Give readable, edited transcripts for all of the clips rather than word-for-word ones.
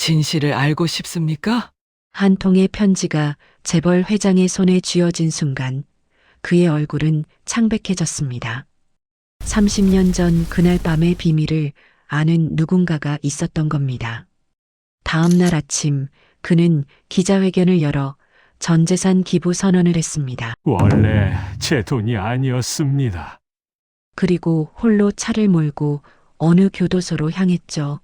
진실을 알고 싶습니까? 한 통의 편지가 재벌 회장의 손에 쥐어진 순간 그의 얼굴은 창백해졌습니다. 30년 전 그날 밤의 비밀을 아는 누군가가 있었던 겁니다. 다음 날 아침 그는 기자회견을 열어 전 재산 기부 선언을 했습니다. 원래 제 돈이 아니었습니다. 그리고 홀로 차를 몰고 어느 교도소로 향했죠.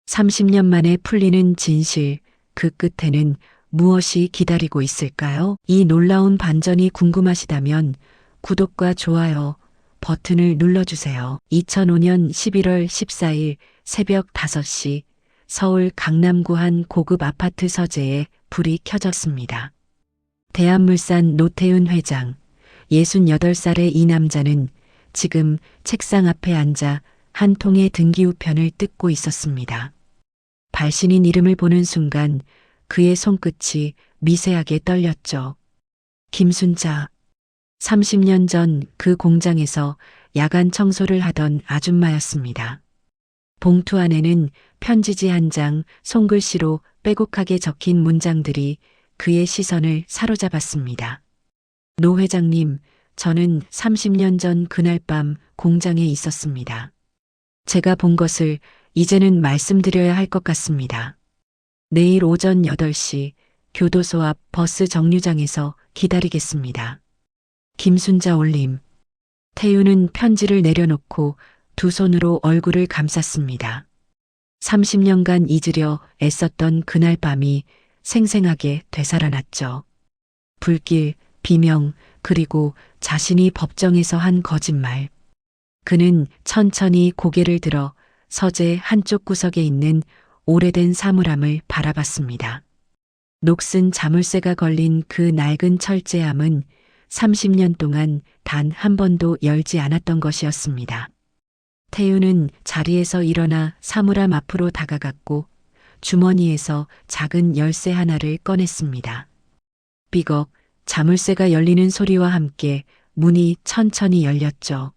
30년 만에 풀리는 진실, 그 끝에는 무엇이 기다리고 있을까요? 이 놀라운 반전이 궁금하시다면 구독과 좋아요 버튼을 눌러주세요. 2005년 11월 14일 새벽 5시 서울 강남구 한 고급 아파트 서재에 불이 켜졌습니다. 대한물산 노태윤 회장, 68살의 이 남자는 지금 책상 앞에 앉아 한 통의 등기우편을 뜯고 있었습니다. 발신인 이름을 보는 순간 그의 손끝이 미세하게 떨렸죠. 김순자. 30년 전 그 공장에서 야간 청소를 하던 아줌마였습니다. 봉투 안에는 편지지 한 장, 손글씨로 빼곡하게 적힌 문장들이 그의 시선을 사로잡았습니다. 노 회장님, 저는 30년 전 그날 밤 공장에 있었습니다. 제가 본 것을 이제는 말씀드려야 할 것 같습니다. 내일 오전 8시 교도소 앞 버스 정류장에서 기다리겠습니다. 김순자 올림. 태윤은 편지를 내려놓고 두 손으로 얼굴을 감쌌습니다. 30년간 잊으려 애썼던 그날 밤이 생생하게 되살아났죠. 불길, 비명, 그리고 자신이 법정에서 한 거짓말. 그는 천천히 고개를 들어 서재 한쪽 구석에 있는 오래된 사물함을 바라봤습니다. 녹슨 자물쇠가 걸린 그 낡은 철제함은 30년 동안 단 한 번도 열지 않았던 것이었습니다. 태윤은 자리에서 일어나 사물함 앞으로 다가갔고 주머니에서 작은 열쇠 하나를 꺼냈습니다. 삐걱, 자물쇠가 열리는 소리와 함께 문이 천천히 열렸죠.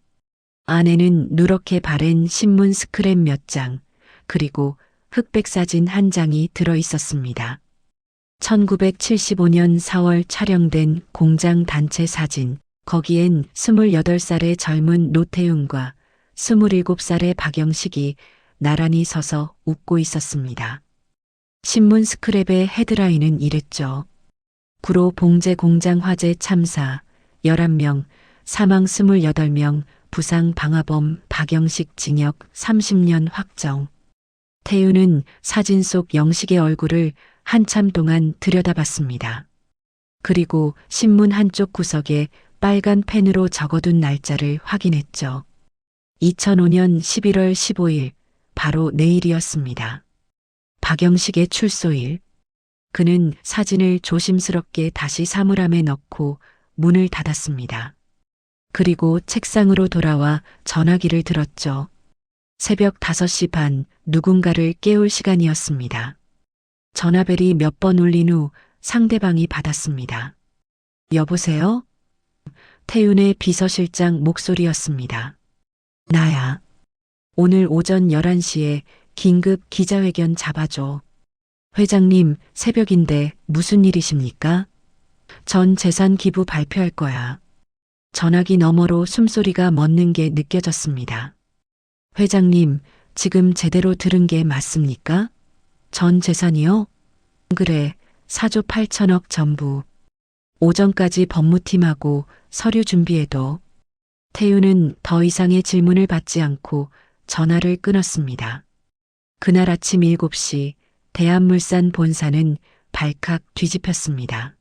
안에는 누렇게 바랜 신문 스크랩 몇 장, 그리고 흑백 사진 한 장이 들어 있었습니다. 1975년 4월 촬영된 공장 단체 사진, 거기엔 28살의 젊은 노태윤과 27살의 박영식이 나란히 서서 웃고 있었습니다. 신문 스크랩의 헤드라인은 이랬죠. 구로 봉제 공장 화재 참사 11명, 사망 28명, 부상 방화범 박영식 징역 30년 확정. 태윤은 사진 속 영식의 얼굴을 한참 동안 들여다봤습니다. 그리고 신문 한쪽 구석에 빨간 펜으로 적어둔 날짜를 확인했죠. 2005년 11월 15일, 바로 내일이었습니다. 박영식의 출소일. 그는 사진을 조심스럽게 다시 사물함에 넣고 문을 닫았습니다. 그리고 책상으로 돌아와 전화기를 들었죠. 새벽 5시 반, 누군가를 깨울 시간이었습니다. 전화벨이 몇 번 울린 후 상대방이 받았습니다. 여보세요? 태윤의 비서실장 목소리였습니다. 나야. 오늘 오전 11시에 긴급 기자회견 잡아줘. 회장님, 새벽인데 무슨 일이십니까? 전 재산 기부 발표할 거야. 전화기 너머로 숨소리가 멎는 게 느껴졌습니다. 회장님, 지금 제대로 들은 게 맞습니까? 전 재산이요? 그래, 4조 8천억 전부. 오전까지 법무팀하고 서류 준비해도. 태윤은 더 이상의 질문을 받지 않고 전화를 끊었습니다. 그날 아침 7시 대한물산 본사는 발칵 뒤집혔습니다.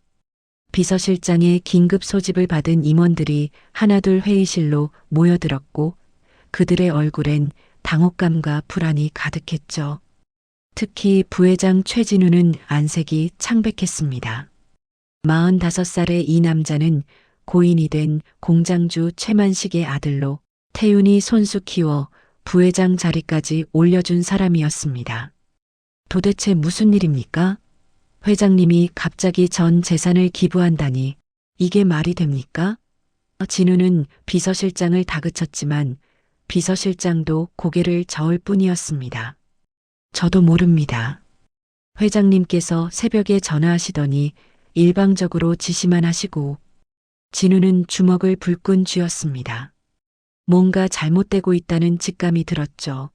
비서실장의 긴급 소집을 받은 임원들이 하나둘 회의실로 모여들었고 그들의 얼굴엔 당혹감과 불안이 가득했죠. 특히 부회장 최진우는 안색이 창백했습니다. 45살의 이 남자는 고인이 된 공장주 최만식의 아들로 태윤이 손수 키워 부회장 자리까지 올려준 사람이었습니다. 도대체 무슨 일입니까? 회장님이 갑자기 전 재산을 기부한다니 이게 말이 됩니까? 진우는 비서실장을 다그쳤지만 비서실장도 고개를 저을 뿐이었습니다. 저도 모릅니다. 회장님께서 새벽에 전화하시더니 일방적으로 지시만 하시고 진우는 주먹을 불끈 쥐었습니다. 뭔가 잘못되고 있다는 직감이 들었죠.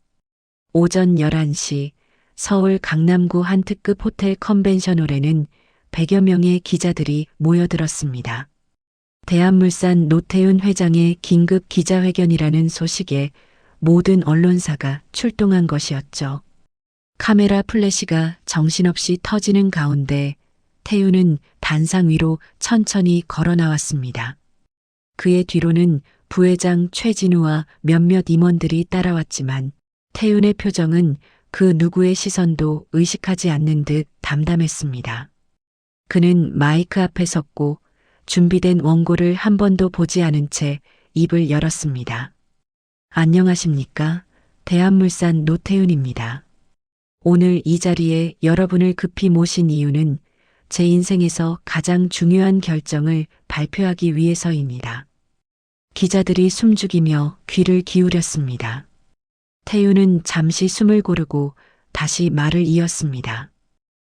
오전 11시 서울 강남구 한 특급 호텔 컨벤션홀에는 100여 명의 기자들이 모여들었습니다. 대한물산 노태훈 회장의 긴급 기자회견이라는 소식에 모든 언론사가 출동한 것이었죠. 카메라 플래시가 정신없이 터지는 가운데 태훈은 단상 위로 천천히 걸어 나왔습니다. 그의 뒤로는 부회장 최진우와 몇몇 임원들이 따라왔지만 태훈의 표정은 그 누구의 시선도 의식하지 않는 듯 담담했습니다. 그는 마이크 앞에 섰고 준비된 원고를 한 번도 보지 않은 채 입을 열었습니다. 안녕하십니까? 대한물산 노태훈입니다. 오늘 이 자리에 여러분을 급히 모신 이유는 제 인생에서 가장 중요한 결정을 발표하기 위해서입니다. 기자들이 숨죽이며 귀를 기울였습니다. 태훈은 잠시 숨을 고르고 다시 말을 이었습니다.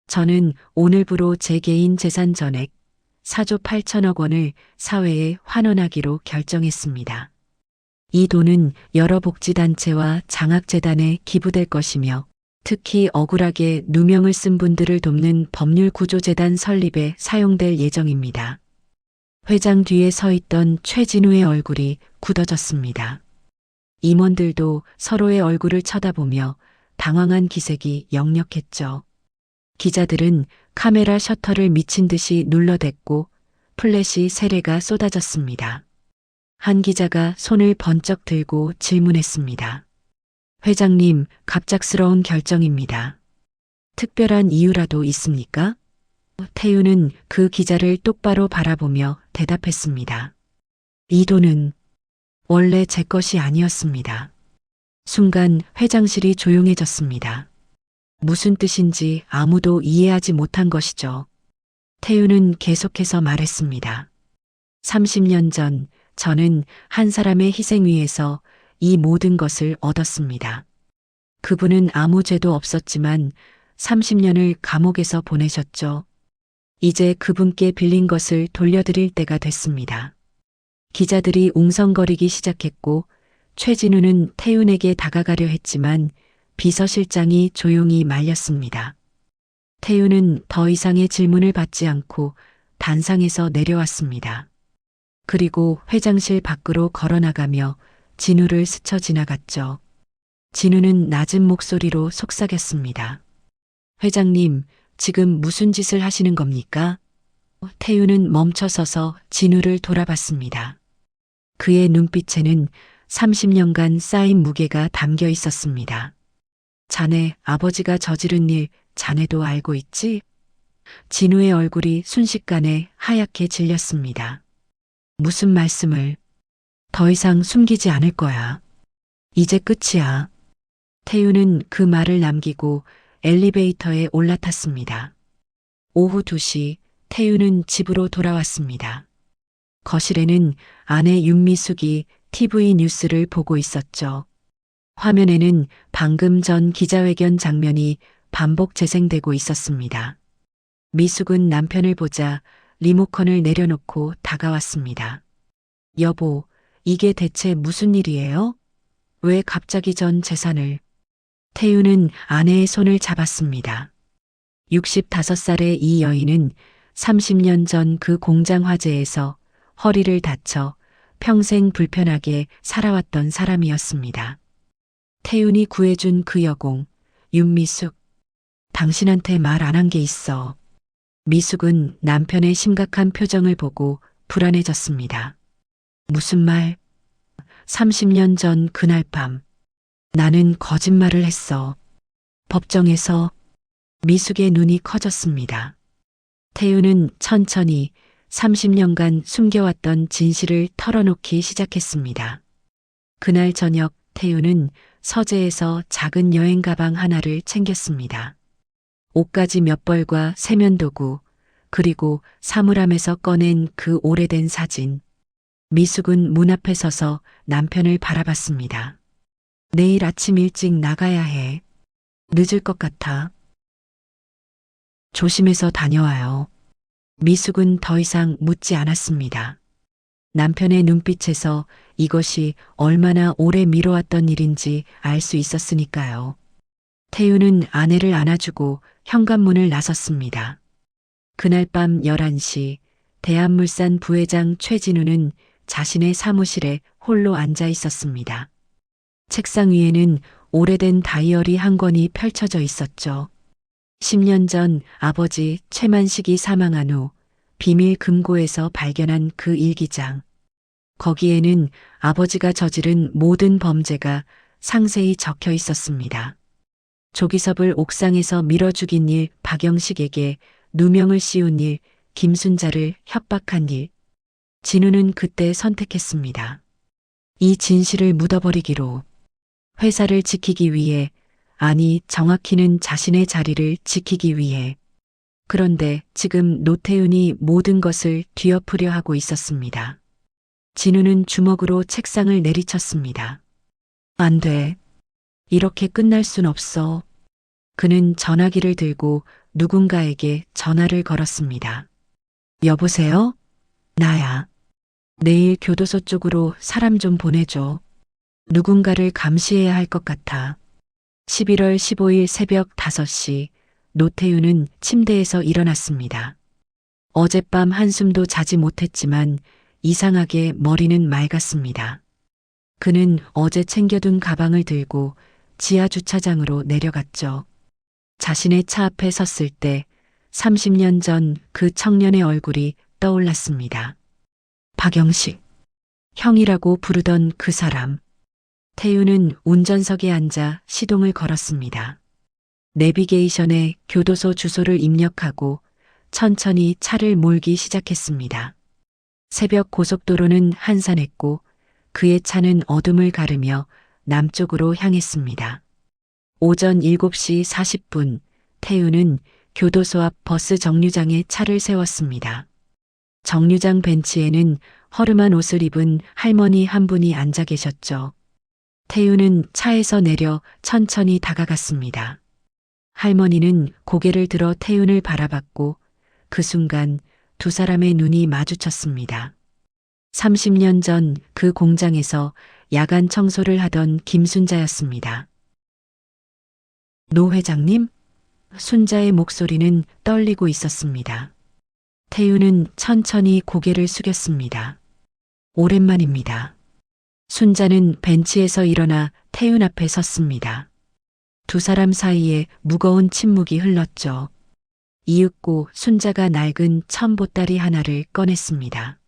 저는 오늘부로 제 개인 재산 전액 4조 8천억 원을 사회에 환원하기로 결정했습니다. 이 돈은 여러 복지단체와 장학재단에 기부될 것이며 특히 억울하게 누명을 쓴 분들을 돕는 법률구조재단 설립에 사용될 예정입니다. 회장 뒤에 서 있던 최진우의 얼굴이 굳어졌습니다. 임원들도 서로의 얼굴을 쳐다보며 당황한 기색이 역력했죠. 기자들은 카메라 셔터를 미친 듯이 눌러댔고 플래시 세례가 쏟아졌습니다. 한 기자가 손을 번쩍 들고 질문했습니다. 회장님, 갑작스러운 결정입니다. 특별한 이유라도 있습니까? 태훈은 그 기자를 똑바로 바라보며 대답했습니다. 이 돈은 원래 제 것이 아니었습니다. 순간 회장실이 조용해졌습니다. 무슨 뜻인지 아무도 이해하지 못한 것이죠. 태훈은 계속해서 말했습니다. 30년 전 저는 한 사람의 희생 위에서 이 모든 것을 얻었습니다. 그분은 아무 죄도 없었지만 30년을 감옥에서 보내셨죠. 이제 그분께 빌린 것을 돌려드릴 때가 됐습니다. 기자들이 웅성거리기 시작했고 최진우는 태훈에게 다가가려 했지만 비서실장이 조용히 말렸습니다. 태훈은 더 이상의 질문을 받지 않고 단상에서 내려왔습니다. 그리고 회장실 밖으로 걸어나가며 진우를 스쳐 지나갔죠. 진우는 낮은 목소리로 속삭였습니다. 회장님, 지금 무슨 짓을 하시는 겁니까? 태훈은 멈춰서서 진우를 돌아봤습니다. 그의 눈빛에는 30년간 쌓인 무게가 담겨 있었습니다. 자네 아버지가 저지른 일 자네도 알고 있지? 진우의 얼굴이 순식간에 하얗게 질렸습니다. 무슨 말씀을? 더 이상 숨기지 않을 거야. 이제 끝이야. 태훈은 그 말을 남기고 엘리베이터에 올라탔습니다. 오후 2시 태훈은 집으로 돌아왔습니다. 거실에는 아내 윤미숙이 TV 뉴스를 보고 있었죠. 화면에는 방금 전 기자회견 장면이 반복 재생되고 있었습니다. 미숙은 남편을 보자 리모컨을 내려놓고 다가왔습니다. 여보, 이게 대체 무슨 일이에요? 왜 갑자기 전 재산을? 태훈은 아내의 손을 잡았습니다. 65살의 이 여인은 30년 전 그 공장 화재에서 허리를 다쳐 평생 불편하게 살아왔던 사람이었습니다. 태훈이 구해준 그 여공, 윤미숙. 당신한테 말 안 한 게 있어. 미숙은 남편의 심각한 표정을 보고 불안해졌습니다. 무슨 말? 30년 전 그날 밤 나는 거짓말을 했어. 법정에서. 미숙의 눈이 커졌습니다. 태훈은 천천히 30년간 숨겨왔던 진실을 털어놓기 시작했습니다. 그날 저녁 태훈은 서재에서 작은 여행 가방 하나를 챙겼습니다. 옷가지 몇 벌과 세면도구, 그리고 사물함에서 꺼낸 그 오래된 사진. 미숙은 문 앞에 서서 남편을 바라봤습니다. 내일 아침 일찍 나가야 해. 늦을 것 같아. 조심해서 다녀와요. 미숙은 더 이상 묻지 않았습니다. 남편의 눈빛에서 이것이 얼마나 오래 미뤄왔던 일인지 알 수 있었으니까요. 태유는 아내를 안아주고 현관문을 나섰습니다. 그날 밤 11시 대한물산 부회장 최진우는 자신의 사무실에 홀로 앉아 있었습니다. 책상 위에는 오래된 다이어리 한 권이 펼쳐져 있었죠. 10년 전 아버지 최만식이 사망한 후 비밀 금고에서 발견한 그 일기장. 거기에는 아버지가 저지른 모든 범죄가 상세히 적혀 있었습니다. 조기섭을 옥상에서 밀어 죽인 일, 박영식에게 누명을 씌운 일, 김순자를 협박한 일. 진우는 그때 선택했습니다. 이 진실을 묻어버리기로. 회사를 지키기 위해, 아니 정확히는 자신의 자리를 지키기 위해. 그런데 지금 노태윤이 모든 것을 뒤엎으려 하고 있었습니다. 진우는 주먹으로 책상을 내리쳤습니다. 안 돼. 이렇게 끝날 순 없어. 그는 전화기를 들고 누군가에게 전화를 걸었습니다. 여보세요? 나야. 내일 교도소 쪽으로 사람 좀 보내줘. 누군가를 감시해야 할 것 같아. 11월 15일 새벽 5시 노태윤은 침대에서 일어났습니다. 어젯밤 한숨도 자지 못했지만 이상하게 머리는 맑았습니다. 그는 어제 챙겨둔 가방을 들고 지하 주차장으로 내려갔죠. 자신의 차 앞에 섰을 때 30년 전 그 청년의 얼굴이 떠올랐습니다. 박영식, 형이라고 부르던 그 사람. 태유는 운전석에 앉아 시동을 걸었습니다. 내비게이션에 교도소 주소를 입력하고 천천히 차를 몰기 시작했습니다. 새벽 고속도로는 한산했고 그의 차는 어둠을 가르며 남쪽으로 향했습니다. 오전 7시 40분 태유는 교도소 앞 버스 정류장에 차를 세웠습니다. 정류장 벤치에는 허름한 옷을 입은 할머니 한 분이 앉아 계셨죠. 태유는 차에서 내려 천천히 다가갔습니다. 할머니는 고개를 들어 태윤을 바라봤고 그 순간 두 사람의 눈이 마주쳤습니다. 30년 전 그 공장에서 야간 청소를 하던 김순자였습니다. 노 회장님? 순자의 목소리는 떨리고 있었습니다. 태윤은 천천히 고개를 숙였습니다. 오랜만입니다. 순자는 벤치에서 일어나 태윤 앞에 섰습니다. 두 사람 사이에 무거운 침묵이 흘렀죠. 이윽고 순자가 낡은 천보따리 하나를 꺼냈습니다.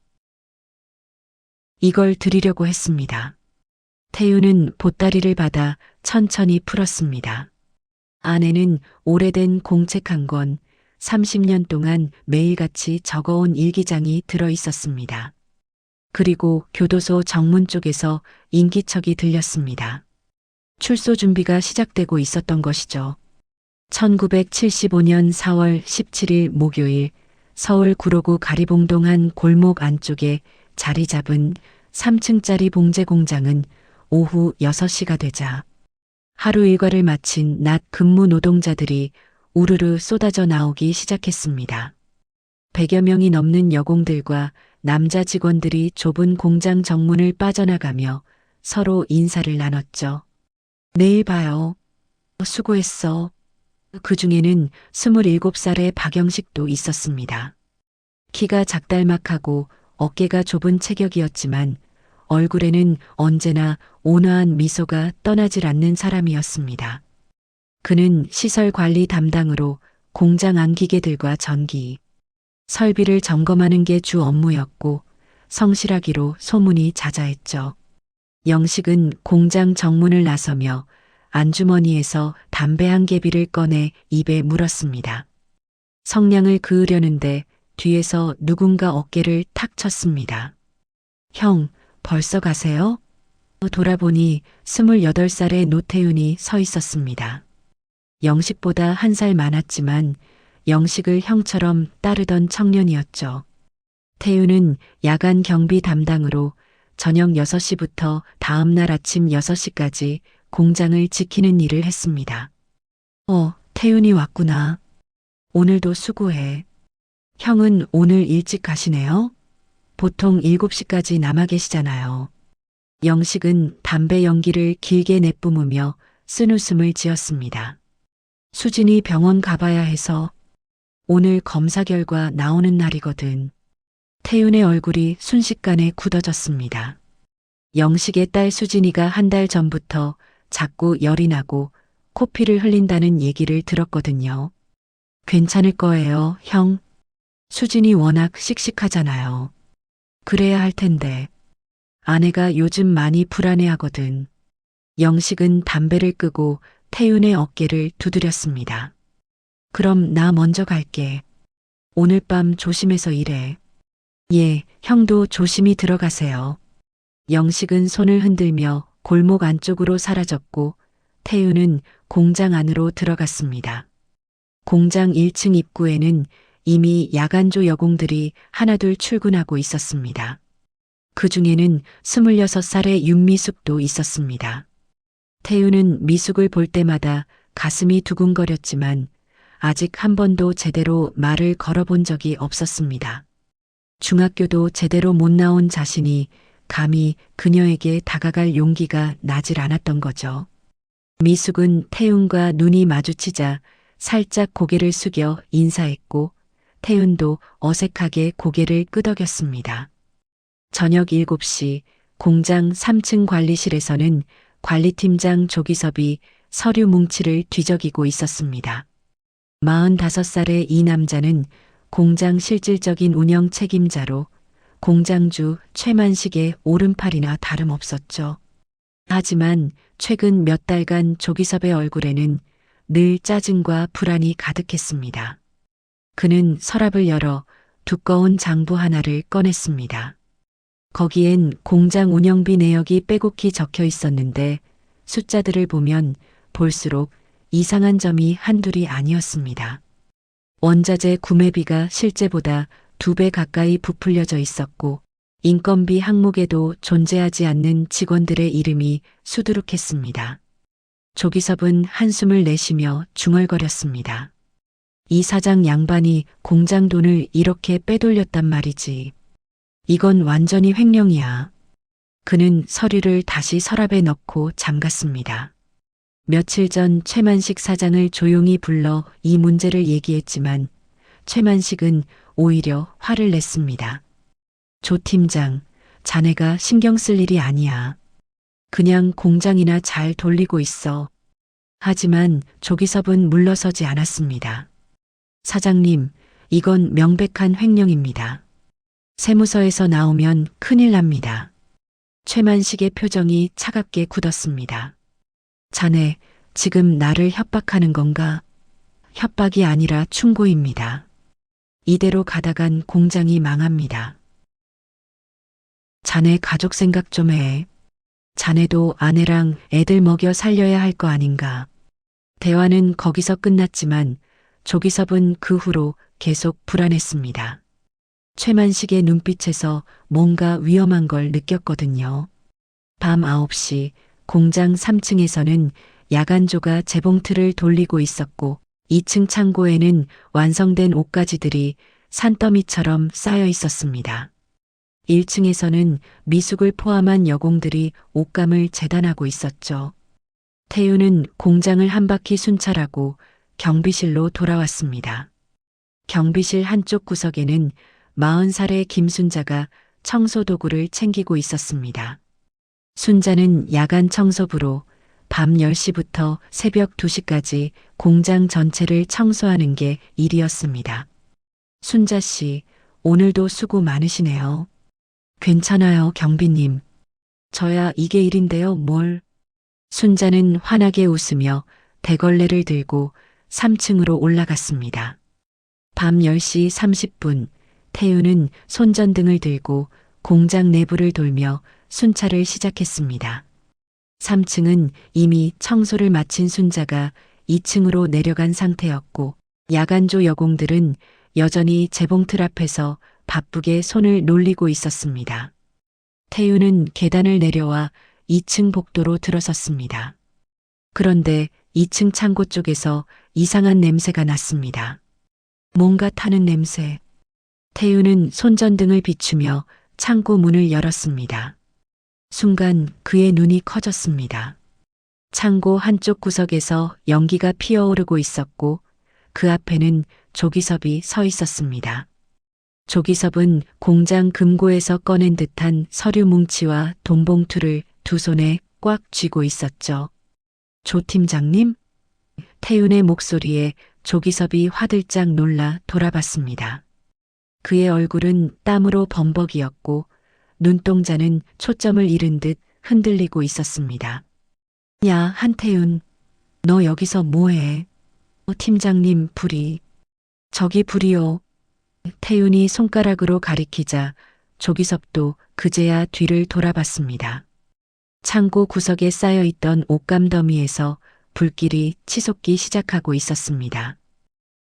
이걸 드리려고 했습니다. 태윤은 보따리를 받아 천천히 풀었습니다. 안에는 오래된 공책 한 권, 30년 동안 매일같이 적어온 일기장이 들어 있었습니다. 그리고 교도소 정문 쪽에서 인기척이 들렸습니다. 출소 준비가 시작되고 있었던 것이죠. 1975년 4월 17일 목요일 서울 구로구 가리봉동 한 골목 안쪽에 자리 잡은 3층짜리 봉제 공장은 오후 6시가 되자 하루 일과를 마친 낮 근무 노동자들이 우르르 쏟아져 나오기 시작했습니다. 100여 명이 넘는 여공들과 남자 직원들이 좁은 공장 정문을 빠져나가며 서로 인사를 나눴죠. 내일 봐요. 수고했어. 그 중에는 27살의 박영식도 있었습니다. 키가 작달막하고 어깨가 좁은 체격이었지만 얼굴에는 언제나 온화한 미소가 떠나질 않는 사람이었습니다. 그는 시설 관리 담당으로 공장 안기계들과 전기, 설비를 점검하는 게 주 업무였고 성실하기로 소문이 자자했죠. 영식은 공장 정문을 나서며 안주머니에서 담배 한 개비를 꺼내 입에 물었습니다. 성냥을 그으려는데 뒤에서 누군가 어깨를 탁 쳤습니다. 형, 벌써 가세요? 돌아보니 28살의 노태윤이 서 있었습니다. 영식보다 1살 많았지만 영식을 형처럼 따르던 청년이었죠. 태윤은 야간 경비 담당으로 저녁 6시부터 다음날 아침 6시까지 공장을 지키는 일을 했습니다. 태윤이 왔구나. 오늘도 수고해. 형은 오늘 일찍 가시네요? 보통 7시까지 남아 계시잖아요. 영식은 담배 연기를 길게 내뿜으며 쓴웃음을 지었습니다. 수진이 병원 가봐야 해서 오늘 검사 결과 나오는 날이거든. 태윤의 얼굴이 순식간에 굳어졌습니다. 영식의 딸 수진이가 한 달 전부터 자꾸 열이 나고 코피를 흘린다는 얘기를 들었거든요. 괜찮을 거예요, 형. 수진이 워낙 씩씩하잖아요. 그래야 할 텐데. 아내가 요즘 많이 불안해하거든. 영식은 담배를 끄고 태윤의 어깨를 두드렸습니다. 그럼 나 먼저 갈게. 오늘 밤 조심해서 일해. 예, 형도 조심히 들어가세요. 영식은 손을 흔들며 골목 안쪽으로 사라졌고 태윤은 공장 안으로 들어갔습니다. 공장 1층 입구에는 이미 야간조 여공들이 하나둘 출근하고 있었습니다. 그 중에는 26살의 윤미숙도 있었습니다. 태윤은 미숙을 볼 때마다 가슴이 두근거렸지만 아직 한 번도 제대로 말을 걸어본 적이 없었습니다. 중학교도 제대로 못 나온 자신이 감히 그녀에게 다가갈 용기가 나질 않았던 거죠. 미숙은 태윤과 눈이 마주치자 살짝 고개를 숙여 인사했고 태윤도 어색하게 고개를 끄덕였습니다. 저녁 7시 공장 3층 관리실에서는 관리팀장 조기섭이 서류 뭉치를 뒤적이고 있었습니다. 45살의 이 남자는 공장 실질적인 운영 책임자로 공장주 최만식의 오른팔이나 다름없었죠. 하지만 최근 몇 달간 조기섭의 얼굴에는 늘 짜증과 불안이 가득했습니다. 그는 서랍을 열어 두꺼운 장부 하나를 꺼냈습니다. 거기엔 공장 운영비 내역이 빼곡히 적혀 있었는데 숫자들을 보면 볼수록 이상한 점이 한둘이 아니었습니다. 원자재 구매비가 실제보다 2배 가까이 부풀려져 있었고 인건비 항목에도 존재하지 않는 직원들의 이름이 수두룩했습니다. 조기섭은 한숨을 내쉬며 중얼거렸습니다. 이 사장 양반이 공장 돈을 이렇게 빼돌렸단 말이지. 이건 완전히 횡령이야. 그는 서류를 다시 서랍에 넣고 잠갔습니다. 며칠 전 최만식 사장을 조용히 불러 이 문제를 얘기했지만 최만식은 오히려 화를 냈습니다. 조 팀장, 자네가 신경 쓸 일이 아니야. 그냥 공장이나 잘 돌리고 있어. 하지만 조기섭은 물러서지 않았습니다. 사장님, 이건 명백한 횡령입니다. 세무서에서 나오면 큰일 납니다. 최만식의 표정이 차갑게 굳었습니다. 자네, 지금 나를 협박하는 건가? 협박이 아니라 충고입니다. 이대로 가다간 공장이 망합니다. 자네 가족 생각 좀 해. 자네도 아내랑 애들 먹여 살려야 할 거 아닌가. 대화는 거기서 끝났지만 조기섭은 그 후로 계속 불안했습니다. 최만식의 눈빛에서 뭔가 위험한 걸 느꼈거든요. 밤 9시 공장 3층에서는 야간조가 재봉틀을 돌리고 있었고 2층 창고에는 완성된 옷가지들이 산더미처럼 쌓여 있었습니다. 1층에서는 미숙을 포함한 여공들이 옷감을 재단하고 있었죠. 태윤은 공장을 한 바퀴 순찰하고 경비실로 돌아왔습니다. 경비실 한쪽 구석에는 40살의 김순자가 청소도구를 챙기고 있었습니다. 순자는 야간 청소부로 밤 10시부터 새벽 2시까지 공장 전체를 청소하는 게 일이었습니다. 순자 씨, 오늘도 수고 많으시네요. 괜찮아요, 경비님. 저야 이게 일인데요, 뭘. 순자는 환하게 웃으며 대걸레를 들고 3층으로 올라갔습니다. 밤 10시 30분, 태윤은 손전등을 들고 공장 내부를 돌며 순찰을 시작했습니다. 3층은 이미 청소를 마친 순자가 2층으로 내려간 상태였고 야간조 여공들은 여전히 재봉틀 앞에서 바쁘게 손을 놀리고 있었습니다. 태윤은 계단을 내려와 2층 복도로 들어섰습니다. 그런데 2층 창고 쪽에서 이상한 냄새가 났습니다. 뭔가 타는 냄새. 태우는 손전등을 비추며 창고 문을 열었습니다. 순간 그의 눈이 커졌습니다. 창고 한쪽 구석에서 연기가 피어오르고 있었고 그 앞에는 조기섭이 서 있었습니다. 조기섭은 공장 금고에서 꺼낸 듯한 서류 뭉치와 돈봉투를 두 손에 꽉 쥐고 있었죠. 조 팀장님? 태윤의 목소리에 조기섭이 화들짝 놀라 돌아봤습니다. 그의 얼굴은 땀으로 범벅이었고 눈동자는 초점을 잃은 듯 흔들리고 있었습니다. 야, 한태윤, 너 여기서 뭐해? 팀장님, 불이. 저기 불이요. 태윤이 손가락으로 가리키자 조기섭도 그제야 뒤를 돌아봤습니다. 창고 구석에 쌓여있던 옷감 더미에서 불길이 치솟기 시작하고 있었습니다.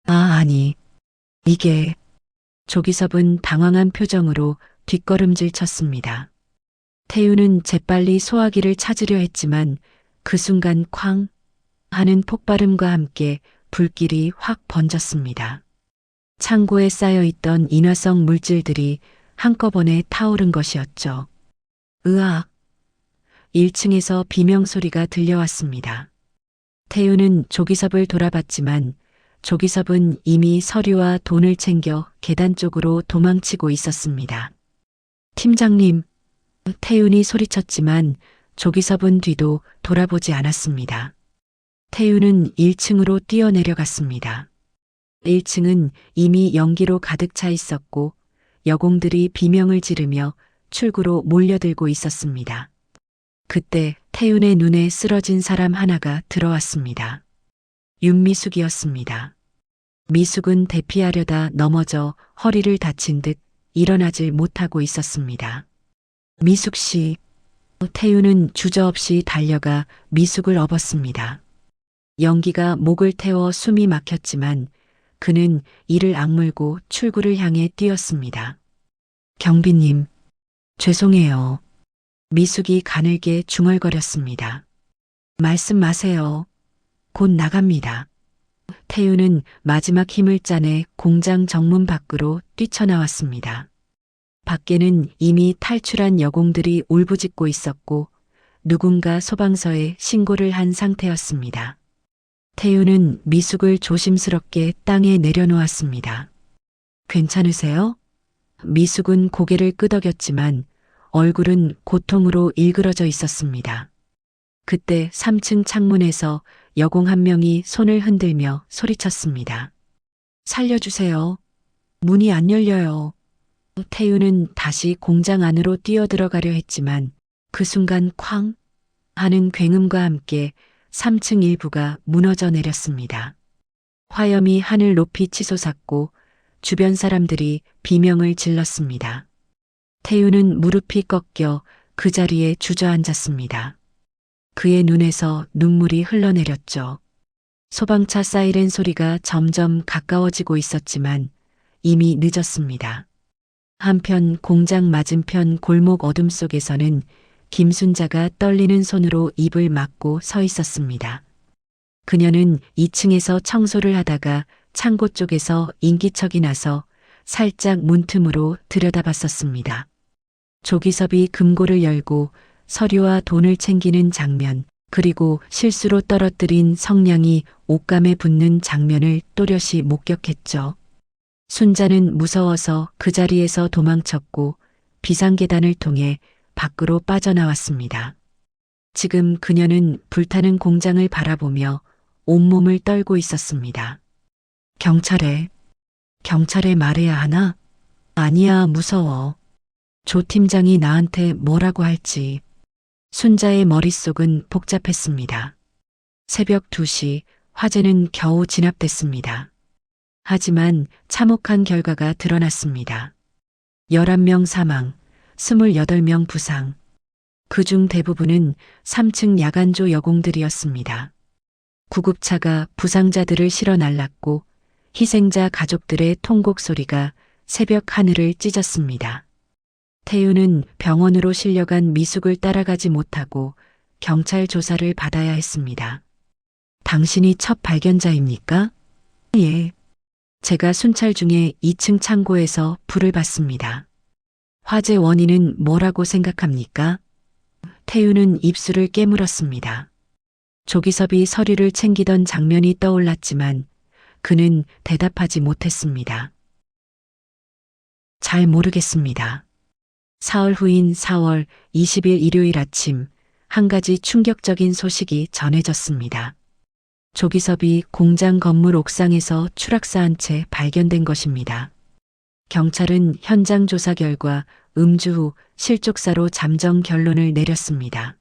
아니, 이게... 조기섭은 당황한 표정으로 뒷걸음질 쳤습니다. 태윤은 재빨리 소화기를 찾으려 했지만 그 순간 쾅 하는 폭발음과 함께 불길이 확 번졌습니다. 창고에 쌓여있던 인화성 물질들이 한꺼번에 타오른 것이었죠. 으악! 1층에서 비명소리가 들려왔습니다. 태윤은 조기섭을 돌아봤지만 조기섭은 이미 서류와 돈을 챙겨 계단 쪽으로 도망치고 있었습니다. 팀장님, 태윤이 소리쳤지만 조기섭은 뒤도 돌아보지 않았습니다. 태윤은 1층으로 뛰어내려갔습니다. 1층은 이미 연기로 가득 차 있었고 여공들이 비명을 지르며 출구로 몰려들고 있었습니다. 그때 태윤의 눈에 쓰러진 사람 하나가 들어왔습니다. 윤미숙이었습니다. 미숙은 대피하려다 넘어져 허리를 다친 듯 일어나질 못하고 있었습니다. 미숙 씨, 태윤은 주저없이 달려가 미숙을 업었습니다. 연기가 목을 태워 숨이 막혔지만 그는 이를 악물고 출구를 향해 뛰었습니다. 경비님, 죄송해요. 미숙이 가늘게 중얼거렸습니다. 말씀 마세요. 곧 나갑니다. 태윤은 마지막 힘을 짜내 공장 정문 밖으로 뛰쳐나왔습니다. 밖에는 이미 탈출한 여공들이 울부짖고 있었고 누군가 소방서에 신고를 한 상태였습니다. 태윤은 미숙을 조심스럽게 땅에 내려놓았습니다. 괜찮으세요? 미숙은 고개를 끄덕였지만 얼굴은 고통으로 일그러져 있었습니다. 그때 3층 창문에서 여공 한 명이 손을 흔들며 소리쳤습니다. 살려주세요. 문이 안 열려요. 태윤은 다시 공장 안으로 뛰어들어가려 했지만 그 순간 쾅 하는 굉음과 함께 3층 일부가 무너져 내렸습니다. 화염이 하늘 높이 치솟았고 주변 사람들이 비명을 질렀습니다. 태윤은 무릎이 꺾여 그 자리에 주저앉았습니다. 그의 눈에서 눈물이 흘러내렸죠. 소방차 사이렌 소리가 점점 가까워지고 있었지만 이미 늦었습니다. 한편 공장 맞은편 골목 어둠 속에서는 김순자가 떨리는 손으로 입을 막고 서 있었습니다. 그녀는 2층에서 청소를 하다가 창고 쪽에서 인기척이 나서 살짝 문틈으로 들여다봤었습니다. 조기섭이 금고를 열고 서류와 돈을 챙기는 장면, 그리고 실수로 떨어뜨린 성냥이 옷감에 붙는 장면을 또렷이 목격했죠. 순자는 무서워서 그 자리에서 도망쳤고 비상계단을 통해 밖으로 빠져나왔습니다. 지금 그녀는 불타는 공장을 바라보며 온몸을 떨고 있었습니다. 경찰에 말해야 하나? 아니야, 무서워. 조 팀장이 나한테 뭐라고 할지. 순자의 머릿속은 복잡했습니다. 새벽 2시 화재는 겨우 진압됐습니다. 하지만 참혹한 결과가 드러났습니다. 11명 사망, 28명 부상. 그중 대부분은 3층 야간조 여공들이었습니다. 구급차가 부상자들을 실어 날랐고 희생자 가족들의 통곡 소리가 새벽 하늘을 찢었습니다. 태윤은 병원으로 실려간 미숙을 따라가지 못하고 경찰 조사를 받아야 했습니다. 당신이 첫 발견자입니까? 예. 제가 순찰 중에 2층 창고에서 불을 봤습니다. 화재 원인은 뭐라고 생각합니까? 태윤은 입술을 깨물었습니다. 조기섭이 서류를 챙기던 장면이 떠올랐지만 그는 대답하지 못했습니다. 잘 모르겠습니다. 사흘 후인 4월 20일 일요일 아침 한 가지 충격적인 소식이 전해졌습니다. 조기섭이 공장 건물 옥상에서 추락사한 채 발견된 것입니다. 경찰은 현장 조사 결과 음주 후 실족사로 잠정 결론을 내렸습니다.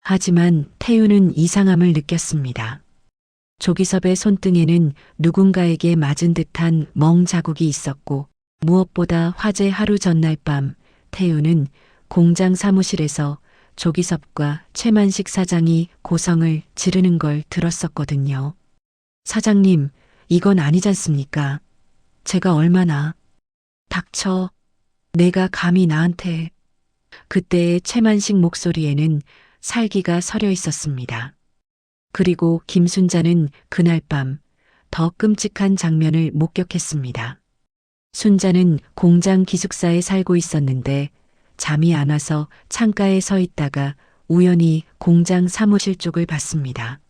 하지만 태윤은 이상함을 느꼈습니다. 조기섭의 손등에는 누군가에게 맞은 듯한 멍 자국이 있었고 무엇보다 화재 하루 전날 밤 태윤은 공장 사무실에서 조기섭과 최만식 사장이 고성을 지르는 걸 들었었거든요. 사장님, 이건 아니잖습니까? 제가 얼마나... 닥쳐. 내가 감히 나한테... 그때의 최만식 목소리에는 살기가 서려 있었습니다. 그리고 김순자는 그날 밤 더 끔찍한 장면을 목격했습니다. 순자는 공장 기숙사에 살고 있었는데 잠이 안 와서 창가에 서 있다가 우연히 공장 사무실 쪽을 봤습니다.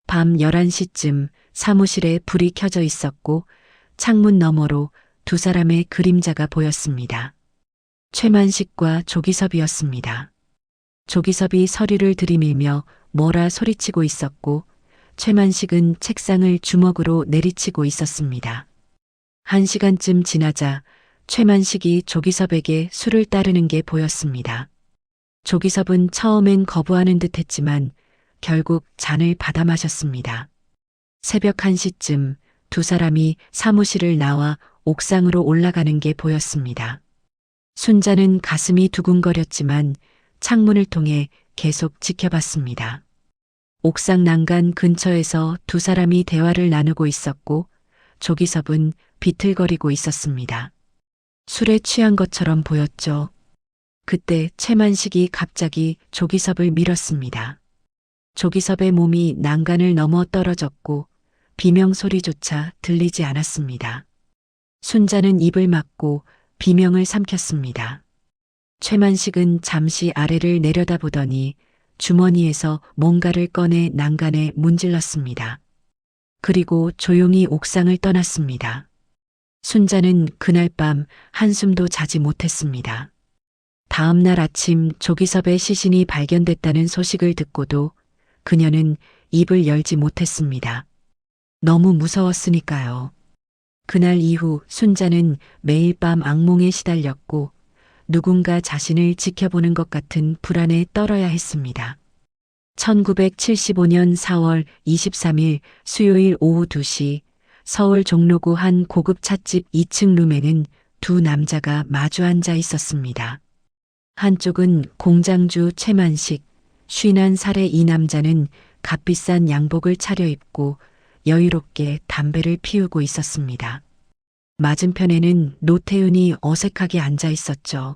밤 11시쯤 사무실에 불이 켜져 있었고 창문 너머로 두 사람의 그림자가 보였습니다. 최만식과 조기섭이었습니다. 조기섭이 서류를 들이밀며 뭐라 소리치고 있었고 최만식은 책상을 주먹으로 내리치고 있었습니다. 1시간쯤 지나자 최만식이 조기섭에게 술을 따르는 게 보였습니다. 조기섭은 처음엔 거부하는 듯 했지만 결국 잔을 받아 마셨습니다. 새벽 1시쯤 두 사람이 사무실을 나와 옥상으로 올라가는 게 보였습니다. 순자는 가슴이 두근거렸지만 창문을 통해 계속 지켜봤습니다. 옥상 난간 근처에서 두 사람이 대화를 나누고 있었고 조기섭은 비틀거리고 있었습니다. 술에 취한 것처럼 보였죠. 그때 최만식이 갑자기 조기섭을 밀었습니다. 조기섭의 몸이 난간을 넘어 떨어졌고 비명소리조차 들리지 않았습니다. 순자는 입을 막고 비명을 삼켰습니다. 최만식은 잠시 아래를 내려다보더니 주머니에서 뭔가를 꺼내 난간에 문질렀습니다. 그리고 조용히 옥상을 떠났습니다. 순자는 그날 밤 한숨도 자지 못했습니다. 다음 날 아침 조기섭의 시신이 발견됐다는 소식을 듣고도 그녀는 입을 열지 못했습니다. 너무 무서웠으니까요. 그날 이후 순자는 매일 밤 악몽에 시달렸고 누군가 자신을 지켜보는 것 같은 불안에 떨어야 했습니다. 1975년 4월 23일 수요일 오후 2시 서울 종로구 한 고급 찻집 2층 룸에는 두 남자가 마주 앉아 있었습니다. 한쪽은 공장주 최만식, 51살의 이 남자는 값비싼 양복을 차려입고 여유롭게 담배를 피우고 있었습니다. 맞은편에는 노태윤이 어색하게 앉아 있었죠.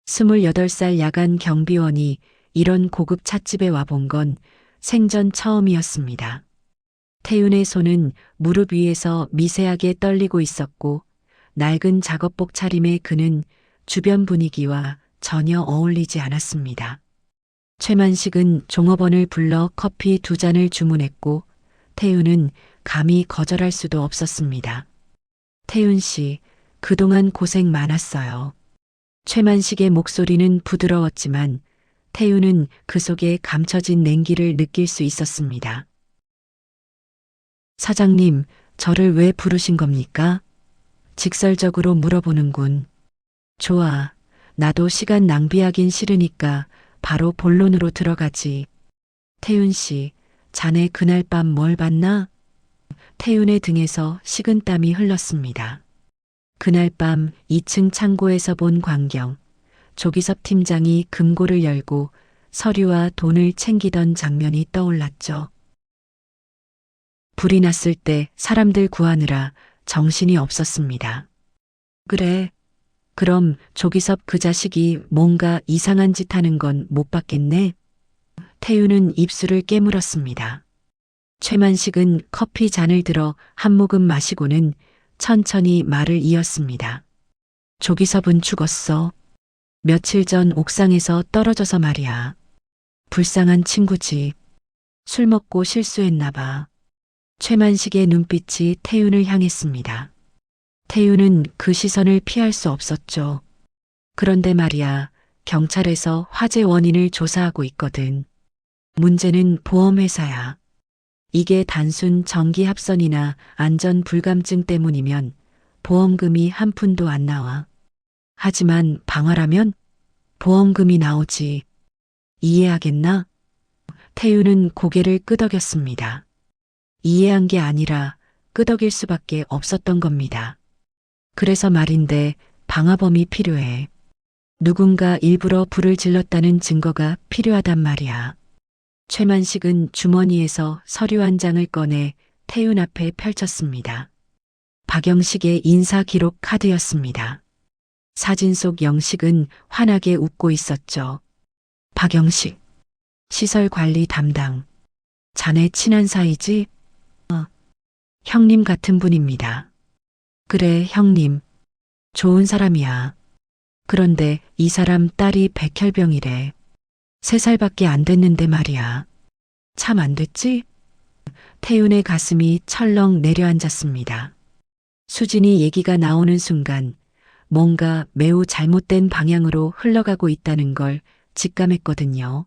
28살 야간 경비원이 이런 고급 찻집에 와본 건 생전 처음이었습니다. 태윤의 손은 무릎 위에서 미세하게 떨리고 있었고 낡은 작업복 차림의 그는 주변 분위기와 전혀 어울리지 않았습니다. 최만식은 종업원을 불러 커피 2잔을 주문했고 태윤은 감히 거절할 수도 없었습니다. 태윤 씨, 그동안 고생 많았어요. 최만식의 목소리는 부드러웠지만 태윤은 그 속에 감춰진 냉기를 느낄 수 있었습니다. 사장님, 저를 왜 부르신 겁니까? 직설적으로 물어보는군. 좋아, 나도 시간 낭비하긴 싫으니까 바로 본론으로 들어가지. 태윤 씨, 자네 그날 밤 뭘 봤나? 태윤의 등에서 식은땀이 흘렀습니다. 그날 밤 2층 창고에서 본 광경, 조기섭 팀장이 금고를 열고 서류와 돈을 챙기던 장면이 떠올랐죠. 불이 났을 때 사람들 구하느라 정신이 없었습니다. 그래, 그럼 조기섭 그 자식이 뭔가 이상한 짓 하는 건 못 봤겠네? 태윤은 입술을 깨물었습니다. 최만식은 커피 잔을 들어 한 모금 마시고는 천천히 말을 이었습니다. 조기섭은 죽었어. 며칠 전 옥상에서 떨어져서 말이야. 불쌍한 친구지. 술 먹고 실수했나 봐. 최만식의 눈빛이 태윤을 향했습니다. 태윤은 그 시선을 피할 수 없었죠. 그런데 말이야, 경찰에서 화재 원인을 조사하고 있거든. 문제는 보험회사야. 이게 단순 전기합선이나 안전불감증 때문이면 보험금이 한 푼도 안 나와. 하지만 방화라면 보험금이 나오지. 이해하겠나? 태윤은 고개를 끄덕였습니다. 이해한 게 아니라 끄덕일 수밖에 없었던 겁니다. 그래서 말인데 방화범이 필요해. 누군가 일부러 불을 질렀다는 증거가 필요하단 말이야. 최만식은 주머니에서 서류 한 장을 꺼내 태윤 앞에 펼쳤습니다. 박영식의 인사 기록 카드였습니다. 사진 속 영식은 환하게 웃고 있었죠. 박영식, 시설 관리 담당. 자네 친한 사이지? 형님 같은 분입니다. 그래, 형님. 좋은 사람이야. 그런데 이 사람 딸이 백혈병이래. 3살밖에 안 됐는데 말이야. 참 안 됐지? 태윤의 가슴이 철렁 내려앉았습니다. 수진이 얘기가 나오는 순간 뭔가 매우 잘못된 방향으로 흘러가고 있다는 걸 직감했거든요.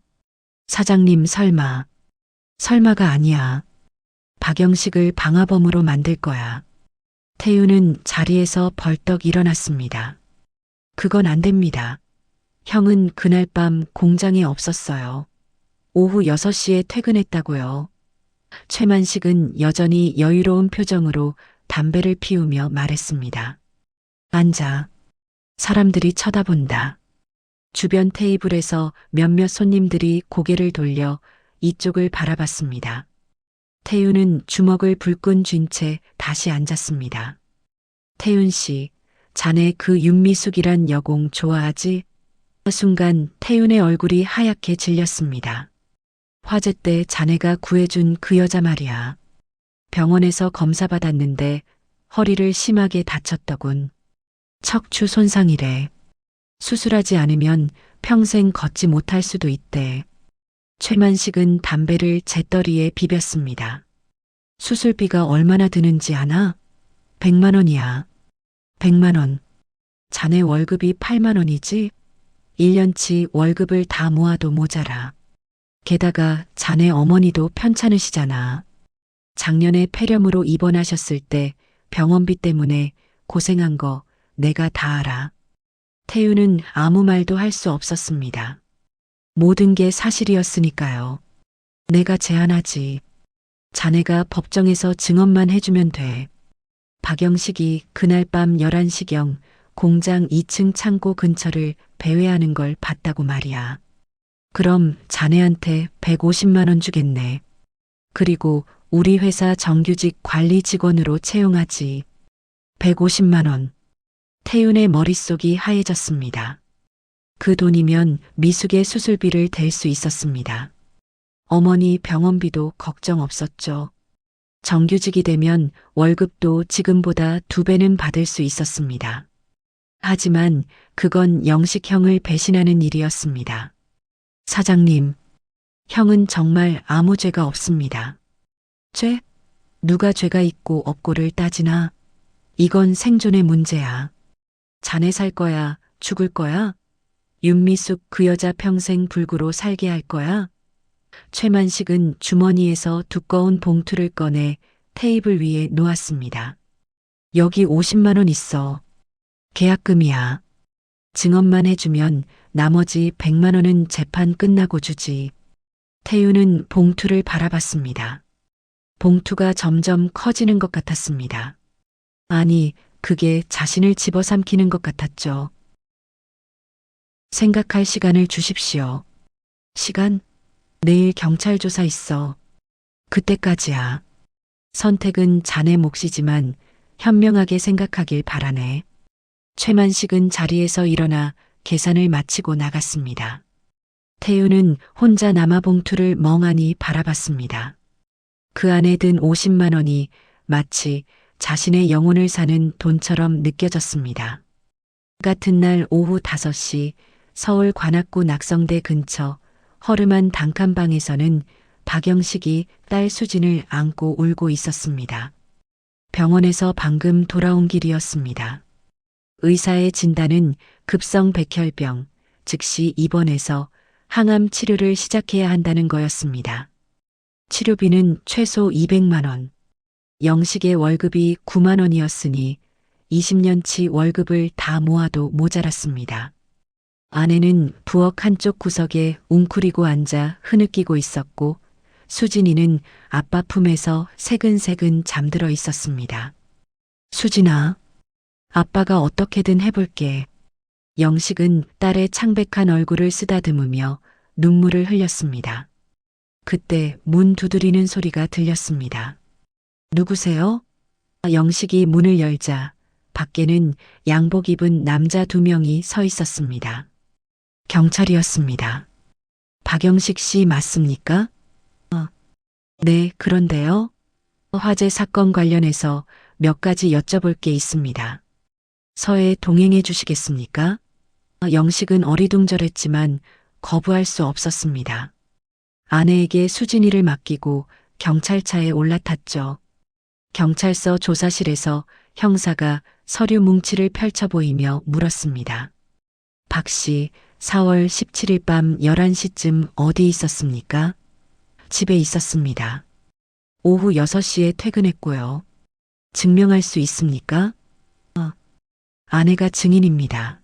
사장님 설마가 아니야. 박영식을 방화범으로 만들 거야. 태윤은 자리에서 벌떡 일어났습니다. 그건 안 됩니다. 형은 그날 밤 공장에 없었어요. 오후 6시에 퇴근했다고요. 최만식은 여전히 여유로운 표정으로 담배를 피우며 말했습니다. 앉아. 사람들이 쳐다본다. 주변 테이블에서 몇몇 손님들이 고개를 돌려 이쪽을 바라봤습니다. 태윤은 주먹을 불끈 쥔 채 다시 앉았습니다. 태윤 씨, 자네 그 윤미숙이란 여공 좋아하지? 순간 태윤의 얼굴이 하얗게 질렸습니다. 화재 때 자네가 구해준 그 여자 말이야. 병원에서 검사받았는데 허리를 심하게 다쳤더군. 척추 손상이래. 수술하지 않으면 평생 걷지 못할 수도 있대. 최만식은 담배를 재떨이에 비볐습니다. 수술비가 얼마나 드는지 아나? 100만 원이야. 100만 원. 자네 월급이 8만 원이지? 1년치 월급을 다 모아도 모자라. 게다가 자네 어머니도 편찮으시잖아. 작년에 폐렴으로 입원하셨을 때 병원비 때문에 고생한 거 내가 다 알아. 태윤은 아무 말도 할 수 없었습니다. 모든 게 사실이었으니까요. 내가 제안하지. 자네가 법정에서 증언만 해주면 돼. 박영식이 그날 밤 11시경 공장 2층 창고 근처를 배회하는 걸 봤다고 말이야. 그럼 자네한테 150만 원 주겠네. 그리고 우리 회사 정규직 관리 직원으로 채용하지. 150만 원. 태윤의 머릿속이 하얘졌습니다. 그 돈이면 미숙의 수술비를 댈 수 있었습니다. 어머니 병원비도 걱정 없었죠. 정규직이 되면 월급도 지금보다 2배는 받을 수 있었습니다. 하지만 그건 영식형을 배신하는 일이었습니다. 사장님, 형은 정말 아무 죄가 없습니다. 죄? 누가 죄가 있고 없고를 따지나? 이건 생존의 문제야. 자네 살 거야, 죽을 거야? 윤미숙 그 여자 평생 불구로 살게 할 거야? 최만식은 주머니에서 두꺼운 봉투를 꺼내 테이블 위에 놓았습니다. 여기 50만 원 있어. 계약금이야. 증언만 해주면 나머지 100만 원은 재판 끝나고 주지. 태윤은 봉투를 바라봤습니다. 봉투가 점점 커지는 것 같았습니다. 아니, 그게 자신을 집어삼키는 것 같았죠. 생각할 시간을 주십시오. 시간? 내일 경찰 조사 있어. 그때까지야. 선택은 자네 몫이지만 현명하게 생각하길 바라네. 최만식은 자리에서 일어나 계산을 마치고 나갔습니다. 태윤은 혼자 남아 봉투를 멍하니 바라봤습니다. 그 안에 든 50만 원이 마치 자신의 영혼을 사는 돈처럼 느껴졌습니다. 같은 날 오후 5시 서울 관악구 낙성대 근처 허름한 단칸방에서는 박영식이 딸 수진을 안고 울고 있었습니다. 병원에서 방금 돌아온 길이었습니다. 의사의 진단은 급성 백혈병, 즉시 입원해서 항암 치료를 시작해야 한다는 거였습니다. 치료비는 최소 200만 원. 영식의 월급이 9만 원이었으니 20년치 월급을 다 모아도 모자랐습니다. 아내는 부엌 한쪽 구석에 웅크리고 앉아 흐느끼고 있었고 수진이는 아빠 품에서 새근새근 잠들어 있었습니다. 수진아, 아빠가 어떻게든 해볼게. 영식은 딸의 창백한 얼굴을 쓰다듬으며 눈물을 흘렸습니다. 그때 문 두드리는 소리가 들렸습니다. 누구세요? 영식이 문을 열자 밖에는 양복 입은 남자 2명이 서 있었습니다. 경찰이었습니다. 박영식 씨 맞습니까? 네, 그런데요. 화재 사건 관련해서 몇 가지 여쭤볼 게 있습니다. 서에 동행해 주시겠습니까? 영식은 어리둥절했지만 거부할 수 없었습니다. 아내에게 수진이를 맡기고 경찰차에 올라탔죠. 경찰서 조사실에서 형사가 서류 뭉치를 펼쳐 보이며 물었습니다. 박 씨, 4월 17일 밤 11시쯤 어디 있었습니까? 집에 있었습니다. 오후 6시에 퇴근했고요. 증명할 수 있습니까? 아내가 증인입니다.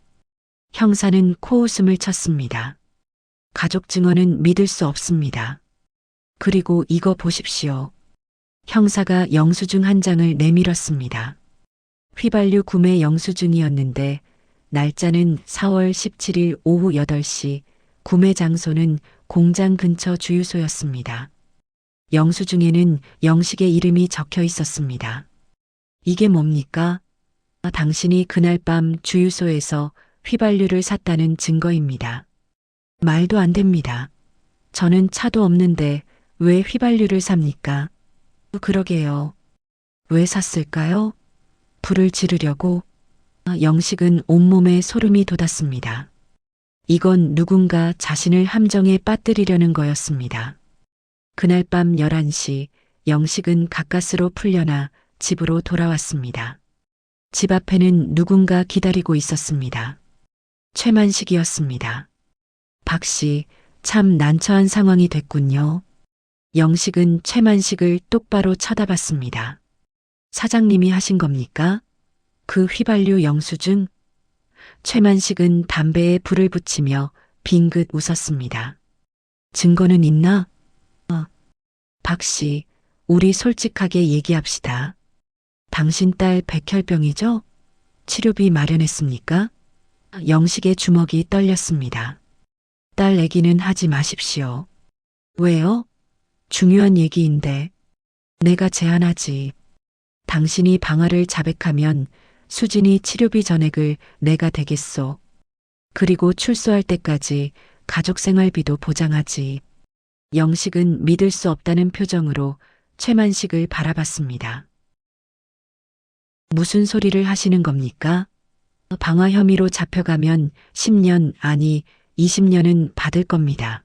형사는 코웃음을 쳤습니다. 가족 증언은 믿을 수 없습니다. 그리고 이거 보십시오. 형사가 영수증 한 장을 내밀었습니다. 휘발유 구매 영수증이었는데 날짜는 4월 17일 오후 8시, 구매 장소는 공장 근처 주유소였습니다. 영수증에는 영식의 이름이 적혀 있었습니다. 이게 뭡니까? 당신이 그날 밤 주유소에서 휘발유를 샀다는 증거입니다. 말도 안 됩니다. 저는 차도 없는데 왜 휘발유를 삽니까? 그러게요. 왜 샀을까요? 불을 지르려고? 영식은 온몸에 소름이 돋았습니다. 이건 누군가 자신을 함정에 빠뜨리려는 거였습니다. 그날 밤 11시 영식은 가까스로 풀려나 집으로 돌아왔습니다. 집 앞에는 누군가 기다리고 있었습니다. 최만식이었습니다. 박 씨, 참 난처한 상황이 됐군요. 영식은 최만식을 똑바로 쳐다봤습니다. 사장님이 하신 겁니까? 그 휘발유 영수증? 최만식은 담배에 불을 붙이며 빙긋 웃었습니다. 증거는 있나? 박 씨, 우리 솔직하게 얘기합시다. 당신 딸 백혈병이죠? 치료비 마련했습니까? 영식의 주먹이 떨렸습니다. 딸 얘기는 하지 마십시오. 왜요? 중요한 얘기인데. 내가 제안하지. 당신이 방아를 자백하면 수진이 치료비 전액을 내가 대겠소. 그리고 출소할 때까지 가족 생활비도 보장하지. 영식은 믿을 수 없다는 표정으로 최만식을 바라봤습니다. 무슨 소리를 하시는 겁니까? 방화 혐의로 잡혀가면 10년 아니 20년은 받을 겁니다.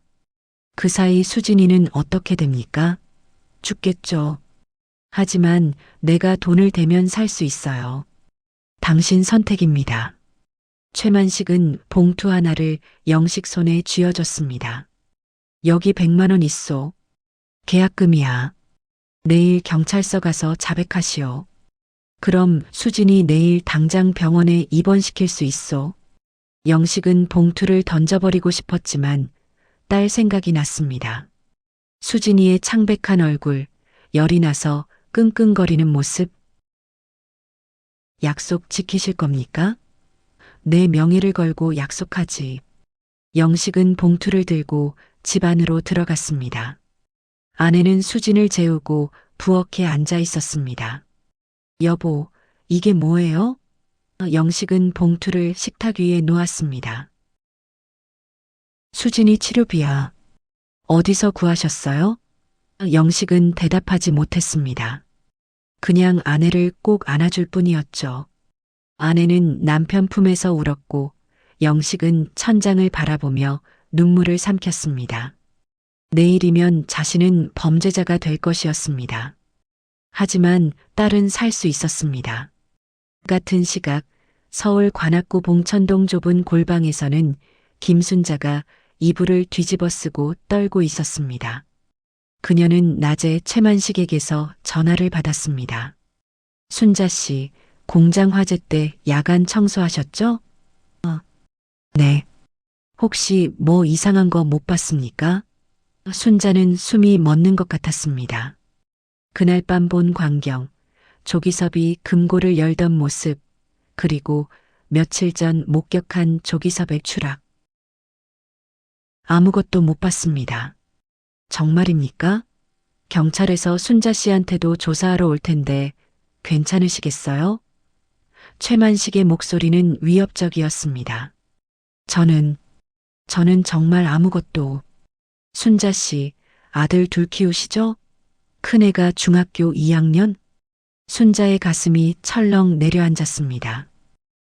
그 사이 수진이는 어떻게 됩니까? 죽겠죠. 하지만 내가 돈을 대면 살 수 있어요. 당신 선택입니다. 최만식은 봉투 하나를 영식 손에 쥐어줬습니다. 여기 100만 원 있소. 계약금이야. 내일 경찰서 가서 자백하시오. 그럼 수진이 내일 당장 병원에 입원시킬 수 있소. 영식은 봉투를 던져버리고 싶었지만 딸 생각이 났습니다. 수진이의 창백한 얼굴, 열이 나서 끙끙거리는 모습. 약속 지키실 겁니까? 내 명예를 걸고 약속하지. 영식은 봉투를 들고 집 안으로 들어갔습니다. 아내는 수진을 재우고 부엌에 앉아 있었습니다. 여보, 이게 뭐예요? 영식은 봉투를 식탁 위에 놓았습니다. 수진이 치료비야. 어디서 구하셨어요? 영식은 대답하지 못했습니다. 그냥 아내를 꼭 안아줄 뿐이었죠. 아내는 남편 품에서 울었고 영식은 천장을 바라보며 눈물을 삼켰습니다. 내일이면 자신은 범죄자가 될 것이었습니다. 하지만 딸은 살 수 있었습니다. 같은 시각 서울 관악구 봉천동 좁은 골방에서는 김순자가 이불을 뒤집어 쓰고 떨고 있었습니다. 그녀는 낮에 최만식에게서 전화를 받았습니다. 순자 씨, 공장 화재 때 야간 청소하셨죠? 네. 혹시 뭐 이상한 거 못 봤습니까? 순자는 숨이 멎는 것 같았습니다. 그날 밤 본 광경, 조기섭이 금고를 열던 모습, 그리고 며칠 전 목격한 조기섭의 추락. 아무것도 못 봤습니다. 정말입니까? 경찰에서 순자 씨한테도 조사하러 올 텐데 괜찮으시겠어요? 최만식의 목소리는 위협적이었습니다. 저는 정말 아무것도. 순자 씨, 아들 둘 키우시죠? 큰애가 중학교 2학년? 순자의 가슴이 철렁 내려앉았습니다.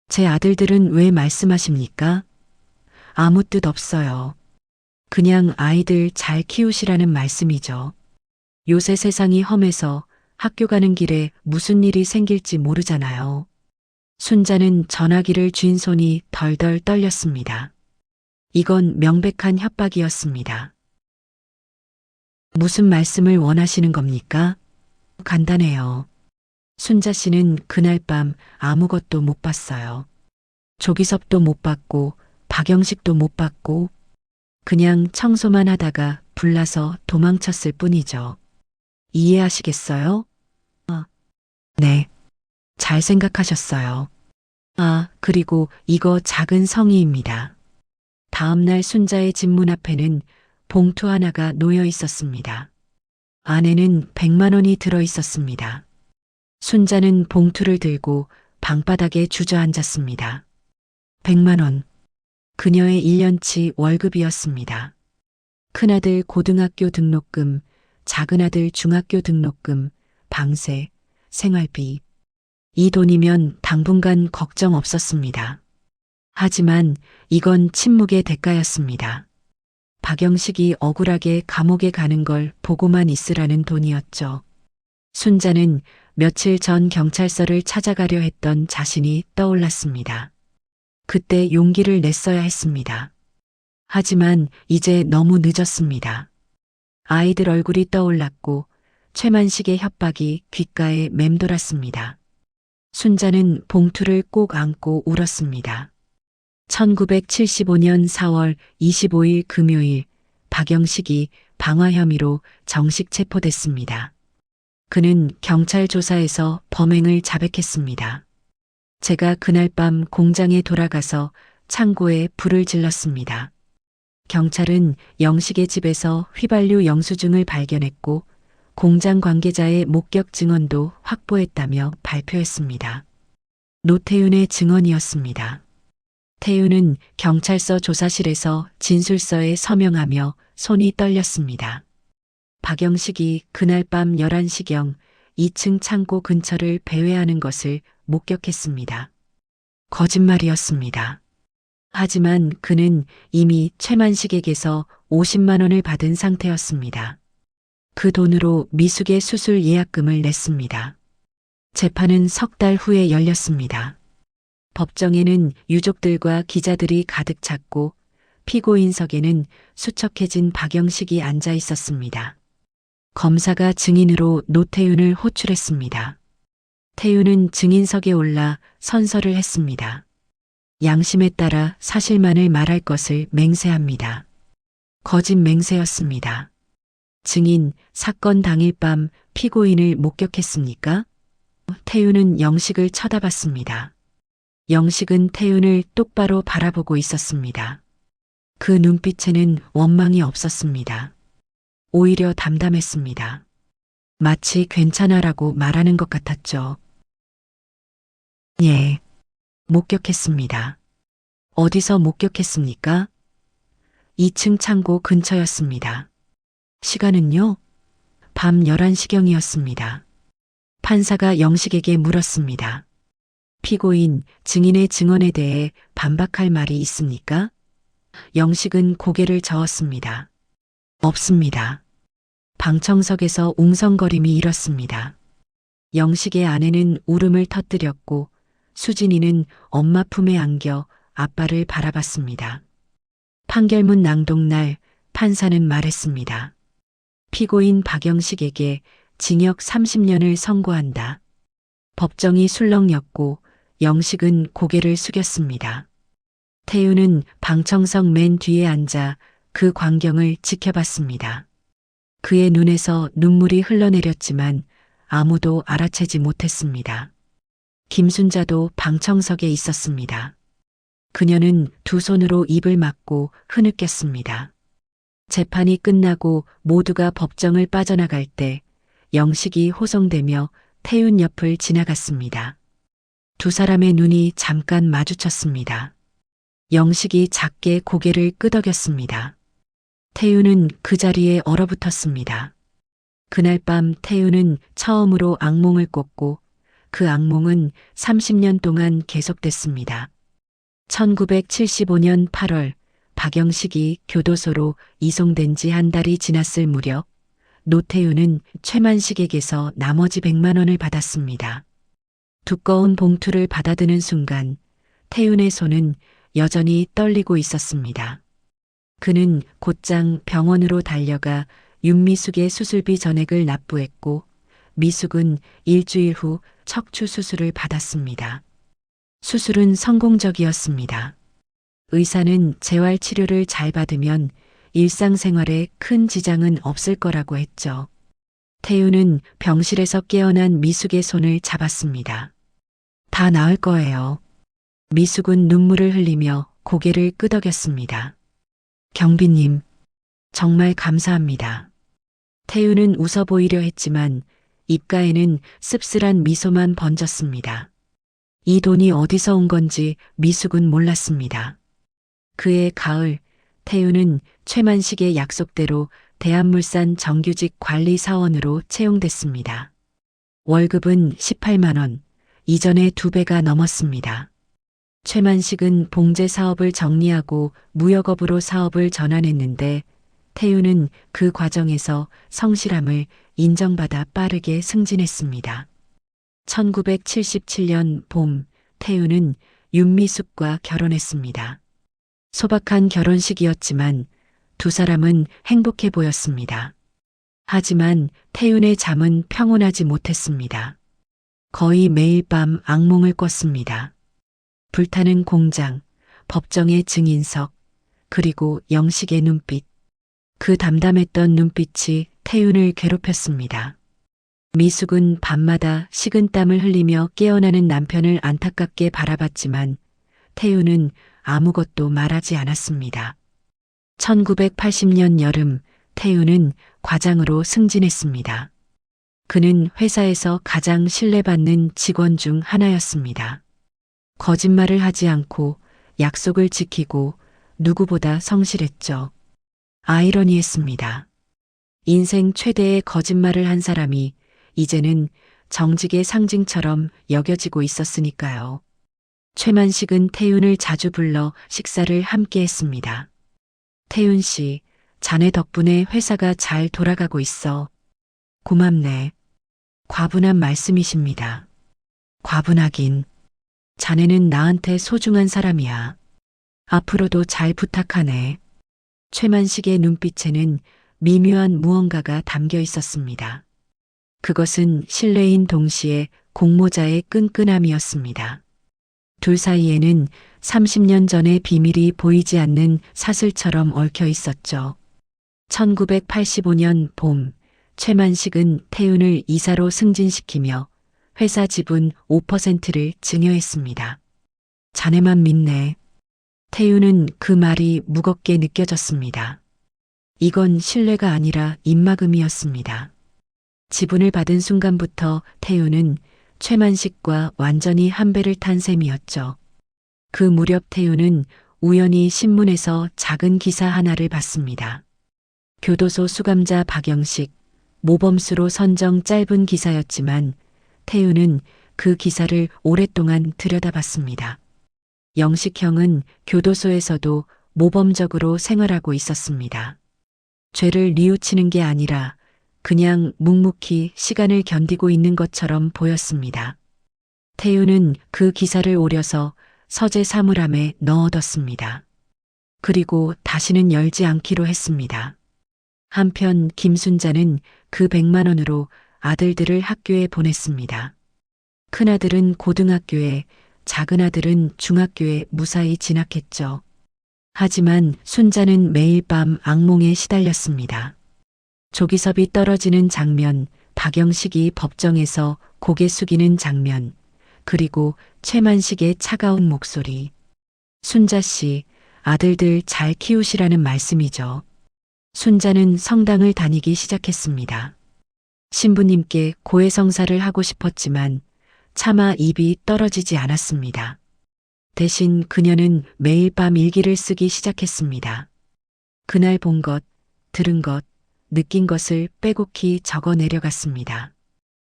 제 아들들은 왜 말씀하십니까? 아무 뜻 없어요. 그냥 아이들 잘 키우시라는 말씀이죠. 요새 세상이 험해서 학교 가는 길에 무슨 일이 생길지 모르잖아요. 순자는 전화기를 쥔 손이 덜덜 떨렸습니다. 이건 명백한 협박이었습니다. 무슨 말씀을 원하시는 겁니까? 간단해요. 순자 씨는 그날 밤 아무것도 못 봤어요. 조기섭도 못 봤고 박영식도 못 봤고 그냥 청소만 하다가 불나서 도망쳤을 뿐이죠. 이해하시겠어요? 네. 잘 생각하셨어요. 그리고 이거 작은 성의입니다. 다음날 순자의 집 문 앞에는 봉투 하나가 놓여 있었습니다. 안에는 100만 원이 들어 있었습니다. 순자는 봉투를 들고 방바닥에 주저앉았습니다. 100만 원. 그녀의 1년치 월급이었습니다. 큰아들 고등학교 등록금, 작은아들 중학교 등록금, 방세, 생활비. 이 돈이면 당분간 걱정 없었습니다. 하지만 이건 침묵의 대가였습니다. 박영식이 억울하게 감옥에 가는 걸 보고만 있으라는 돈이었죠. 순자는 며칠 전 경찰서를 찾아가려 했던 자신이 떠올랐습니다. 그때 용기를 냈어야 했습니다. 하지만 이제 너무 늦었습니다. 아이들 얼굴이 떠올랐고 최만식의 협박이 귓가에 맴돌았습니다. 순자는 봉투를 꼭 안고 울었습니다. 1975년 4월 25일 금요일 박영식이 방화 혐의로 정식 체포됐습니다. 그는 경찰 조사에서 범행을 자백했습니다. 제가 그날 밤 공장에 돌아가서 창고에 불을 질렀습니다. 경찰은 영식의 집에서 휘발유 영수증을 발견했고 공장 관계자의 목격 증언도 확보했다며 발표했습니다. 노태윤의 증언이었습니다. 태윤은 경찰서 조사실에서 진술서에 서명하며 손이 떨렸습니다. 박영식이 그날 밤 11시경 2층 창고 근처를 배회하는 것을 목격했습니다. 거짓말이었습니다. 하지만 그는 이미 최만식에게서 50만 원을 받은 상태였습니다. 그 돈으로 미숙의 수술 예약금을 냈습니다. 재판은 석 달 후에 열렸습니다. 법정에는 유족들과 기자들이 가득 찼고 피고인석에는 수척해진 박영식이 앉아 있었습니다. 검사가 증인으로 노태윤을 호출했습니다. 태윤은 증인석에 올라 선서를 했습니다. 양심에 따라 사실만을 말할 것을 맹세합니다. 거짓 맹세였습니다. 증인, 사건 당일 밤 피고인을 목격했습니까? 태윤은 영식을 쳐다봤습니다. 영식은 태윤을 똑바로 바라보고 있었습니다. 그 눈빛에는 원망이 없었습니다. 오히려 담담했습니다. 마치 괜찮아라고 말하는 것 같았죠. 예, 목격했습니다. 어디서 목격했습니까? 2층 창고 근처였습니다. 시간은요? 밤 11시경이었습니다. 판사가 영식에게 물었습니다. 피고인, 증인의 증언에 대해 반박할 말이 있습니까? 영식은 고개를 저었습니다. 없습니다. 방청석에서 웅성거림이 일었습니다. 영식의 아내는 울음을 터뜨렸고 수진이는 엄마 품에 안겨 아빠를 바라봤습니다. 판결문 낭독날 판사는 말했습니다. 피고인 박영식에게 징역 30년을 선고한다. 법정이 술렁였고 영식은 고개를 숙였습니다. 태우는 방청석 맨 뒤에 앉아 그 광경을 지켜봤습니다. 그의 눈에서 눈물이 흘러내렸지만 아무도 알아채지 못했습니다. 김순자도 방청석에 있었습니다. 그녀는 두 손으로 입을 막고 흐느꼈습니다. 재판이 끝나고 모두가 법정을 빠져나갈 때 영식이 호송되며 태윤 옆을 지나갔습니다. 두 사람의 눈이 잠깐 마주쳤습니다. 영식이 작게 고개를 끄덕였습니다. 태윤은 그 자리에 얼어붙었습니다. 그날 밤 태윤은 처음으로 악몽을 꿨고 그 악몽은 30년 동안 계속됐습니다. 1975년 8월 박영식이 교도소로 이송된 지 한 달이 지났을 무렵 노태윤은 최만식에게서 나머지 100만 원을 받았습니다. 두꺼운 봉투를 받아드는 순간 태윤의 손은 여전히 떨리고 있었습니다. 그는 곧장 병원으로 달려가 윤미숙의 수술비 전액을 납부했고 미숙은 일주일 후 척추 수술을 받았습니다. 수술은 성공적이었습니다. 의사는 재활 치료를 잘 받으면 일상생활에 큰 지장은 없을 거라고 했죠. 태윤은 병실에서 깨어난 미숙의 손을 잡았습니다. 다 나을 거예요. 미숙은 눈물을 흘리며 고개를 끄덕였습니다. 경비님, 정말 감사합니다. 태윤은 웃어 보이려 했지만 입가에는 씁쓸한 미소만 번졌습니다. 이 돈이 어디서 온 건지 미숙은 몰랐습니다. 그해 가을, 태윤은 최만식의 약속대로 대한물산 정규직 관리사원으로 채용됐습니다. 월급은 18만 원, 이전의 2배가 넘었습니다. 최만식은 봉제 사업을 정리하고 무역업으로 사업을 전환했는데 태윤은 그 과정에서 성실함을 인정받아 빠르게 승진했습니다. 1977년 봄, 태윤은 윤미숙과 결혼했습니다. 소박한 결혼식이었지만 두 사람은 행복해 보였습니다. 하지만 태윤의 잠은 평온하지 못했습니다. 거의 매일 밤 악몽을 꿨습니다. 불타는 공장, 법정의 증인석, 그리고 영식의 눈빛. 그 담담했던 눈빛이 태윤을 괴롭혔습니다. 미숙은 밤마다 식은땀을 흘리며 깨어나는 남편을 안타깝게 바라봤지만 태윤은 아무것도 말하지 않았습니다. 1980년 여름 태윤은 과장으로 승진했습니다. 그는 회사에서 가장 신뢰받는 직원 중 하나였습니다. 거짓말을 하지 않고 약속을 지키고 누구보다 성실했죠. 아이러니했습니다. 인생 최대의 거짓말을 한 사람이 이제는 정직의 상징처럼 여겨지고 있었으니까요. 최만식은 태윤을 자주 불러 식사를 함께 했습니다. 태윤 씨, 자네 덕분에 회사가 잘 돌아가고 있어. 고맙네. 과분한 말씀이십니다. 과분하긴. 자네는 나한테 소중한 사람이야. 앞으로도 잘 부탁하네. 최만식의 눈빛에는 미묘한 무언가가 담겨 있었습니다. 그것은 신뢰인 동시에 공모자의 끈끈함이었습니다. 둘 사이에는 30년 전의 비밀이 보이지 않는 사슬처럼 얽혀 있었죠. 1985년 봄, 최만식은 태윤을 이사로 승진시키며 회사 지분 5%를 증여했습니다. 자네만 믿네. 태윤은 그 말이 무겁게 느껴졌습니다. 이건 신뢰가 아니라 입막음이었습니다. 지분을 받은 순간부터 태윤은 최만식과 완전히 한 배를 탄 셈이었죠. 그 무렵 태윤은 우연히 신문에서 작은 기사 하나를 봤습니다. 교도소 수감자 박영식, 모범수로 선정 짧은 기사였지만 태우는 그 기사를 오랫동안 들여다봤습니다. 영식형은 교도소에서도 모범적으로 생활하고 있었습니다. 죄를 뉘우치는 게 아니라 그냥 묵묵히 시간을 견디고 있는 것처럼 보였습니다. 태우는 그 기사를 오려서 서재 사물함에 넣어뒀습니다. 그리고 다시는 열지 않기로 했습니다. 한편 김순자는 그 100만 원으로 아들들을 학교에 보냈습니다. 큰아들은 고등학교에, 작은아들은 중학교에 무사히 진학했죠. 하지만 순자는 매일 밤 악몽에 시달렸습니다. 조기섭이 떨어지는 장면, 박영식이 법정에서 고개 숙이는 장면, 그리고 최만식의 차가운 목소리. 순자 씨, 아들들 잘 키우시라는 말씀이죠. 순자는 성당을 다니기 시작했습니다. 신부님께 고해성사를 하고 싶었지만 차마 입이 떨어지지 않았습니다. 대신 그녀는 매일 밤 일기를 쓰기 시작했습니다. 그날 본 것, 들은 것, 느낀 것을 빼곡히 적어 내려갔습니다.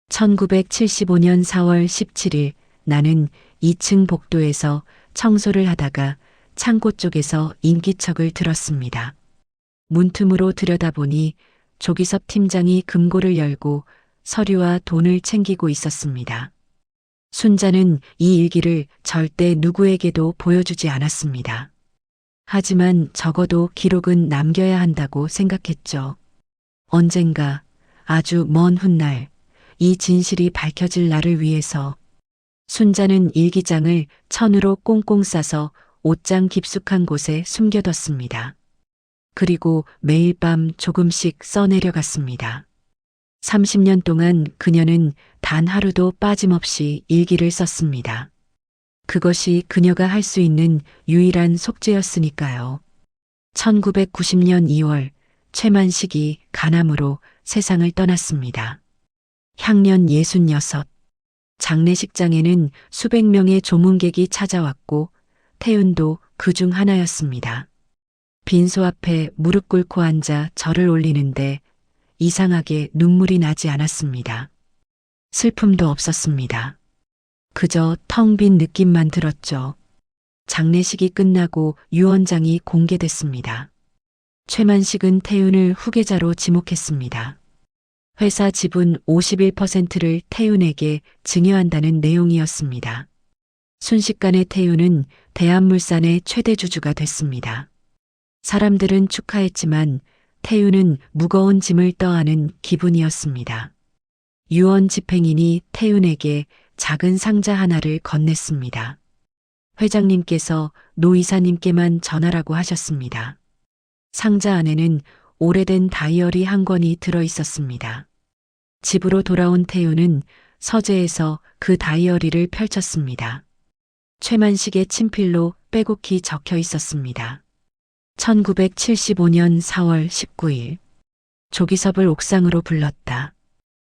1975년 4월 17일 나는 2층 복도에서 청소를 하다가 창고 쪽에서 인기척을 들었습니다. 문틈으로 들여다보니 조기섭 팀장이 금고를 열고 서류와 돈을 챙기고 있었습니다. 순자는 이 일기를 절대 누구에게도 보여주지 않았습니다. 하지만 적어도 기록은 남겨야 한다고 생각했죠. 언젠가 아주 먼 훗날 이 진실이 밝혀질 날을 위해서 순자는 일기장을 천으로 꽁꽁 싸서 옷장 깊숙한 곳에 숨겨뒀습니다. 그리고 매일 밤 조금씩 써내려갔습니다. 30년 동안 그녀는 단 하루도 빠짐없이 일기를 썼습니다. 그것이 그녀가 할 수 있는 유일한 속죄였으니까요. 1990년 2월 최만식이 간암으로 세상을 떠났습니다. 향년 66. 장례식장에는 수백 명의 조문객이 찾아왔고 태윤도 그중 하나였습니다. 빈소 앞에 무릎 꿇고 앉아 절을 올리는데 이상하게 눈물이 나지 않았습니다. 슬픔도 없었습니다. 그저 텅 빈 느낌만 들었죠. 장례식이 끝나고 유언장이 공개됐습니다. 최만식은 태윤을 후계자로 지목했습니다. 회사 지분 51%를 태윤에게 증여한다는 내용이었습니다. 순식간에 태윤은 대한물산의 최대 주주가 됐습니다. 사람들은 축하했지만 태윤은 무거운 짐을 떠안은 기분이었습니다. 유언 집행인이 태윤에게 작은 상자 하나를 건넸습니다. 회장님께서 노 이사님께만 전하라고 하셨습니다. 상자 안에는 오래된 다이어리 한 권이 들어 있었습니다. 집으로 돌아온 태윤은 서재에서 그 다이어리를 펼쳤습니다. 최만식의 친필로 빼곡히 적혀 있었습니다. 1975년 4월 19일 조기섭을 옥상으로 불렀다.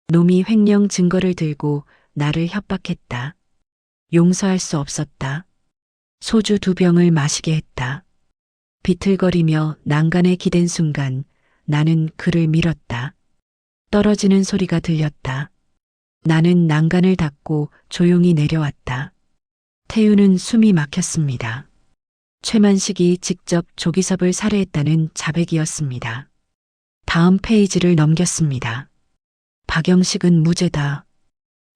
놈이 횡령 증거를 들고 나를 협박했다. 용서할 수 없었다. 소주 2병을 마시게 했다. 비틀거리며 난간에 기댄 순간 나는 그를 밀었다. 떨어지는 소리가 들렸다. 나는 난간을 닫고 조용히 내려왔다. 태윤은 숨이 막혔습니다. 최만식이 직접 조기섭을 살해했다는 자백이었습니다. 다음 페이지를 넘겼습니다. 박영식은 무죄다.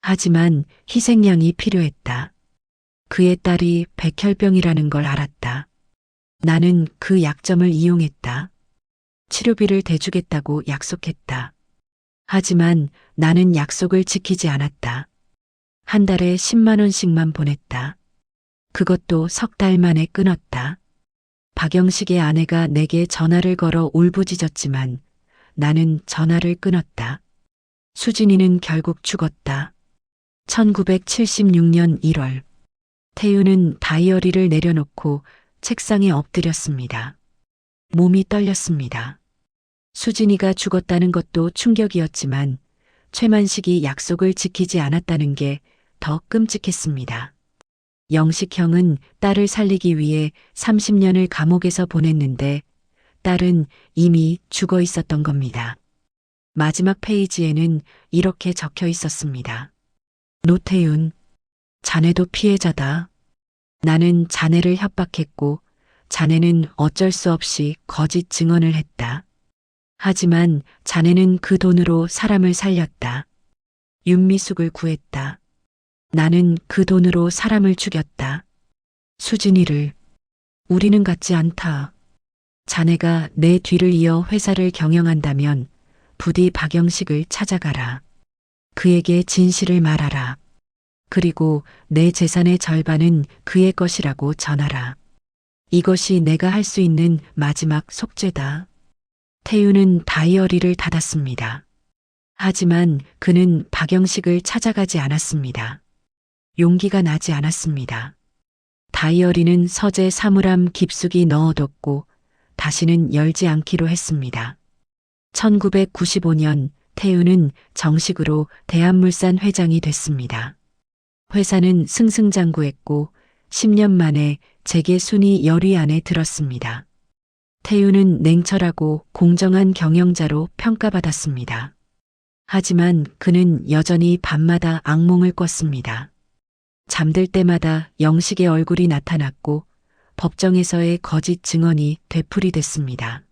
하지만 희생양이 필요했다. 그의 딸이 백혈병이라는 걸 알았다. 나는 그 약점을 이용했다. 치료비를 대주겠다고 약속했다. 하지만 나는 약속을 지키지 않았다. 한 달에 10만 원씩만 보냈다. 그것도 석 달 만에 끊었다. 박영식의 아내가 내게 전화를 걸어 울부짖었지만 나는 전화를 끊었다. 수진이는 결국 죽었다. 1976년 1월 태윤은 다이어리를 내려놓고 책상에 엎드렸습니다. 몸이 떨렸습니다. 수진이가 죽었다는 것도 충격이었지만 최만식이 약속을 지키지 않았다는 게 더 끔찍했습니다. 영식형은 딸을 살리기 위해 30년을 감옥에서 보냈는데 딸은 이미 죽어 있었던 겁니다. 마지막 페이지에는 이렇게 적혀 있었습니다. 노태윤, 자네도 피해자다. 나는 자네를 협박했고 자네는 어쩔 수 없이 거짓 증언을 했다. 하지만 자네는 그 돈으로 사람을 살렸다. 윤미숙을 구했다. 나는 그 돈으로 사람을 죽였다. 수진이를. 우리는 같지 않다. 자네가 내 뒤를 이어 회사를 경영한다면 부디 박영식을 찾아가라. 그에게 진실을 말하라. 그리고 내 재산의 절반은 그의 것이라고 전하라. 이것이 내가 할 수 있는 마지막 속죄다. 태윤은 다이어리를 닫았습니다. 하지만 그는 박영식을 찾아가지 않았습니다. 용기가 나지 않았습니다. 다이어리는 서재 사물함 깊숙이 넣어뒀고 다시는 열지 않기로 했습니다. 1995년 태윤은 정식으로 대한물산 회장이 됐습니다. 회사는 승승장구했고 10년 만에 재계 순위 10위 안에 들었습니다. 태윤은 냉철하고 공정한 경영자로 평가받았습니다. 하지만 그는 여전히 밤마다 악몽을 꿨습니다. 잠들 때마다 영식의 얼굴이 나타났고 법정에서의 거짓 증언이 되풀이됐습니다.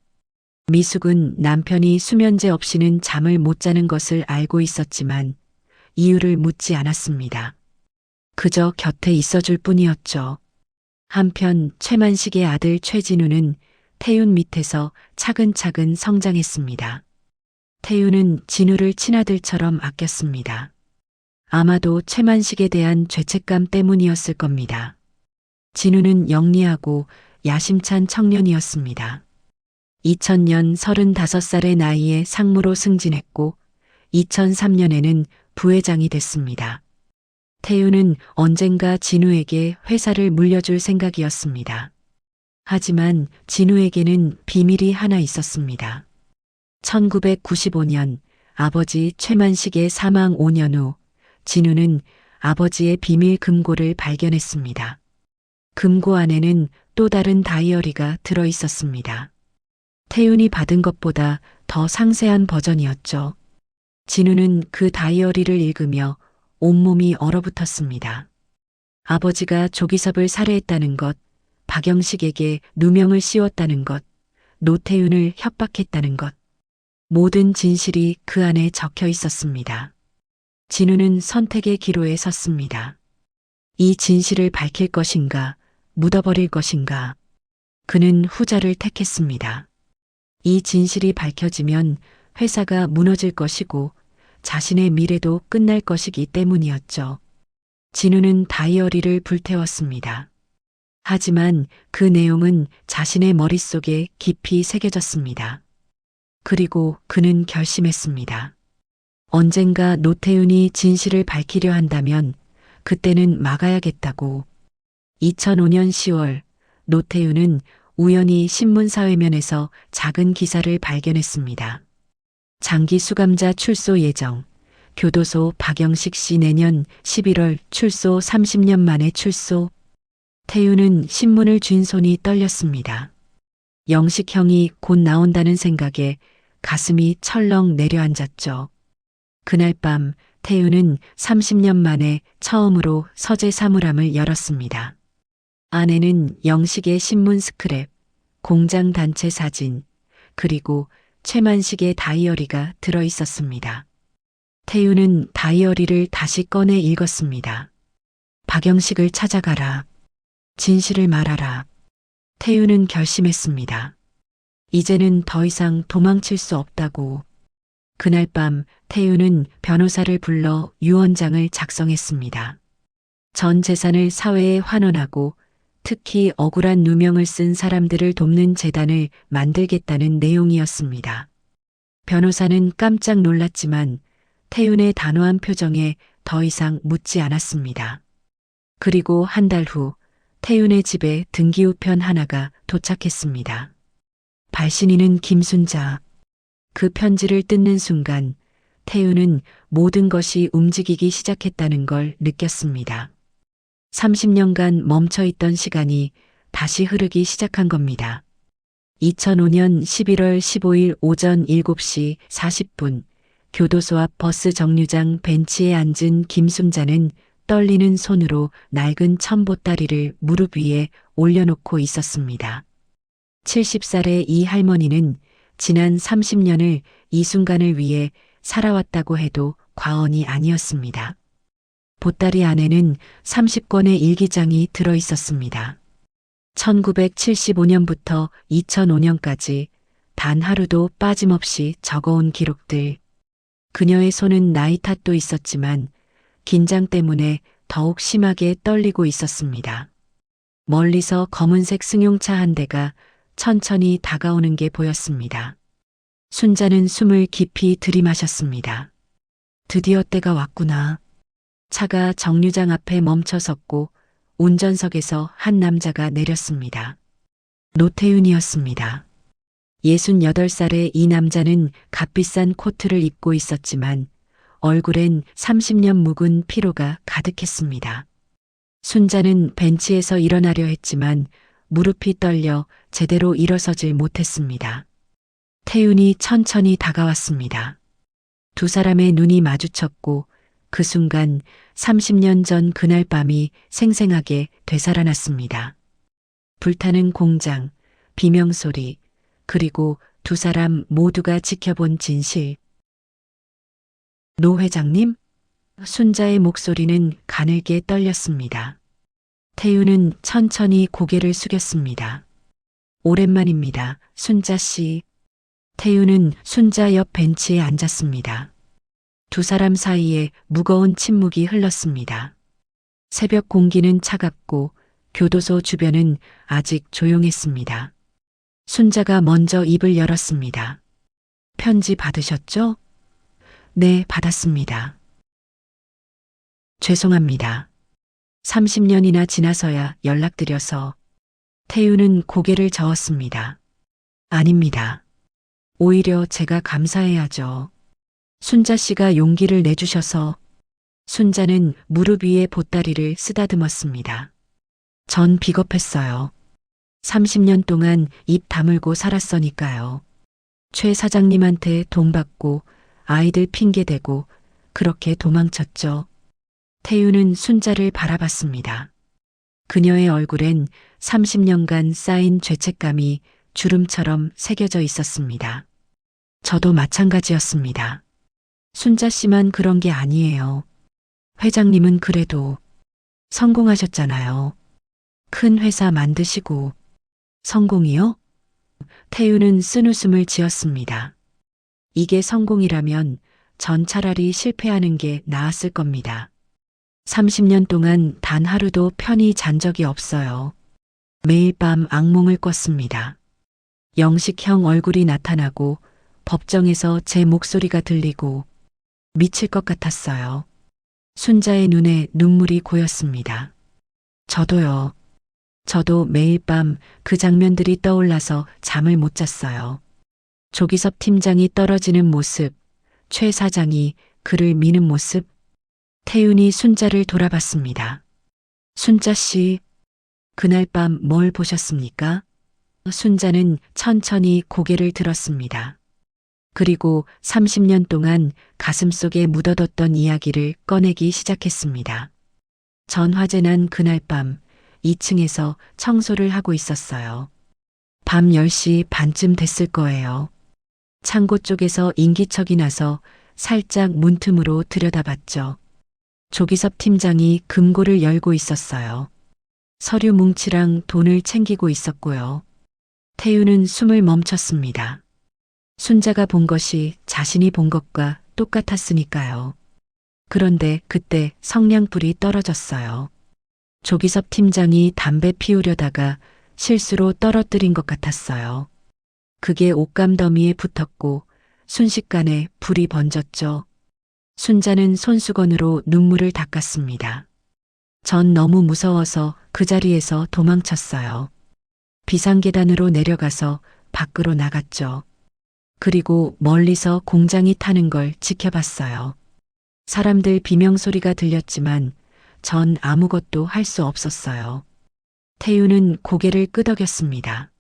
미숙은 남편이 수면제 없이는 잠을 못 자는 것을 알고 있었지만 이유를 묻지 않았습니다. 그저 곁에 있어줄 뿐이었죠. 한편 최만식의 아들 최진우는 태윤 밑에서 차근차근 성장했습니다. 태윤은 진우를 친아들처럼 아꼈습니다. 아마도 최만식에 대한 죄책감 때문이었을 겁니다. 진우는 영리하고 야심찬 청년이었습니다. 2000년 35살의 나이에 상무로 승진했고 2003년에는 부회장이 됐습니다. 태윤은 언젠가 진우에게 회사를 물려줄 생각이었습니다. 하지만 진우에게는 비밀이 하나 있었습니다. 1995년 아버지 최만식의 사망 5년 후 진우는 아버지의 비밀 금고를 발견했습니다. 금고 안에는 또 다른 다이어리가 들어 있었습니다. 태윤이 받은 것보다 더 상세한 버전이었죠. 진우는 그 다이어리를 읽으며 온몸이 얼어붙었습니다. 아버지가 조기섭을 살해했다는 것, 박영식에게 누명을 씌웠다는 것, 노태윤을 협박했다는 것. 모든 진실이 그 안에 적혀 있었습니다. 진우는 선택의 기로에 섰습니다. 이 진실을 밝힐 것인가, 묻어버릴 것인가. 그는 후자를 택했습니다. 이 진실이 밝혀지면 회사가 무너질 것이고 자신의 미래도 끝날 것이기 때문이었죠. 진우는 다이어리를 불태웠습니다. 하지만 그 내용은 자신의 머릿속에 깊이 새겨졌습니다. 그리고 그는 결심했습니다. 언젠가 노태윤이 진실을 밝히려 한다면 그때는 막아야겠다고. 2005년 10월 노태윤은 우연히 신문사회면에서 작은 기사를 발견했습니다. 장기 수감자 출소 예정. 교도소 박영식 씨 내년 11월 출소 30년 만에 출소. 태윤은 신문을 쥔 손이 떨렸습니다. 영식 형이 곧 나온다는 생각에 가슴이 철렁 내려앉았죠. 그날 밤 태윤은 30년 만에 처음으로 서재 사물함을 열었습니다. 안에는 영식의 신문 스크랩, 공장 단체 사진, 그리고 최만식의 다이어리가 들어 있었습니다. 태윤은 다이어리를 다시 꺼내 읽었습니다. 박영식을 찾아가라. 진실을 말하라. 태윤은 결심했습니다. 이제는 더 이상 도망칠 수 없다고. 그날 밤 태윤은 변호사를 불러 유언장을 작성했습니다. 전 재산을 사회에 환원하고 특히 억울한 누명을 쓴 사람들을 돕는 재단을 만들겠다는 내용이었습니다. 변호사는 깜짝 놀랐지만 태윤의 단호한 표정에 더 이상 묻지 않았습니다. 그리고 한 달 후 태윤의 집에 등기우편 하나가 도착했습니다. 발신인은 김순자. 그 편지를 뜯는 순간 태윤은 모든 것이 움직이기 시작했다는 걸 느꼈습니다. 30년간 멈춰있던 시간이 다시 흐르기 시작한 겁니다. 2005년 11월 15일 오전 7시 40분 교도소 앞 버스 정류장 벤치에 앉은 김순자는 떨리는 손으로 낡은 첨보다리를 무릎 위에 올려놓고 있었습니다. 70살의 이 할머니는 지난 30년을 이 순간을 위해 살아왔다고 해도 과언이 아니었습니다. 보따리 안에는 30권의 일기장이 들어 있었습니다. 1975년부터 2005년까지 단 하루도 빠짐없이 적어온 기록들. 그녀의 손은 나이 탓도 있었지만 긴장 때문에 더욱 심하게 떨리고 있었습니다. 멀리서 검은색 승용차 한 대가 천천히 다가오는 게 보였습니다. 순자는 숨을 깊이 들이마셨습니다. 드디어 때가 왔구나. 차가 정류장 앞에 멈춰섰고 운전석에서 한 남자가 내렸습니다. 노태윤이었습니다. 68살의 이 남자는 값비싼 코트를 입고 있었지만 얼굴엔 30년 묵은 피로가 가득했습니다. 순자는 벤치에서 일어나려 했지만 무릎이 떨려 제대로 일어서질 못했습니다. 태윤이 천천히 다가왔습니다. 두 사람의 눈이 마주쳤고 그 순간 30년 전 그날 밤이 생생하게 되살아났습니다. 불타는 공장, 비명소리, 그리고 두 사람 모두가 지켜본 진실. 노 회장님? 순자의 목소리는 가늘게 떨렸습니다. 태윤은 천천히 고개를 숙였습니다. 오랜만입니다, 순자 씨. 태윤은 순자 옆 벤치에 앉았습니다. 두 사람 사이에 무거운 침묵이 흘렀습니다. 새벽 공기는 차갑고 교도소 주변은 아직 조용했습니다. 순자가 먼저 입을 열었습니다. 편지 받으셨죠? 네, 받았습니다. 죄송합니다. 30년이나 지나서야 연락드려서. 태윤은 고개를 저었습니다. 아닙니다. 오히려 제가 감사해야죠. 순자 씨가 용기를 내주셔서. 순자는 무릎 위에 보따리를 쓰다듬었습니다. 전 비겁했어요. 30년 동안 입 다물고 살았으니까요. 최 사장님한테 돈 받고 아이들 핑계대고 그렇게 도망쳤죠. 태윤은 순자를 바라봤습니다. 그녀의 얼굴엔 30년간 쌓인 죄책감이 주름처럼 새겨져 있었습니다. 저도 마찬가지였습니다. 순자 씨만 그런 게 아니에요. 회장님은 그래도 성공하셨잖아요. 큰 회사 만드시고. 성공이요? 태윤은 쓴웃음을 지었습니다. 이게 성공이라면 전 차라리 실패하는 게 나았을 겁니다. 30년 동안 단 하루도 편히 잔 적이 없어요. 매일 밤 악몽을 꿨습니다. 영식형 얼굴이 나타나고 법정에서 제 목소리가 들리고 미칠 것 같았어요. 순자의 눈에 눈물이 고였습니다. 저도요. 저도 매일 밤 그 장면들이 떠올라서 잠을 못 잤어요. 조기섭 팀장이 떨어지는 모습, 최 사장이 그를 미는 모습. 태윤이 순자를 돌아봤습니다. 순자 씨, 그날 밤 뭘 보셨습니까? 순자는 천천히 고개를 들었습니다. 그리고 30년 동안 가슴속에 묻어뒀던 이야기를 꺼내기 시작했습니다. 전화재 난 그날 밤 2층에서 청소를 하고 있었어요. 밤 10시 반쯤 됐을 거예요. 창고 쪽에서 인기척이 나서 살짝 문틈으로 들여다봤죠. 조기섭 팀장이 금고를 열고 있었어요. 서류 뭉치랑 돈을 챙기고 있었고요. 태윤은 숨을 멈췄습니다. 순자가 본 것이 자신이 본 것과 똑같았으니까요. 그런데 그때 성냥불이 떨어졌어요. 조기섭 팀장이 담배 피우려다가 실수로 떨어뜨린 것 같았어요. 그게 옷감 더미에 붙었고 순식간에 불이 번졌죠. 순자는 손수건으로 눈물을 닦았습니다. 전 너무 무서워서 그 자리에서 도망쳤어요. 비상계단으로 내려가서 밖으로 나갔죠. 그리고 멀리서 공장이 타는 걸 지켜봤어요. 사람들 비명소리가 들렸지만 전 아무것도 할 수 없었어요. 태윤은 고개를 끄덕였습니다.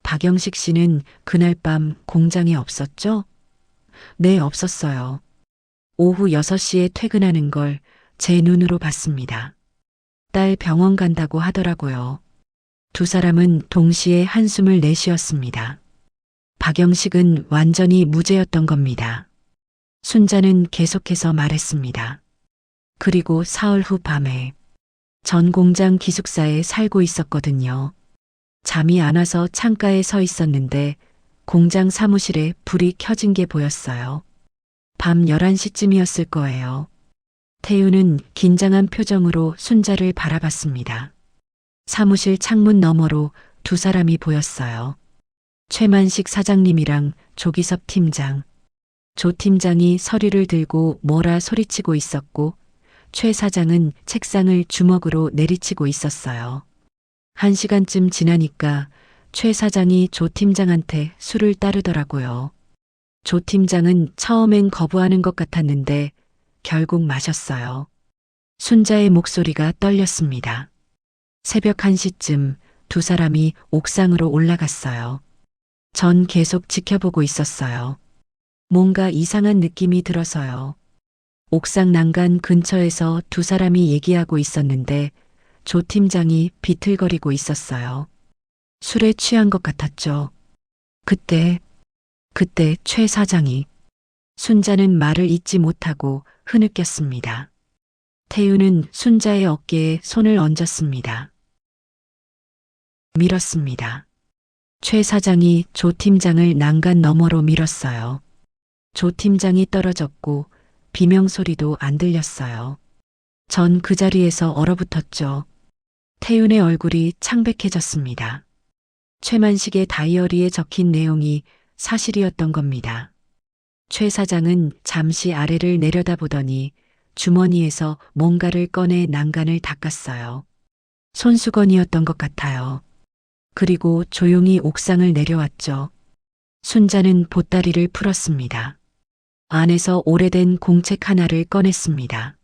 박영식 씨는 그날 밤 공장에 없었죠? 네, 없었어요. 오후 6시에 퇴근하는 걸 제 눈으로 봤습니다. 딸 병원 간다고 하더라고요. 두 사람은 동시에 한숨을 내쉬었습니다. 박영식은 완전히 무죄였던 겁니다. 순자는 계속해서 말했습니다. 그리고 사흘 후 밤에 전 공장 기숙사에 살고 있었거든요. 잠이 안 와서 창가에 서 있었는데 공장 사무실에 불이 켜진 게 보였어요. 밤 11시쯤이었을 거예요. 태우는 긴장한 표정으로 순자를 바라봤습니다. 사무실 창문 너머로 두 사람이 보였어요. 최만식 사장님이랑 조기섭 팀장. 조 팀장이 서류를 들고 뭐라 소리치고 있었고 최 사장은 책상을 주먹으로 내리치고 있었어요. 1시간쯤 지나니까 최 사장이 조 팀장한테 술을 따르더라고요. 조 팀장은 처음엔 거부하는 것 같았는데 결국 마셨어요. 순자의 목소리가 떨렸습니다. 새벽 1시쯤 두 사람이 옥상으로 올라갔어요. 전 계속 지켜보고 있었어요. 뭔가 이상한 느낌이 들어서요. 옥상 난간 근처에서 두 사람이 얘기하고 있었는데 조 팀장이 비틀거리고 있었어요. 술에 취한 것 같았죠. 그때 최 사장이 순자는 말을 잇지 못하고 흐느꼈습니다. 태우는 순자의 어깨에 손을 얹었습니다. 밀었습니다. 최 사장이 조 팀장을 난간 너머로 밀었어요. 조 팀장이 떨어졌고 비명소리도 안 들렸어요. 전 그 자리에서 얼어붙었죠. 태윤의 얼굴이 창백해졌습니다. 최만식의 다이어리에 적힌 내용이 사실이었던 겁니다. 최 사장은 잠시 아래를 내려다보더니 주머니에서 뭔가를 꺼내 난간을 닦았어요. 손수건이었던 것 같아요. 그리고 조용히 옥상을 내려왔죠. 순자는 보따리를 풀었습니다. 안에서 오래된 공책 하나를 꺼냈습니다.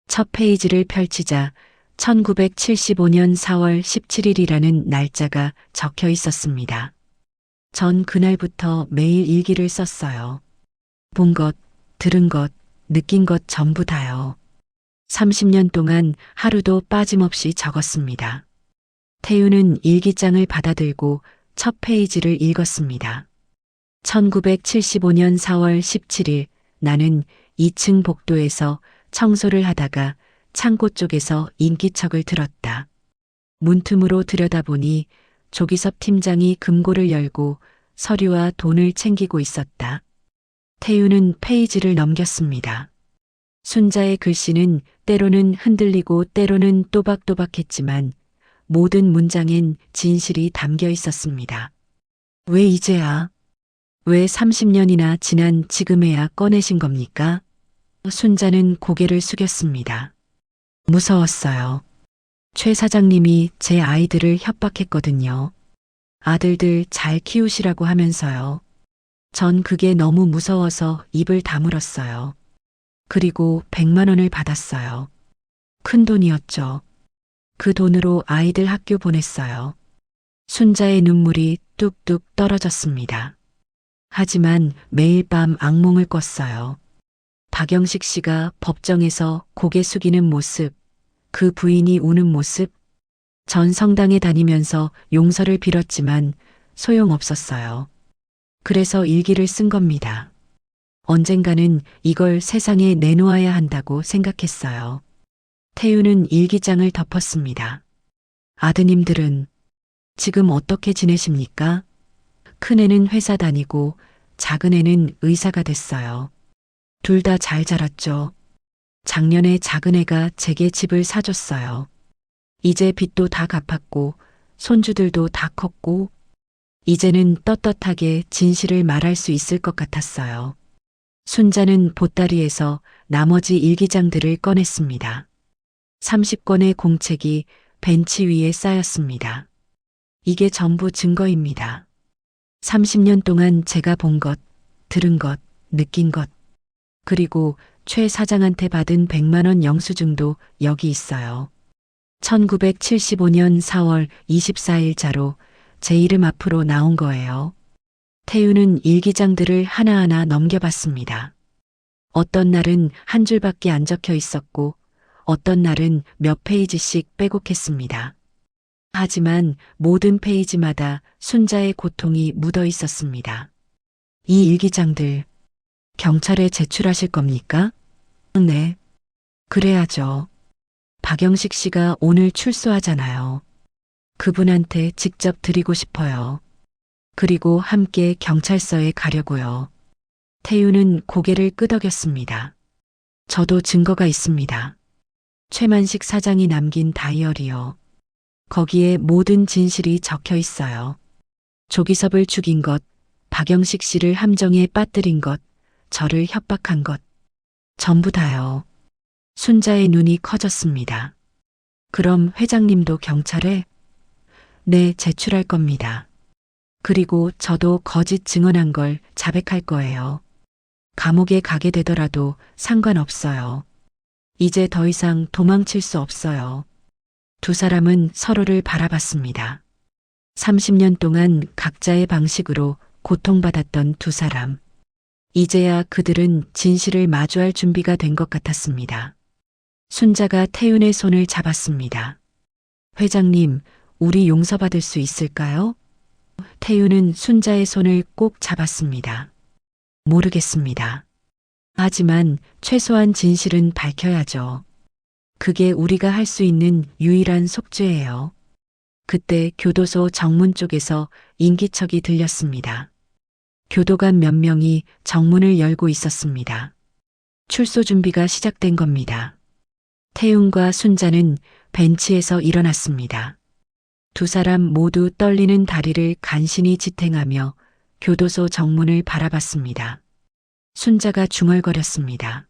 첫 페이지를 펼치자 1975년 4월 17일이라는 날짜가 적혀 있었습니다. 전 그날부터 매일 일기를 썼어요. 본 것, 들은 것, 느낀 것 전부 다요. 30년 동안 하루도 빠짐없이 적었습니다. 태우는 일기장을 받아들고 첫 페이지를 읽었습니다. 1975년 4월 17일 나는 2층 복도에서 청소를 하다가 창고 쪽에서 인기척을 들었다. 문틈으로 들여다보니 조기섭 팀장이 금고를 열고 서류와 돈을 챙기고 있었다. 태우는 페이지를 넘겼습니다. 순자의 글씨는 때로는 흔들리고 때로는 또박또박했지만 모든 문장엔 진실이 담겨 있었습니다. 왜 이제야? 왜 30년이나 지난 지금에야 꺼내신 겁니까? 순자는 고개를 숙였습니다. 무서웠어요. 최 사장님이 제 아이들을 협박했거든요. 아들들 잘 키우시라고 하면서요. 전 그게 너무 무서워서 입을 다물었어요. 그리고 100만 원을 받았어요. 큰 돈이었죠. 그 돈으로 아이들 학교 보냈어요. 순자의 눈물이 뚝뚝 떨어졌습니다. 하지만 매일 밤 악몽을 꿨어요. 박영식 씨가 법정에서 고개 숙이는 모습, 그 부인이 우는 모습, 전 성당에 다니면서 용서를 빌었지만 소용없었어요. 그래서 일기를 쓴 겁니다. 언젠가는 이걸 세상에 내놓아야 한다고 생각했어요. 태우는 일기장을 덮었습니다. 아드님들은 지금 어떻게 지내십니까? 큰애는 회사 다니고 작은애는 의사가 됐어요. 둘 다 잘 자랐죠. 작년에 작은애가 제게 집을 사줬어요. 이제 빚도 다 갚았고 손주들도 다 컸고 이제는 떳떳하게 진실을 말할 수 있을 것 같았어요. 순자는 보따리에서 나머지 일기장들을 꺼냈습니다. 30권의 공책이 벤치 위에 쌓였습니다. 이게 전부 증거입니다. 30년 동안 제가 본 것, 들은 것, 느낀 것, 그리고 최 사장한테 받은 100만 원 영수증도 여기 있어요. 1975년 4월 24일자로 제 이름 앞으로 나온 거예요. 태우는 일기장들을 하나하나 넘겨봤습니다. 어떤 날은 한 줄밖에 안 적혀 있었고 어떤 날은 몇 페이지씩 빼곡했습니다. 하지만 모든 페이지마다 순자의 고통이 묻어 있었습니다. 이 일기장들 경찰에 제출하실 겁니까? 네. 그래야죠. 박영식 씨가 오늘 출소하잖아요. 그분한테 직접 드리고 싶어요. 그리고 함께 경찰서에 가려고요. 태유는 고개를 끄덕였습니다. 저도 증거가 있습니다. 최만식 사장이 남긴 다이어리요. 거기에 모든 진실이 적혀 있어요. 조기섭을 죽인 것, 박영식 씨를 함정에 빠뜨린 것, 저를 협박한 것. 전부 다요. 순자의 눈이 커졌습니다. 그럼 회장님도 경찰에? 네, 제출할 겁니다. 그리고 저도 거짓 증언한 걸 자백할 거예요. 감옥에 가게 되더라도 상관없어요. 이제 더 이상 도망칠 수 없어요. 두 사람은 서로를 바라봤습니다. 30년 동안 각자의 방식으로 고통받았던 두 사람. 이제야 그들은 진실을 마주할 준비가 된 것 같았습니다. 순자가 태윤의 손을 잡았습니다. 회장님, 우리 용서받을 수 있을까요? 태윤은 순자의 손을 꼭 잡았습니다. 모르겠습니다. 하지만 최소한 진실은 밝혀야죠. 그게 우리가 할 수 있는 유일한 속죄예요. 그때 교도소 정문 쪽에서 인기척이 들렸습니다. 교도관 몇 명이 정문을 열고 있었습니다. 출소 준비가 시작된 겁니다. 태윤과 순자는 벤치에서 일어났습니다. 두 사람 모두 떨리는 다리를 간신히 지탱하며 교도소 정문을 바라봤습니다. 순자가 중얼거렸습니다.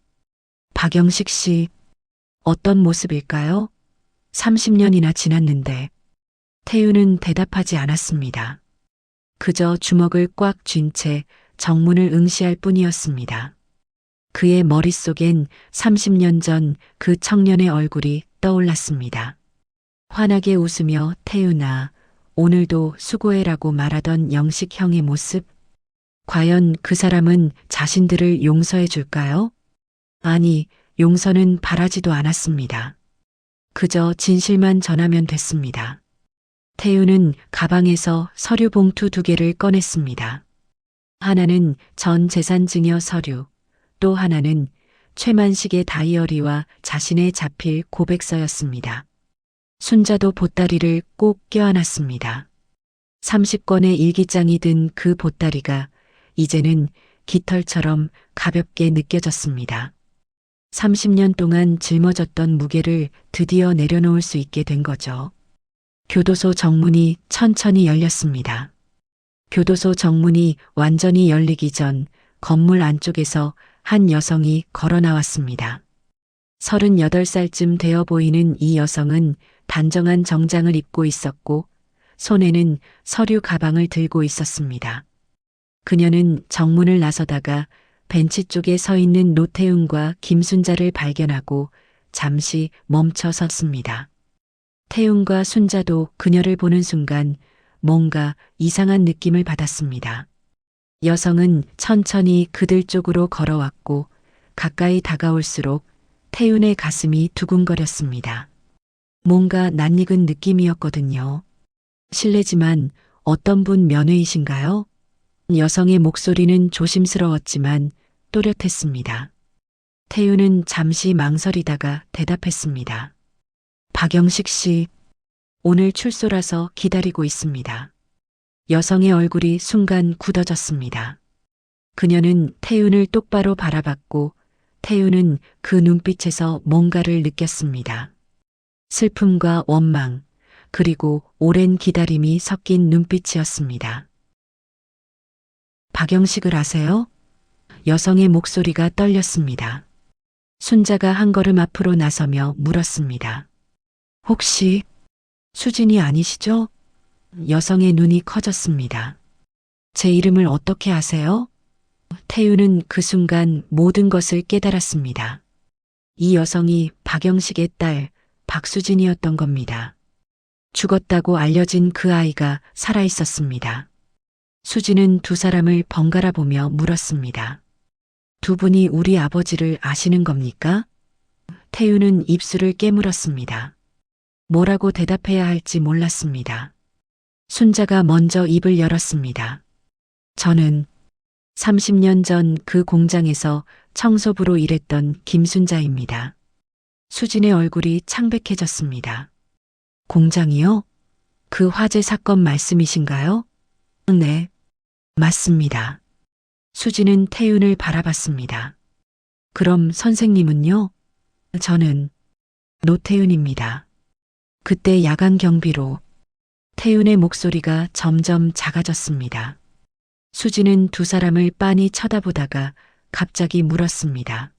박영식 씨, 어떤 모습일까요? 30년이나 지났는데. 태윤은 대답하지 않았습니다. 그저 주먹을 꽉 쥔 채 정문을 응시할 뿐이었습니다. 그의 머릿속엔 30년 전 그 청년의 얼굴이 떠올랐습니다. 환하게 웃으며 태윤아, 오늘도 수고해라고 말하던 영식 형의 모습. 과연 그 사람은 자신들을 용서해 줄까요? 아니, 용서는 바라지도 않았습니다. 그저 진실만 전하면 됐습니다. 태윤은 가방에서 서류 봉투 2개를 꺼냈습니다. 하나는 전 재산 증여 서류, 또 하나는 최만식의 다이어리와 자신의 자필 고백서였습니다. 순자도 보따리를 꼭 껴안았습니다. 30권의 일기장이 든 그 보따리가 이제는 깃털처럼 가볍게 느껴졌습니다. 30년 동안 짊어졌던 무게를 드디어 내려놓을 수 있게 된 거죠. 교도소 정문이 천천히 열렸습니다. 교도소 정문이 완전히 열리기 전 건물 안쪽에서 한 여성이 걸어 나왔습니다. 38살쯤 되어 보이는 이 여성은 단정한 정장을 입고 있었고 손에는 서류 가방을 들고 있었습니다. 그녀는 정문을 나서다가 벤치 쪽에 서 있는 노태웅과 김순자를 발견하고 잠시 멈춰 섰습니다. 태웅과 순자도 그녀를 보는 순간 뭔가 이상한 느낌을 받았습니다. 여성은 천천히 그들 쪽으로 걸어왔고 가까이 다가올수록 태윤의 가슴이 두근거렸습니다. 뭔가 낯익은 느낌이었거든요. 실례지만 어떤 분 면회이신가요? 여성의 목소리는 조심스러웠지만 또렷했습니다. 태윤은 잠시 망설이다가 대답했습니다. 박영식 씨, 오늘 출소라서 기다리고 있습니다. 여성의 얼굴이 순간 굳어졌습니다. 그녀는 태윤을 똑바로 바라봤고 태윤은 그 눈빛에서 뭔가를 느꼈습니다. 슬픔과 원망, 그리고 오랜 기다림이 섞인 눈빛이었습니다. 박영식을 아세요? 여성의 목소리가 떨렸습니다. 순자가 한 걸음 앞으로 나서며 물었습니다. 혹시 수진이 아니시죠? 여성의 눈이 커졌습니다. 제 이름을 어떻게 아세요? 태윤은 그 순간 모든 것을 깨달았습니다. 이 여성이 박영식의 딸 박수진이었던 겁니다. 죽었다고 알려진 그 아이가 살아 있었습니다. 수지는 두 사람을 번갈아 보며 물었습니다. 두 분이 우리 아버지를 아시는 겁니까? 태유는 입술을 깨물었습니다. 뭐라고 대답해야 할지 몰랐습니다. 순자가 먼저 입을 열었습니다. 저는 30년 전 그 공장에서 청소부로 일했던 김순자입니다. 수진의 얼굴이 창백해졌습니다. 공장이요? 그 화재 사건 말씀이신가요? 네, 맞습니다. 수진은 태윤을 바라봤습니다. 그럼 선생님은요? 저는 노태윤입니다. 그때 야간 경비로 태윤의 목소리가 점점 작아졌습니다. 수진은 두 사람을 빤히 쳐다보다가 갑자기 물었습니다.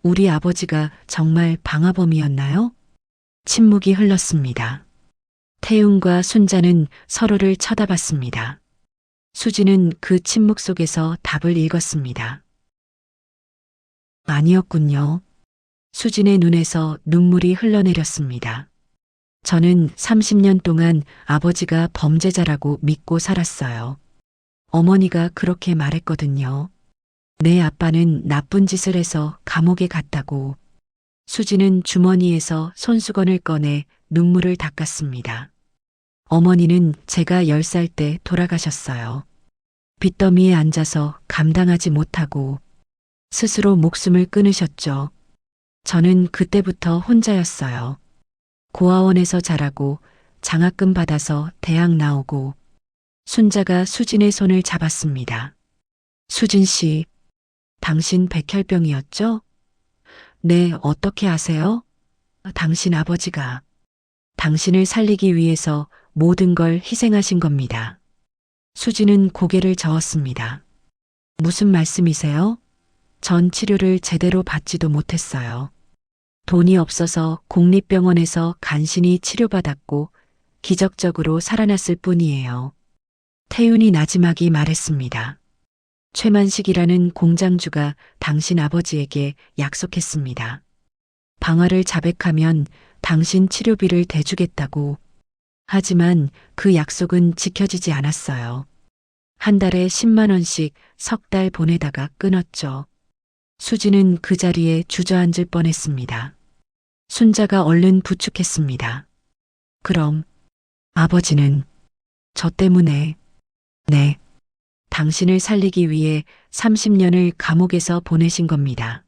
우리 아버지가 정말 방화범이었나요? 침묵이 흘렀습니다. 태윤과 순자는 서로를 쳐다봤습니다. 수진은 그 침묵 속에서 답을 읽었습니다. 아니었군요. 수진의 눈에서 눈물이 흘러내렸습니다. 저는 30년 동안 아버지가 범죄자라고 믿고 살았어요. 어머니가 그렇게 말했거든요. 내 아빠는 나쁜 짓을 해서 감옥에 갔다고. 수지는 주머니에서 손수건을 꺼내 눈물을 닦았습니다. 어머니는 제가 10살 때 돌아가셨어요. 빚더미에 앉아서 감당하지 못하고 스스로 목숨을 끊으셨죠. 저는 그때부터 혼자였어요. 고아원에서 자라고 장학금 받아서 대학 나오고. 순자가 수진의 손을 잡았습니다. 수진 씨, 당신 백혈병이었죠? 네, 어떻게 아세요? 당신 아버지가 당신을 살리기 위해서 모든 걸 희생하신 겁니다. 수진은 고개를 저었습니다. 무슨 말씀이세요? 전 치료를 제대로 받지도 못했어요. 돈이 없어서 공립병원에서 간신히 치료받았고 기적적으로 살아났을 뿐이에요. 태윤이 나지막이 말했습니다. 최만식이라는 공장주가 당신 아버지에게 약속했습니다. 방화를 자백하면 당신 치료비를 대주겠다고. 하지만 그 약속은 지켜지지 않았어요. 한 달에 10만 원씩 석 달 보내다가 끊었죠. 수지는 그 자리에 주저앉을 뻔했습니다. 순자가 얼른 부축했습니다. 그럼 아버지는 저 때문에. 네. 당신을 살리기 위해 30년을 감옥에서 보내신 겁니다.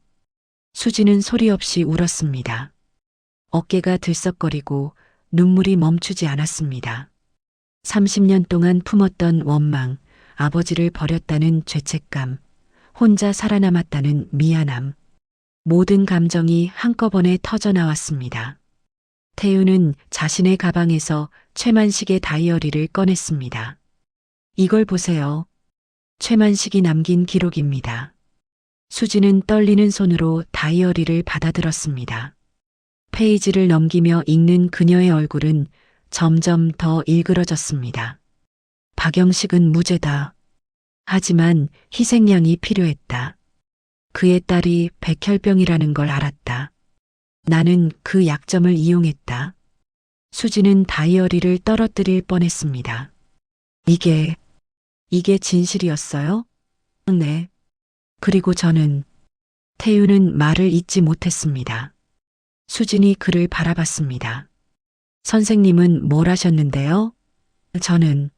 수지는 소리 없이 울었습니다. 어깨가 들썩거리고 눈물이 멈추지 않았습니다. 30년 동안 품었던 원망, 아버지를 버렸다는 죄책감, 혼자 살아남았다는 미안함, 모든 감정이 한꺼번에 터져 나왔습니다. 태윤은 자신의 가방에서 최만식의 다이어리를 꺼냈습니다. 이걸 보세요. 최만식이 남긴 기록입니다. 수지는 떨리는 손으로 다이어리를 받아들었습니다. 페이지를 넘기며 읽는 그녀의 얼굴은 점점 더 일그러졌습니다. 박영식은 무죄다. 하지만 희생양이 필요했다. 그의 딸이 백혈병이라는 걸 알았다. 나는 그 약점을 이용했다. 수지는 다이어리를 떨어뜨릴 뻔했습니다. 이게 진실이었어요? 네. 그리고 저는. 태윤은 말을 잇지 못했습니다. 수진이 그를 바라봤습니다. 선생님은 뭘 하셨는데요? 저는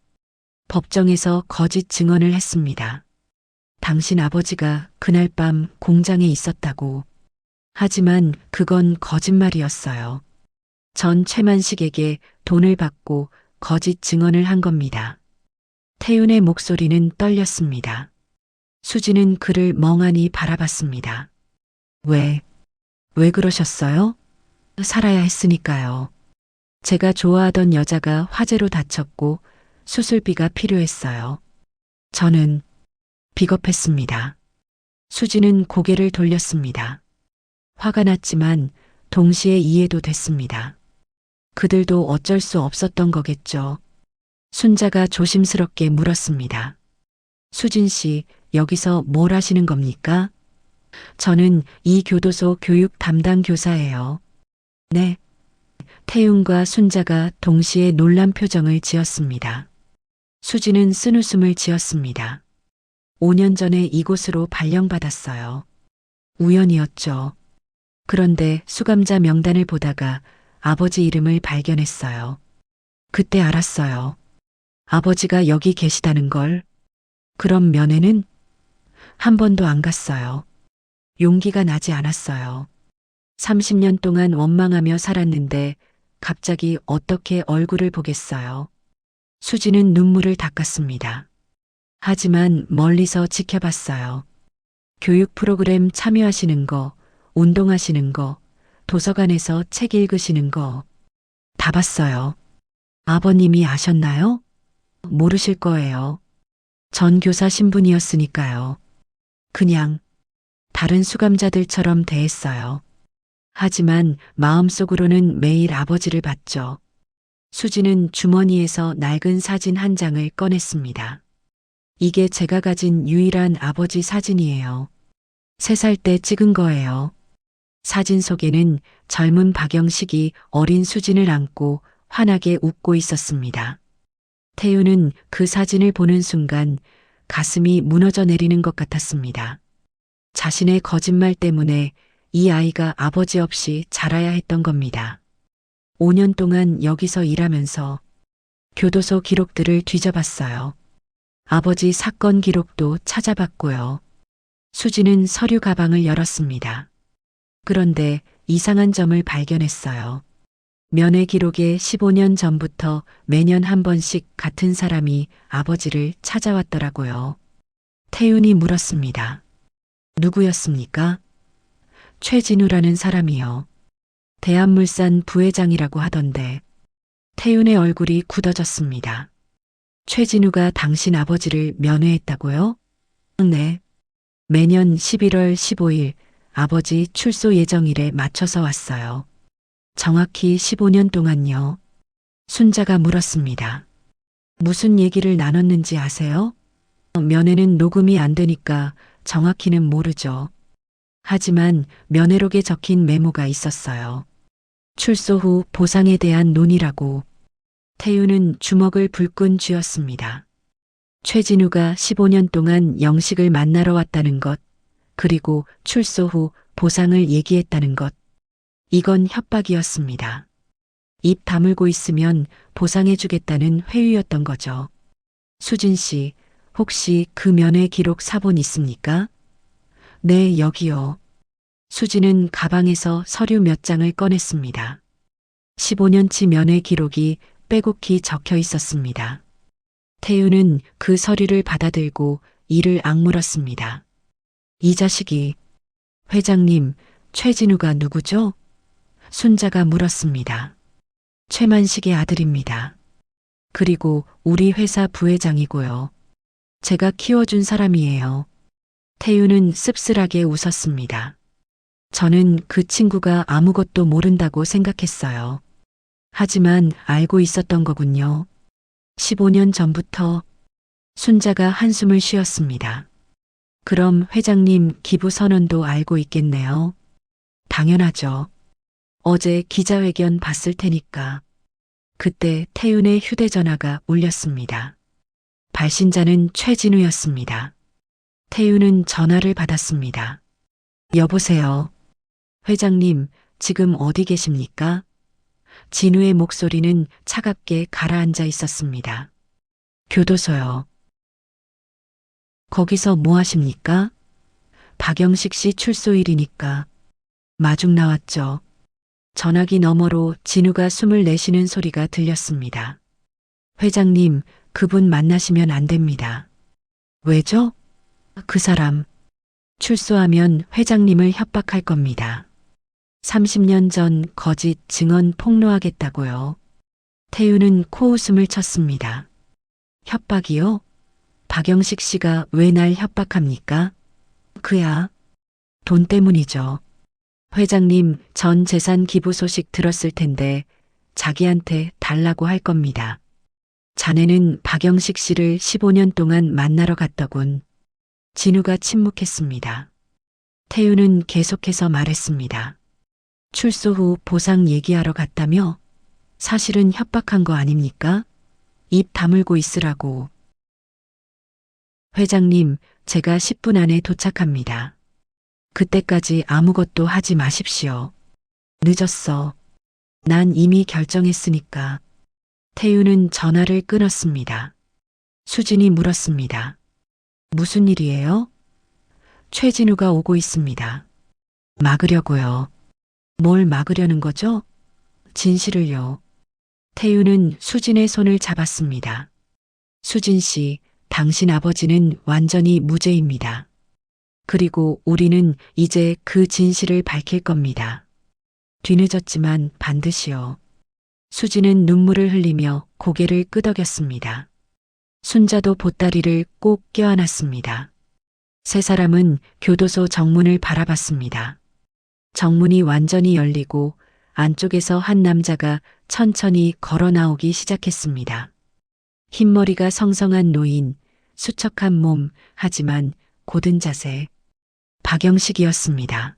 법정에서 거짓 증언을 했습니다. 당신 아버지가 그날 밤 공장에 있었다고. 하지만 그건 거짓말이었어요. 전 최만식에게 돈을 받고 거짓 증언을 한 겁니다. 태윤의 목소리는 떨렸습니다. 수지는 그를 멍하니 바라봤습니다. 왜 그러셨어요? 살아야 했으니까요. 제가 좋아하던 여자가 화재로 다쳤고 수술비가 필요했어요. 저는 비겁했습니다. 수지는 고개를 돌렸습니다. 화가 났지만 동시에 이해도 됐습니다. 그들도 어쩔 수 없었던 거겠죠. 순자가 조심스럽게 물었습니다. 수진 씨, 여기서 뭘 하시는 겁니까? 저는 이 교도소 교육 담당 교사예요. 네. 태윤과 순자가 동시에 놀란 표정을 지었습니다. 수지는 쓴웃음을 지었습니다. 5년 전에 이곳으로 발령받았어요. 우연이었죠. 그런데 수감자 명단을 보다가 아버지 이름을 발견했어요. 그때 알았어요. 아버지가 여기 계시다는 걸. 그럼 면회는 한 번도 안 갔어요. 용기가 나지 않았어요. 30년 동안 원망하며 살았는데 갑자기 어떻게 얼굴을 보겠어요. 수지는 눈물을 닦았습니다. 하지만 멀리서 지켜봤어요. 교육 프로그램 참여하시는 거, 운동하시는 거, 도서관에서 책 읽으시는 거 다 봤어요. 아버님이 아셨나요? 모르실 거예요. 전 교사 신분이었으니까요. 그냥 다른 수감자들처럼 대했어요. 하지만 마음속으로는 매일 아버지를 봤죠. 수지는 주머니에서 낡은 사진 한 장을 꺼냈습니다. 이게 제가 가진 유일한 아버지 사진이에요. 3살 때 찍은 거예요. 사진 속에는 젊은 박영식이 어린 수진을 안고 환하게 웃고 있었습니다. 태우는 그 사진을 보는 순간 가슴이 무너져 내리는 것 같았습니다. 자신의 거짓말 때문에 이 아이가 아버지 없이 자라야 했던 겁니다. 5년 동안 여기서 일하면서 교도소 기록들을 뒤져봤어요. 아버지 사건 기록도 찾아봤고요. 수지는 서류 가방을 열었습니다. 그런데 이상한 점을 발견했어요. 면회 기록에 15년 전부터 매년 한 번씩 같은 사람이 아버지를 찾아왔더라고요. 태윤이 물었습니다. 누구였습니까? 최진우라는 사람이요. 대한물산 부회장이라고 하던데. 태윤의 얼굴이 굳어졌습니다. 최진우가 당신 아버지를 면회했다고요? 네. 매년 11월 15일 아버지 출소 예정일에 맞춰서 왔어요. 정확히 15년 동안요. 순자가 물었습니다. 무슨 얘기를 나눴는지 아세요? 면회는 녹음이 안 되니까 정확히는 모르죠. 하지만 면회록에 적힌 메모가 있었어요. 출소 후 보상에 대한 논의라고. 태윤은 주먹을 불끈 쥐었습니다. 최진우가 15년 동안 영식을 만나러 왔다는 것, 그리고 출소 후 보상을 얘기했다는 것. 이건 협박이었습니다. 입 다물고 있으면 보상해주겠다는 회유였던 거죠. 수진 씨, 혹시 그 면회 기록 사본 있습니까? 네, 여기요. 수진은 가방에서 서류 몇 장을 꺼냈습니다. 15년치 면회 기록이 빼곡히 적혀 있었습니다. 태윤은 그 서류를 받아들고 이를 악물었습니다. 이 자식이. 회장님, 최진우가 누구죠? 순자가 물었습니다. 최만식의 아들입니다. 그리고 우리 회사 부회장이고요. 제가 키워준 사람이에요. 태윤은 씁쓸하게 웃었습니다. 저는 그 친구가 아무것도 모른다고 생각했어요. 하지만 알고 있었던 거군요. 15년 전부터. 순자가 한숨을 쉬었습니다. 그럼 회장님 기부 선언도 알고 있겠네요. 당연하죠. 어제 기자회견 봤을 테니까. 그때 태윤의 휴대전화가 울렸습니다. 발신자는 최진우였습니다. 태윤은 전화를 받았습니다. 여보세요. 회장님, 지금 어디 계십니까? 진우의 목소리는 차갑게 가라앉아 있었습니다. 교도소요. 거기서 뭐 하십니까? 박영식 씨 출소일이니까. 마중 나왔죠. 전화기 너머로 진우가 숨을 내쉬는 소리가 들렸습니다. 회장님, 그분 만나시면 안 됩니다. 왜죠? 그 사람. 출소하면 회장님을 협박할 겁니다. 30년 전 거짓 증언 폭로하겠다고요. 태윤은 코웃음을 쳤습니다. 협박이요? 박영식 씨가 왜 날 협박합니까? 그야 돈 때문이죠. 회장님 전 재산 기부 소식 들었을 텐데 자기한테 달라고 할 겁니다. 자네는 박영식 씨를 15년 동안 만나러 갔더군. 진우가 침묵했습니다. 태윤은 계속해서 말했습니다. 출소 후 보상 얘기하러 갔다며? 사실은 협박한 거 아닙니까? 입 다물고 있으라고. 회장님, 제가 10분 안에 도착합니다. 그때까지 아무것도 하지 마십시오. 늦었어. 난 이미 결정했으니까. 태유는 전화를 끊었습니다. 수진이 물었습니다. 무슨 일이에요? 최진우가 오고 있습니다. 막으려고요. 뭘 막으려는 거죠? 진실을요. 태유는 수진의 손을 잡았습니다. 수진 씨, 당신 아버지는 완전히 무죄입니다. 그리고 우리는 이제 그 진실을 밝힐 겁니다. 뒤늦었지만 반드시요. 수진은 눈물을 흘리며 고개를 끄덕였습니다. 순자도 보따리를 꼭 껴안았습니다. 세 사람은 교도소 정문을 바라봤습니다. 정문이 완전히 열리고 안쪽에서 한 남자가 천천히 걸어 나오기 시작했습니다. 흰머리가 성성한 노인, 수척한 몸, 하지만 고든 자세. 박영식이었습니다.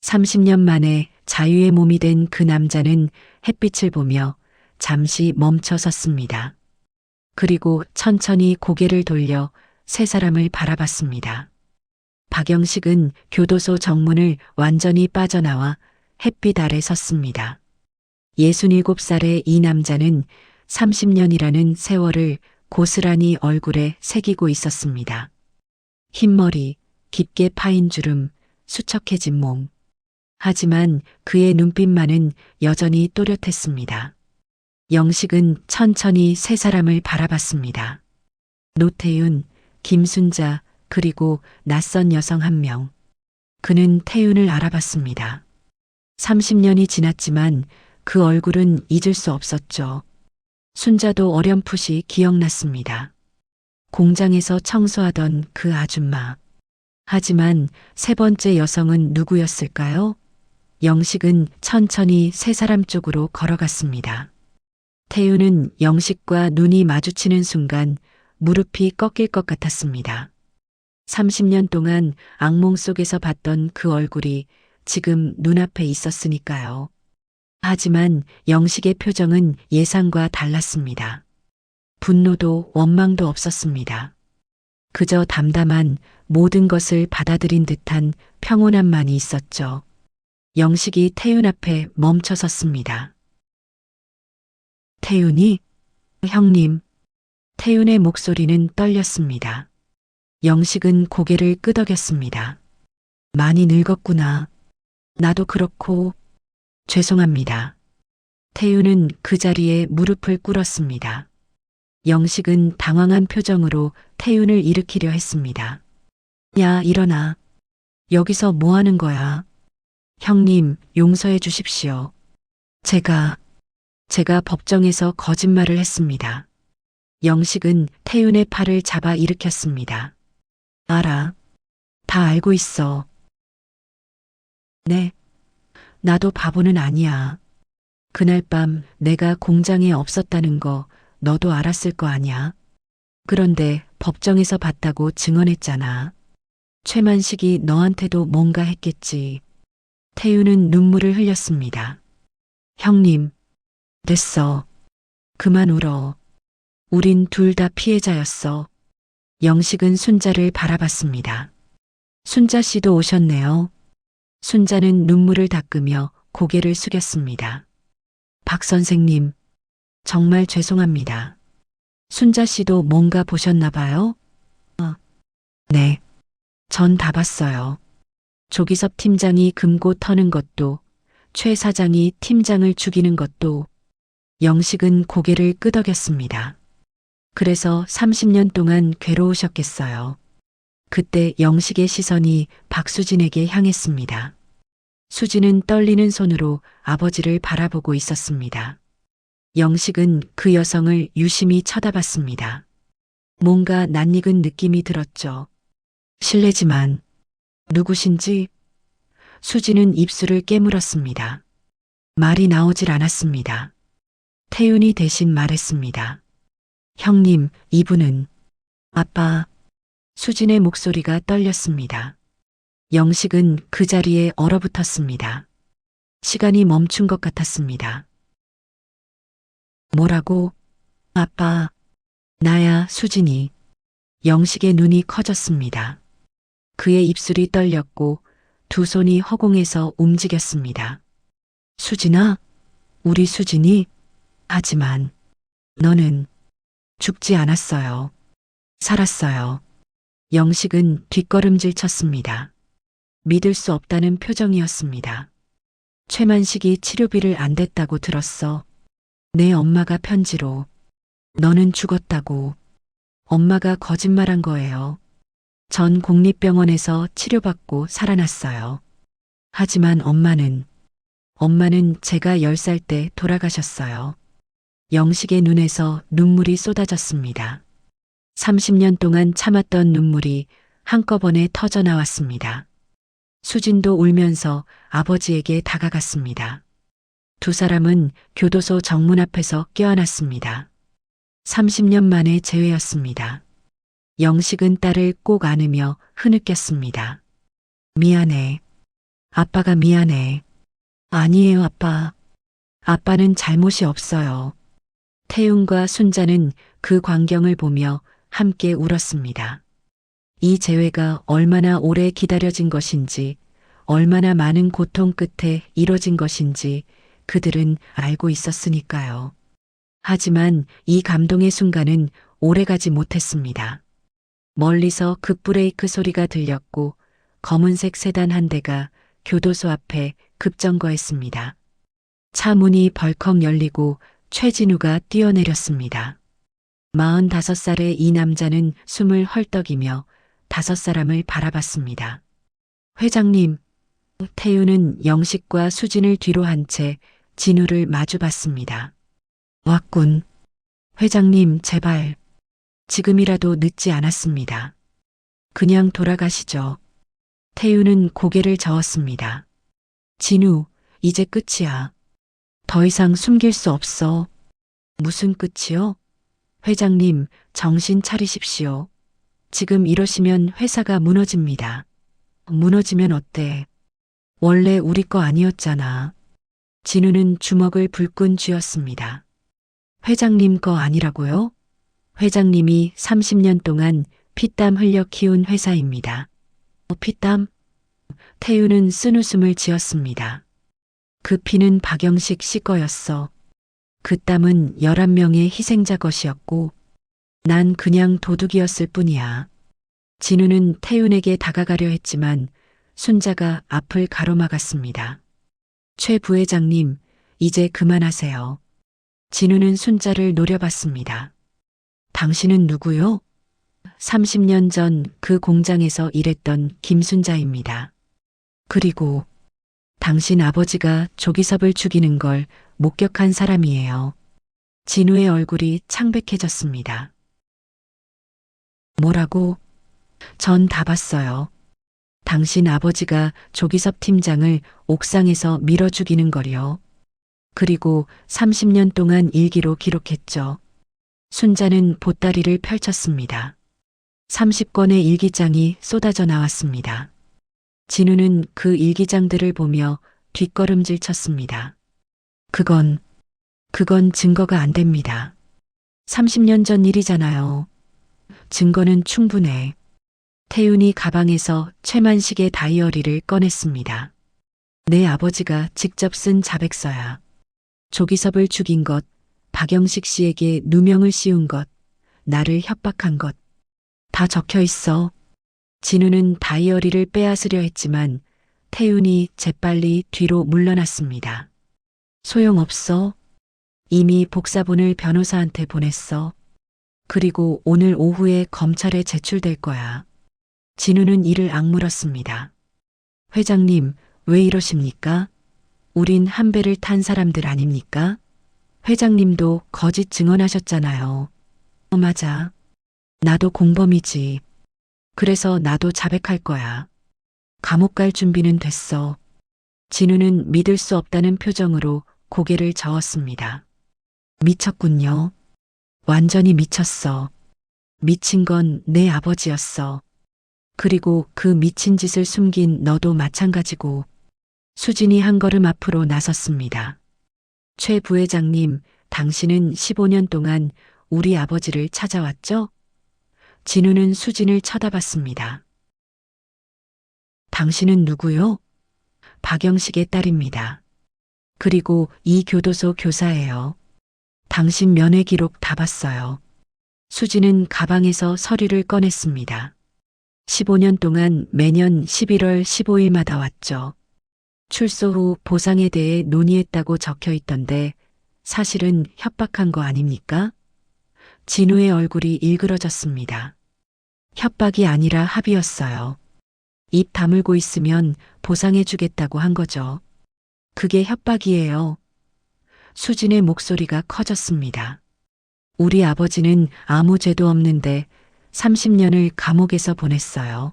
30년 만에 자유의 몸이 된 그 남자는 햇빛을 보며 잠시 멈춰 섰습니다. 그리고 천천히 고개를 돌려 세 사람을 바라봤습니다. 박영식은 교도소 정문을 완전히 빠져나와 햇빛 아래 섰습니다. 67살의 이 남자는 30년이라는 세월을 고스란히 얼굴에 새기고 있었습니다. 흰머리, 깊게 파인 주름, 수척해진 몸. 하지만 그의 눈빛만은 여전히 또렷했습니다. 영식은 천천히 세 사람을 바라봤습니다. 노태윤, 김순자, 그리고 낯선 여성 한 명. 그는 태윤을 알아봤습니다. 30년이 지났지만 그 얼굴은 잊을 수 없었죠. 순자도 어렴풋이 기억났습니다. 공장에서 청소하던 그 아줌마. 하지만 세 번째 여성은 누구였을까요? 영식은 천천히 세 사람 쪽으로 걸어갔습니다. 태윤은 영식과 눈이 마주치는 순간 무릎이 꺾일 것 같았습니다. 30년 동안 악몽 속에서 봤던 그 얼굴이 지금 눈앞에 있었으니까요. 하지만 영식의 표정은 예상과 달랐습니다. 분노도 원망도 없었습니다. 그저 담담한 모든 것을 받아들인 듯한 평온함만이 있었죠. 영식이 태윤 앞에 멈춰 섰습니다. 태윤이? 형님. 태윤의 목소리는 떨렸습니다. 영식은 고개를 끄덕였습니다. 많이 늙었구나. 나도 그렇고 죄송합니다. 태윤은 그 자리에 무릎을 꿇었습니다. 영식은 당황한 표정으로 태윤을 일으키려 했습니다. 야, 일어나. 여기서 뭐 하는 거야? 형님, 용서해 주십시오. 제가 법정에서 거짓말을 했습니다. 영식은 태윤의 팔을 잡아 일으켰습니다. 알아. 다 알고 있어. 네. 나도 바보는 아니야. 그날 밤 내가 공장에 없었다는 거 너도 알았을 거 아냐? 그런데 법정에서 봤다고 증언했잖아. 최만식이 너한테도 뭔가 했겠지. 태윤은 눈물을 흘렸습니다. 형님, 됐어. 그만 울어. 우린 둘 다 피해자였어. 영식은 순자를 바라봤습니다. 순자 씨도 오셨네요. 순자는 눈물을 닦으며 고개를 숙였습니다. 박 선생님, 정말 죄송합니다. 순자 씨도 뭔가 보셨나 봐요? 네. 전 다 봤어요. 조기섭 팀장이 금고 터는 것도, 최 사장이 팀장을 죽이는 것도. 영식은 고개를 끄덕였습니다. 그래서 30년 동안 괴로우셨겠어요. 그때 영식의 시선이 박수진에게 향했습니다. 수진은 떨리는 손으로 아버지를 바라보고 있었습니다. 영식은 그 여성을 유심히 쳐다봤습니다. 뭔가 낯익은 느낌이 들었죠. 실례지만 누구신지? 수진은 입술을 깨물었습니다. 말이 나오질 않았습니다. 태윤이 대신 말했습니다. 형님, 이분은 아빠. 수진의 목소리가 떨렸습니다. 영식은 그 자리에 얼어붙었습니다. 시간이 멈춘 것 같았습니다. 뭐라고? 아빠. 나야, 수진이. 영식의 눈이 커졌습니다. 그의 입술이 떨렸고 두 손이 허공에서 움직였습니다. 수진아, 우리 수진이, 하지만 너는 죽지 않았어요. 살았어요. 영식은 뒷걸음질 쳤습니다. 믿을 수 없다는 표정이었습니다. 최만식이 치료비를 안 댔다고 들었어. 내 엄마가 편지로 너는 죽었다고. 엄마가 거짓말한 거예요. 전 공립병원에서 치료받고 살아났어요. 하지만 엄마는 제가 10살 때 돌아가셨어요. 영식의 눈에서 눈물이 쏟아졌습니다. 30년 동안 참았던 눈물이 한꺼번에 터져 나왔습니다. 수진도 울면서 아버지에게 다가갔습니다. 두 사람은 교도소 정문 앞에서 껴안았습니다. 30년 만에 재회였습니다. 영식은 딸을 꼭 안으며 흐느꼈습니다. 미안해. 아빠가 미안해. 아니에요, 아빠. 아빠는 잘못이 없어요. 태윤과 순자는 그 광경을 보며 함께 울었습니다. 이 재회가 얼마나 오래 기다려진 것인지, 얼마나 많은 고통 끝에 이뤄진 것인지 그들은 알고 있었으니까요. 하지만 이 감동의 순간은 오래가지 못했습니다. 멀리서 급브레이크 소리가 들렸고 검은색 세단 한 대가 교도소 앞에 급정거했습니다. 차 문이 벌컥 열리고 최진우가 뛰어내렸습니다. 45살의 이 남자는 숨을 헐떡이며 5사람을 바라봤습니다. 회장님, 태유는 영식과 수진을 뒤로 한 채 진우를 마주봤습니다. 왔군. 회장님, 제발. 지금이라도 늦지 않았습니다. 그냥 돌아가시죠. 태유는 고개를 저었습니다. 진우, 이제 끝이야. 더 이상 숨길 수 없어. 무슨 끝이요? 회장님, 정신 차리십시오. 지금 이러시면 회사가 무너집니다. 무너지면 어때? 원래 우리 거 아니었잖아. 진우는 주먹을 불끈 쥐었습니다. 회장님 거 아니라고요? 회장님이 30년 동안 피땀 흘려 키운 회사입니다. 피땀? 태유는 쓴웃음을 지었습니다. 그 피는 박영식 씨 거였어. 그 땀은 11명의 희생자 것이었고 난 그냥 도둑이었을 뿐이야. 진우는 태윤에게 다가가려 했지만 순자가 앞을 가로막았습니다. 최 부회장님, 이제 그만하세요. 진우는 순자를 노려봤습니다. 당신은 누구요? 30년 전 그 공장에서 일했던 김순자입니다. 그리고 당신 아버지가 조기섭을 죽이는 걸 목격한 사람이에요. 진우의 얼굴이 창백해졌습니다. 뭐라고? 전 다 봤어요. 당신 아버지가 조기섭 팀장을 옥상에서 밀어 죽이는 걸요. 그리고 30년 동안 일기로 기록했죠. 순자는 보따리를 펼쳤습니다. 30권의 일기장이 쏟아져 나왔습니다. 진우는 그 일기장들을 보며 뒷걸음질 쳤습니다. 그건 증거가 안 됩니다. 30년 전 일이잖아요. 증거는 충분해. 태윤이 가방에서 최만식의 다이어리를 꺼냈습니다. 내 아버지가 직접 쓴 자백서야. 조기섭을 죽인 것, 박영식 씨에게 누명을 씌운 것, 나를 협박한 것, 다 적혀 있어. 진우는 다이어리를 빼앗으려 했지만 태윤이 재빨리 뒤로 물러났습니다. 소용없어. 이미 복사본을 변호사한테 보냈어. 그리고 오늘 오후에 검찰에 제출될 거야. 진우는 이를 악물었습니다. 회장님, 왜 이러십니까? 우린 한 배를 탄 사람들 아닙니까? 회장님도 거짓 증언하셨잖아요. 맞아. 나도 공범이지. 그래서 나도 자백할 거야. 감옥 갈 준비는 됐어. 진우는 믿을 수 없다는 표정으로 고개를 저었습니다. 미쳤군요. 완전히 미쳤어. 미친 건 내 아버지였어. 그리고 그 미친 짓을 숨긴 너도 마찬가지고. 수진이 한 걸음 앞으로 나섰습니다. 최 부회장님, 당신은 15년 동안 우리 아버지를 찾아왔죠? 진우는 수진을 쳐다봤습니다. 당신은 누구요? 박영식의 딸입니다. 그리고 이 교도소 교사예요. 당신 면회 기록 다 봤어요. 수진은 가방에서 서류를 꺼냈습니다. 15년 동안 매년 11월 15일마다 왔죠. 출소 후 보상에 대해 논의했다고 적혀 있던데 사실은 협박한 거 아닙니까? 진우의 얼굴이 일그러졌습니다. 협박이 아니라 합의였어요. 입 다물고 있으면 보상해주겠다고 한 거죠. 그게 협박이에요. 수진의 목소리가 커졌습니다. 우리 아버지는 아무 죄도 없는데 30년을 감옥에서 보냈어요.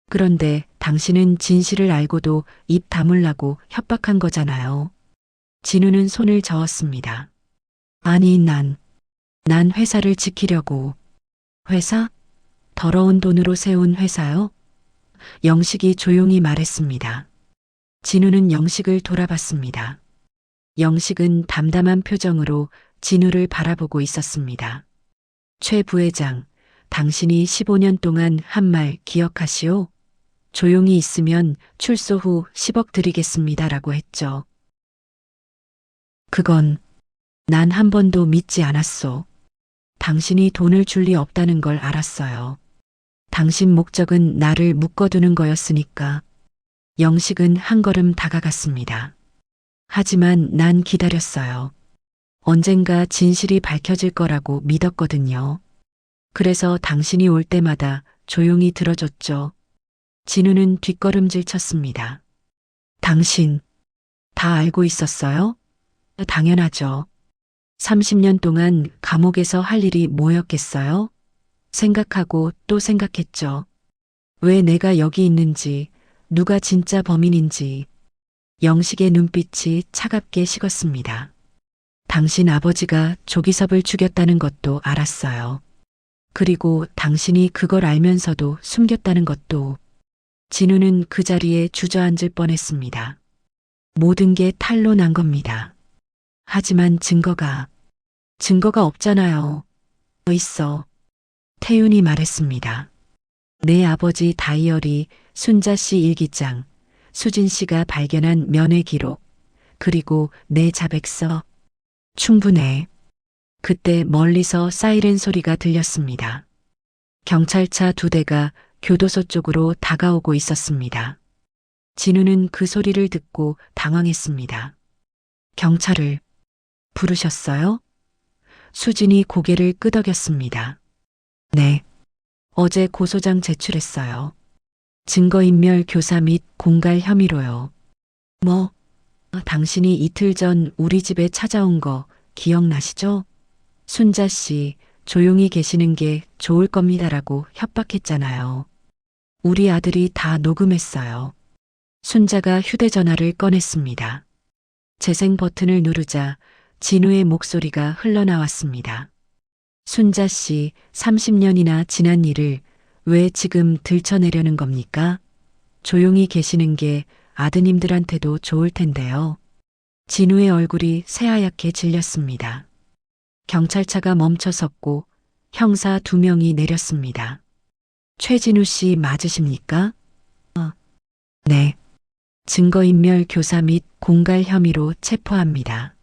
그런데 당신은 진실을 알고도 입 다물라고 협박한 거잖아요. 진우는 손을 저었습니다. 아니, 난 회사를 지키려고. 회사? 더러운 돈으로 세운 회사요? 영식이 조용히 말했습니다. 진우는 영식을 돌아봤습니다. 영식은 담담한 표정으로 진우를 바라보고 있었습니다. 최 부회장, 당신이 15년 동안 한 말 기억하시오? 조용히 있으면 출소 후 10억 드리겠습니다라고 했죠. 그건 난 한 번도 믿지 않았소. 당신이 돈을 줄 리 없다는 걸 알았어요. 당신 목적은 나를 묶어두는 거였으니까. 영식은 한 걸음 다가갔습니다. 하지만 난 기다렸어요. 언젠가 진실이 밝혀질 거라고 믿었거든요. 그래서 당신이 올 때마다 조용히 들어줬죠. 진우는 뒷걸음질 쳤습니다. 당신, 다 알고 있었어요? 당연하죠. 30년 동안 감옥에서 할 일이 뭐였겠어요? 생각하고 또 생각했죠. 왜 내가 여기 있는지, 누가 진짜 범인인지. 영식의 눈빛이 차갑게 식었습니다. 당신 아버지가 조기섭을 죽였다는 것도 알았어요. 그리고 당신이 그걸 알면서도 숨겼다는 것도. 진우는 그 자리에 주저앉을 뻔했습니다. 모든 게 탄로 난 겁니다. 하지만 증거가 없잖아요. 있어. 태윤이 말했습니다. 내 아버지 다이어리, 순자 씨 일기장, 수진 씨가 발견한 면회 기록, 그리고 내 자백서. 충분해. 그때 멀리서 사이렌 소리가 들렸습니다. 경찰차 2대가 교도소 쪽으로 다가오고 있었습니다. 진우는 그 소리를 듣고 당황했습니다. 경찰을 부르셨어요? 수진이 고개를 끄덕였습니다. 네. 어제 고소장 제출했어요. 증거인멸 교사 및 공갈 혐의로요. 뭐? 당신이 이틀 전 우리 집에 찾아온 거 기억나시죠? 순자 씨, 조용히 계시는 게 좋을 겁니다라고 협박했잖아요. 우리 아들이 다 녹음했어요. 순자가 휴대전화를 꺼냈습니다. 재생 버튼을 누르자 진우의 목소리가 흘러나왔습니다. 순자 씨, 30년이나 지난 일을 왜 지금 들춰내려는 겁니까? 조용히 계시는 게 아드님들한테도 좋을 텐데요. 진우의 얼굴이 새하얗게 질렸습니다. 경찰차가 멈춰섰고 형사 2명이 내렸습니다. 최진우 씨 맞으십니까? 네. 증거인멸 교사 및 공갈 혐의로 체포합니다.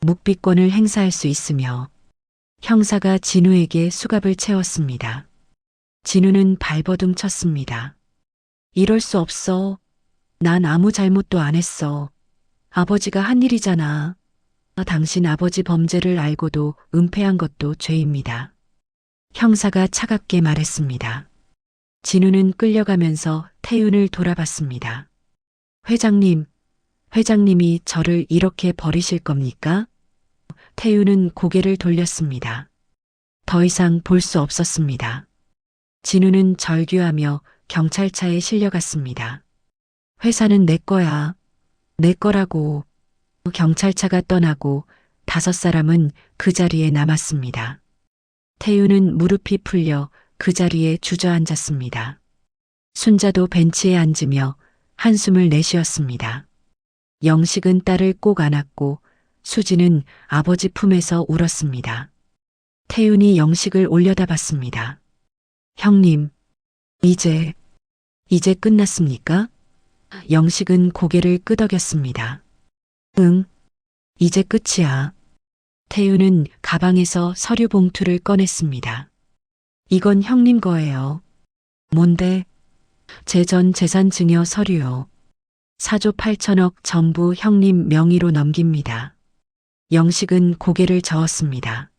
묵비권을 행사할 수 있으며 형사가 진우에게 수갑을 채웠습니다. 진우는 발버둥 쳤습니다. 이럴 수 없어. 난 아무 잘못도 안 했어. 아버지가 한 일이잖아. 당신 아버지 범죄를 알고도 은폐한 것도 죄입니다. 형사가 차갑게 말했습니다. 진우는 끌려가면서 태윤을 돌아봤습니다. 회장님이 저를 이렇게 버리실 겁니까? 태윤은 고개를 돌렸습니다. 더 이상 볼 수 없었습니다. 진우는 절규하며 경찰차에 실려갔습니다. 회사는 내 거야. 내 거라고. 경찰차가 떠나고 5사람은 그 자리에 남았습니다. 태윤은 무릎이 풀려 그 자리에 주저앉았습니다. 순자도 벤치에 앉으며 한숨을 내쉬었습니다. 영식은 딸을 꼭 안았고 수지는 아버지 품에서 울었습니다. 태윤이 영식을 올려다봤습니다. 형님, 이제 끝났습니까? 영식은 고개를 끄덕였습니다. 응, 이제 끝이야. 태우는 가방에서 서류 봉투를 꺼냈습니다. 이건 형님 거예요. 뭔데? 제 전 재산 증여 서류요. 4조 8천억 전부 형님 명의로 넘깁니다. 영식은 고개를 저었습니다.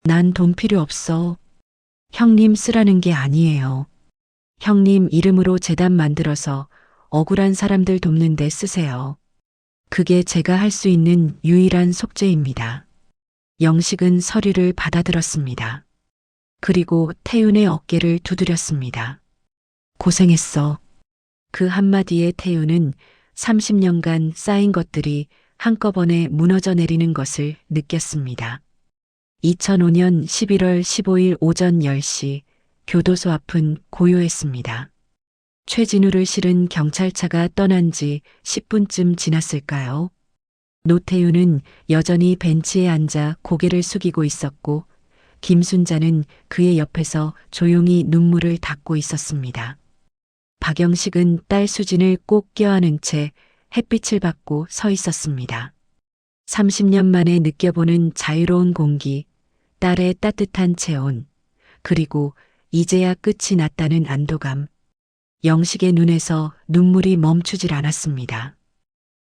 난 돈 필요 없어. 형님 쓰라는 게 아니에요. 형님 이름으로 재단 만들어서 억울한 사람들 돕는 데 쓰세요. 그게 제가 할 수 있는 유일한 속죄입니다. 영식은 서류를 받아들었습니다. 그리고 태윤의 어깨를 두드렸습니다. 고생했어. 그 한마디에 태윤은 30년간 쌓인 것들이 한꺼번에 무너져 내리는 것을 느꼈습니다. 2005년 11월 15일 오전 10시 교도소 앞은 고요했습니다. 최진우를 실은 경찰차가 떠난 지 10분쯤 지났을까요? 노태우는 여전히 벤치에 앉아 고개를 숙이고 있었고 김순자는 그의 옆에서 조용히 눈물을 닦고 있었습니다. 박영식은 딸 수진을 꼭 껴안은 채 햇빛을 받고 서 있었습니다. 30년 만에 느껴보는 자유로운 공기, 딸의 따뜻한 체온, 그리고 이제야 끝이 났다는 안도감. 영식의 눈에서 눈물이 멈추질 않았습니다.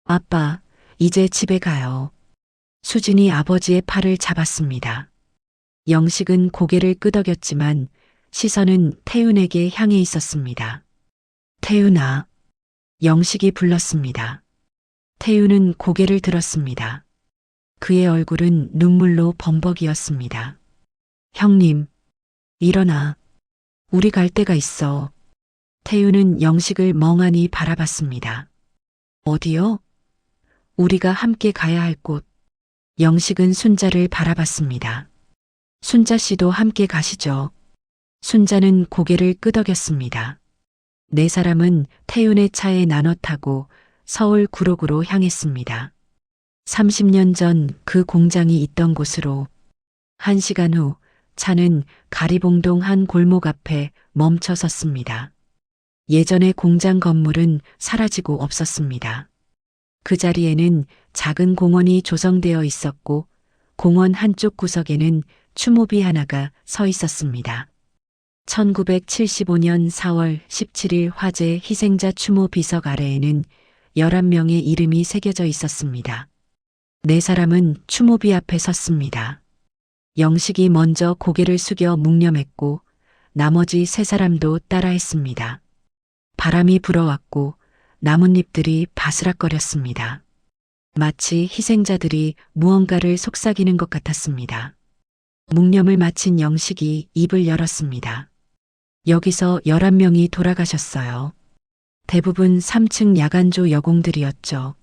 아빠, 이제 집에 가요. 수진이 아버지의 팔을 잡았습니다. 영식은 고개를 끄덕였지만 시선은 태윤에게 향해 있었습니다. 태윤아. 영식이 불렀습니다. 태윤은 고개를 들었습니다. 그의 얼굴은 눈물로 범벅이었습니다. 형님, 일어나. 우리 갈 데가 있어. 태윤은 영식을 멍하니 바라봤습니다. 어디요? 우리가 함께 가야 할 곳. 영식은 순자를 바라봤습니다. 순자 씨도 함께 가시죠. 순자는 고개를 끄덕였습니다. 네 사람은 태윤의 차에 나눠 타고 서울 구로구로 향했습니다. 30년 전 그 공장이 있던 곳으로. 1시간 후 차는 가리봉동 한 골목 앞에 멈춰 섰습니다. 예전의 공장 건물은 사라지고 없었습니다. 그 자리에는 작은 공원이 조성되어 있었고 공원 한쪽 구석에는 추모비 하나가 서 있었습니다. 1975년 4월 17일 화재 희생자 추모 비석 아래에는 11명의 이름이 새겨져 있었습니다. 네 사람은 추모비 앞에 섰습니다. 영식이 먼저 고개를 숙여 묵념했고 나머지 세 사람도 따라했습니다. 바람이 불어왔고 나뭇잎들이 바스락거렸습니다. 마치 희생자들이 무언가를 속삭이는 것 같았습니다. 묵념을 마친 영식이 입을 열었습니다. 여기서 11명이 돌아가셨어요. 대부분 3층 야간조 여공들이었죠.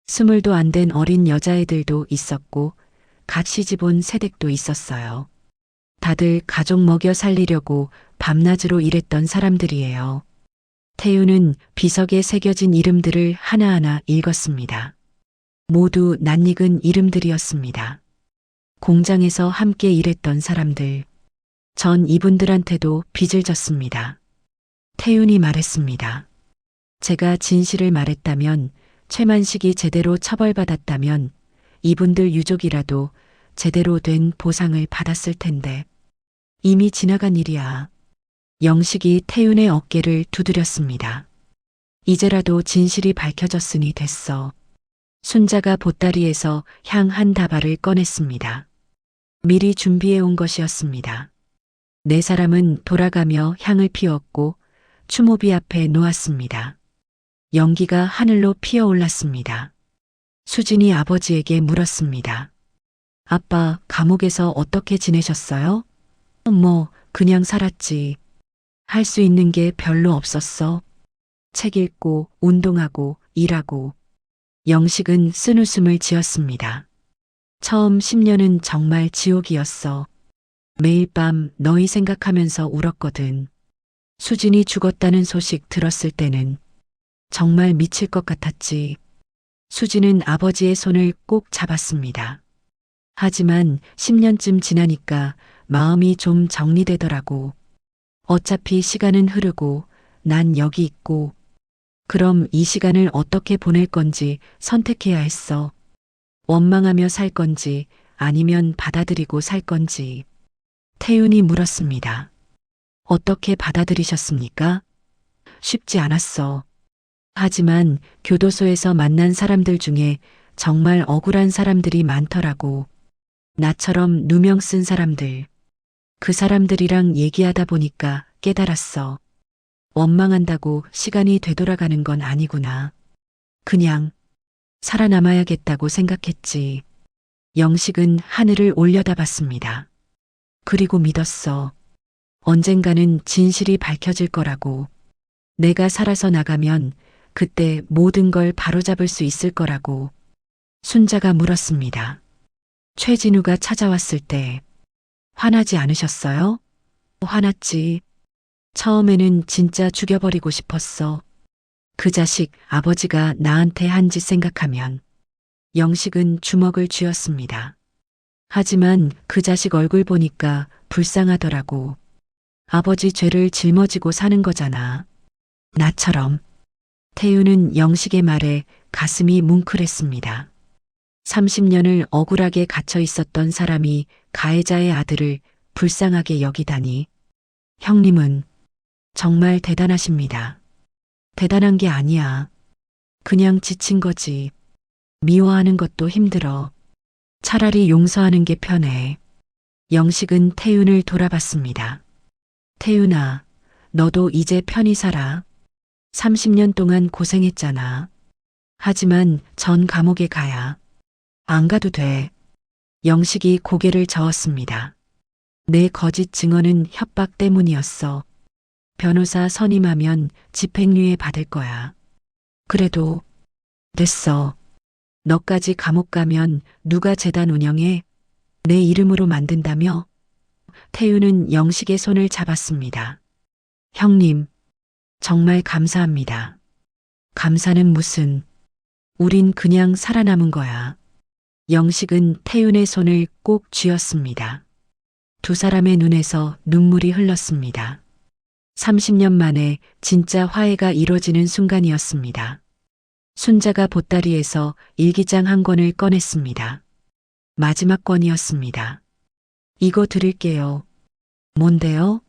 20도 안 된 어린 여자애들도 있었고 갓 시집 온 새댁도 있었어요. 다들 가족 먹여 살리려고 밤낮으로 일했던 사람들이에요. 태윤은 비석에 새겨진 이름들을 하나하나 읽었습니다. 모두 낯익은 이름들이었습니다. 공장에서 함께 일했던 사람들. 전 이분들한테도 빚을 졌습니다. 태윤이 말했습니다. 제가 진실을 말했다면, 최만식이 제대로 처벌받았다면 이분들 유족이라도 제대로 된 보상을 받았을 텐데. 이미 지나간 일이야. 영식이 태윤의 어깨를 두드렸습니다. 이제라도 진실이 밝혀졌으니 됐어. 순자가 보따리에서 향 한 다발을 꺼냈습니다. 미리 준비해 온 것이었습니다. 네 사람은 돌아가며 향을 피웠고 추모비 앞에 놓았습니다. 연기가 하늘로 피어올랐습니다. 수진이 아버지에게 물었습니다. 아빠, 감옥에서 어떻게 지내셨어요? 그냥 살았지. 할 수 있는 게 별로 없었어. 책 읽고, 운동하고, 일하고. 영식은 쓴웃음을 지었습니다. 처음 10년은 정말 지옥이었어. 매일 밤 너희 생각하면서 울었거든. 수진이 죽었다는 소식 들었을 때는 정말 미칠 것 같았지. 수진은 아버지의 손을 꼭 잡았습니다. 하지만 10년쯤 지나니까 마음이 좀 정리되더라고. 어차피 시간은 흐르고 난 여기 있고 그럼 이 시간을 어떻게 보낼 건지 선택해야 했어. 원망하며 살 건지 아니면 받아들이고 살 건지. 태윤이 물었습니다. 어떻게 받아들이셨습니까? 쉽지 않았어. 하지만 교도소에서 만난 사람들 중에 정말 억울한 사람들이 많더라고. 나처럼 누명 쓴 사람들. 그 사람들이랑 얘기하다 보니까 깨달았어. 원망한다고 시간이 되돌아가는 건 아니구나. 그냥 살아남아야겠다고 생각했지. 영식은 하늘을 올려다봤습니다. 그리고 믿었어. 언젠가는 진실이 밝혀질 거라고. 내가 살아서 나가면 그때 모든 걸 바로잡을 수 있을 거라고. 순자가 물었습니다. 최진우가 찾아왔을 때 화나지 않으셨어요? 화났지. 처음에는 진짜 죽여버리고 싶었어. 그 자식 아버지가 나한테 한 짓 생각하면. 영식은 주먹을 쥐었습니다. 하지만 그 자식 얼굴 보니까 불쌍하더라고. 아버지 죄를 짊어지고 사는 거잖아. 나처럼. 태윤은 영식의 말에 가슴이 뭉클했습니다. 30년을 억울하게 갇혀 있었던 사람이 가해자의 아들을 불쌍하게 여기다니. 형님은 정말 대단하십니다. 대단한 게 아니야. 그냥 지친 거지. 미워하는 것도 힘들어. 차라리 용서하는 게 편해. 영식은 태윤을 돌아봤습니다. 태윤아, 너도 이제 편히 살아. 30년 동안 고생했잖아. 하지만 전 감옥에 가야. 안 가도 돼. 영식이 고개를 저었습니다. 내 거짓 증언은 협박 때문이었어. 변호사 선임하면 집행유예 받을 거야. 그래도 됐어. 너까지 감옥 가면 누가 재단 운영해? 내 이름으로 만든다며? 태윤은 영식의 손을 잡았습니다. 형님, 정말 감사합니다. 감사는 무슨. 우린 그냥 살아남은 거야. 영식은 태윤의 손을 꼭 쥐었습니다. 두 사람의 눈에서 눈물이 흘렀습니다. 30년 만에 진짜 화해가 이루어지는 순간이었습니다. 순자가 보따리에서 일기장 한 권을 꺼냈습니다. 마지막 권이었습니다. 이거 드릴게요. 뭔데요?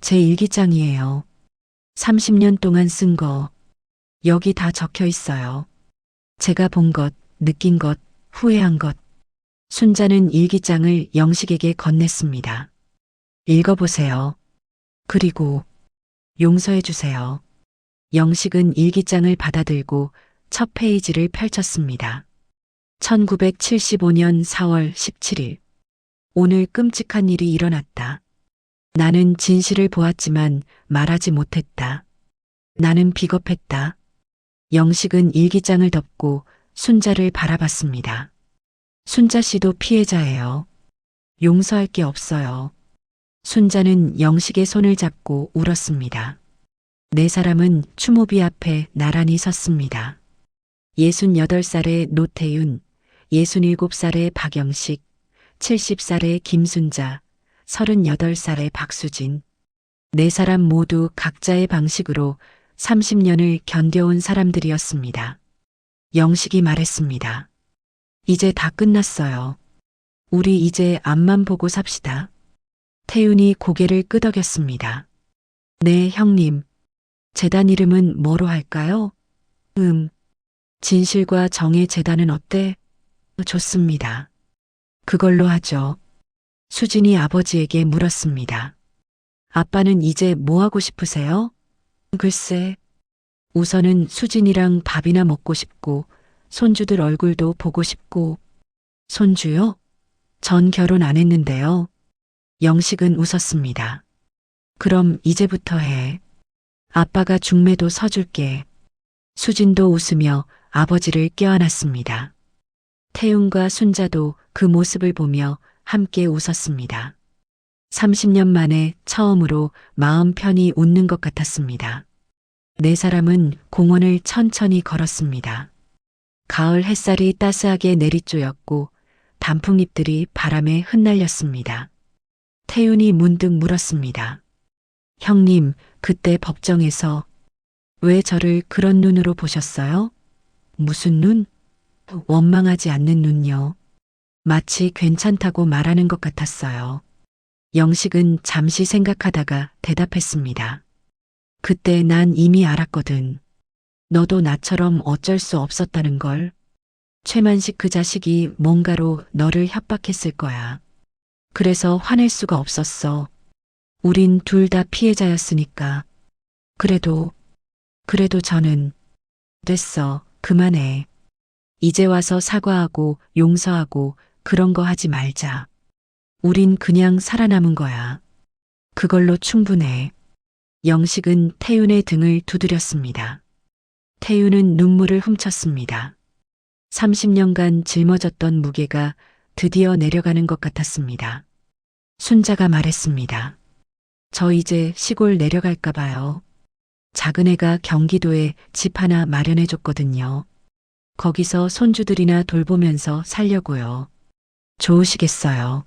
제 일기장이에요. 30년 동안 쓴 거. 여기 다 적혀 있어요. 제가 본 것, 느낀 것, 후회한 것. 순자는 일기장을 영식에게 건넸습니다. 읽어보세요. 그리고 용서해 주세요. 영식은 일기장을 받아들고 첫 페이지를 펼쳤습니다. 1975년 4월 17일. 오늘 끔찍한 일이 일어났다. 나는 진실을 보았지만 말하지 못했다. 나는 비겁했다. 영식은 일기장을 덮고 순자를 바라봤습니다. 순자 씨도 피해자예요. 용서할 게 없어요. 순자는 영식의 손을 잡고 울었습니다. 네 사람은 추모비 앞에 나란히 섰습니다. 68살의 노태윤, 67살의 박영식, 70살의 김순자, 38살의 박수진. 네 사람 모두 각자의 방식으로 30년을 견뎌온 사람들이었습니다. 영식이 말했습니다. 이제 다 끝났어요. 우리 이제 앞만 보고 삽시다. 태윤이 고개를 끄덕였습니다. 네, 형님. 재단 이름은 뭐로 할까요? 진실과 정의 재단은 어때? 좋습니다. 그걸로 하죠. 수진이 아버지에게 물었습니다. 아빠는 이제 뭐 하고 싶으세요? 글쎄, 우선은 수진이랑 밥이나 먹고 싶고, 손주들 얼굴도 보고 싶고. 손주요? 전 결혼 안 했는데요. 영식은 웃었습니다. 그럼 이제부터 해. 아빠가 중매도 서줄게. 수진도 웃으며 아버지를 껴안았습니다. 태윤과 순자도 그 모습을 보며 함께 웃었습니다. 30년 만에 처음으로 마음 편히 웃는 것 같았습니다. 네 사람은 공원을 천천히 걸었습니다. 가을 햇살이 따스하게 내리쬐었고 단풍잎들이 바람에 흩날렸습니다. 태윤이 문득 물었습니다. 형님, 그때 법정에서 왜 저를 그런 눈으로 보셨어요? 무슨 눈? 원망하지 않는 눈요. 마치 괜찮다고 말하는 것 같았어요. 영식은 잠시 생각하다가 대답했습니다. 그때 난 이미 알았거든. 너도 나처럼 어쩔 수 없었다는 걸. 최만식 그 자식이 뭔가로 너를 협박했을 거야. 그래서 화낼 수가 없었어. 우린 둘 다 피해자였으니까. 그래도 저는 됐어. 그만해. 이제 와서 사과하고 용서하고 그런 거 하지 말자. 우린 그냥 살아남은 거야. 그걸로 충분해. 영식은 태윤의 등을 두드렸습니다. 태윤은 눈물을 훔쳤습니다. 30년간 짊어졌던 무게가 드디어 내려가는 것 같았습니다. 순자가 말했습니다. 저 이제 시골 내려갈까 봐요. 작은 애가 경기도에 집 하나 마련해 줬거든요. 거기서 손주들이나 돌보면서 살려고요. 좋으시겠어요.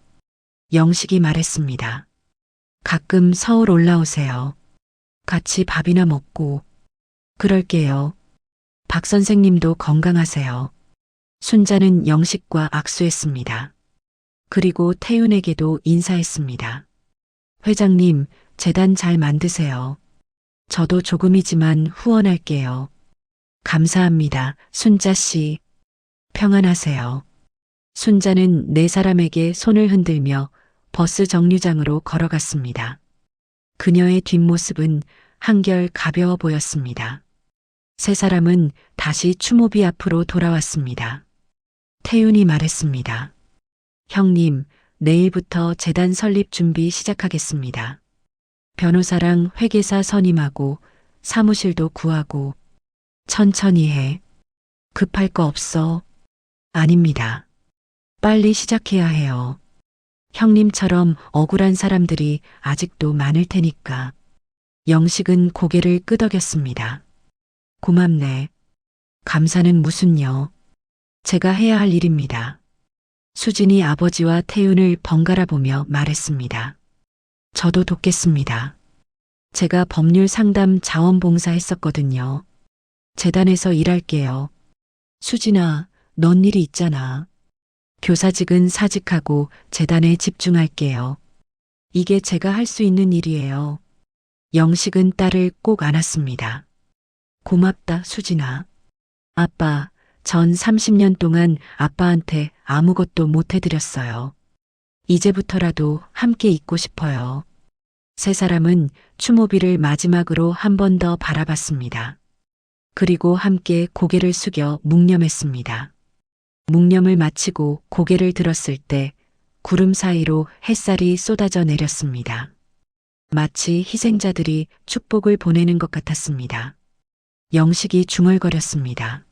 영식이 말했습니다. 가끔 서울 올라오세요. 같이 밥이나 먹고. 그럴게요. 박 선생님도 건강하세요. 순자는 영식과 악수했습니다. 그리고 태윤에게도 인사했습니다. 회장님, 재단 잘 만드세요. 저도 조금이지만 후원할게요. 감사합니다, 순자 씨. 평안하세요. 순자는 네 사람에게 손을 흔들며 버스 정류장으로 걸어갔습니다. 그녀의 뒷모습은 한결 가벼워 보였습니다. 세 사람은 다시 추모비 앞으로 돌아왔습니다. 태윤이 말했습니다. 형님, 내일부터 재단 설립 준비 시작하겠습니다. 변호사랑 회계사 선임하고 사무실도 구하고 천천히 해. 급할 거 없어. 아닙니다. 빨리 시작해야 해요. 형님처럼 억울한 사람들이 아직도 많을 테니까. 영식은 고개를 끄덕였습니다. 고맙네. 감사는 무슨요. 제가 해야 할 일입니다. 수진이 아버지와 태윤을 번갈아 보며 말했습니다. 저도 돕겠습니다. 제가 법률 상담 자원봉사 했었거든요. 재단에서 일할게요. 수진아, 넌 일이 있잖아. 교사직은 사직하고 재단에 집중할게요. 이게 제가 할 수 있는 일이에요. 영식은 딸을 꼭 안았습니다. 고맙다, 수진아. 아빠, 전 30년 동안 아빠한테 아무것도 못 해드렸어요. 이제부터라도 함께 있고 싶어요. 세 사람은 추모비를 마지막으로 한 번 더 바라봤습니다. 그리고 함께 고개를 숙여 묵념했습니다. 묵념을 마치고 고개를 들었을 때 구름 사이로 햇살이 쏟아져 내렸습니다. 마치 희생자들이 축복을 보내는 것 같았습니다. 영식이 중얼거렸습니다.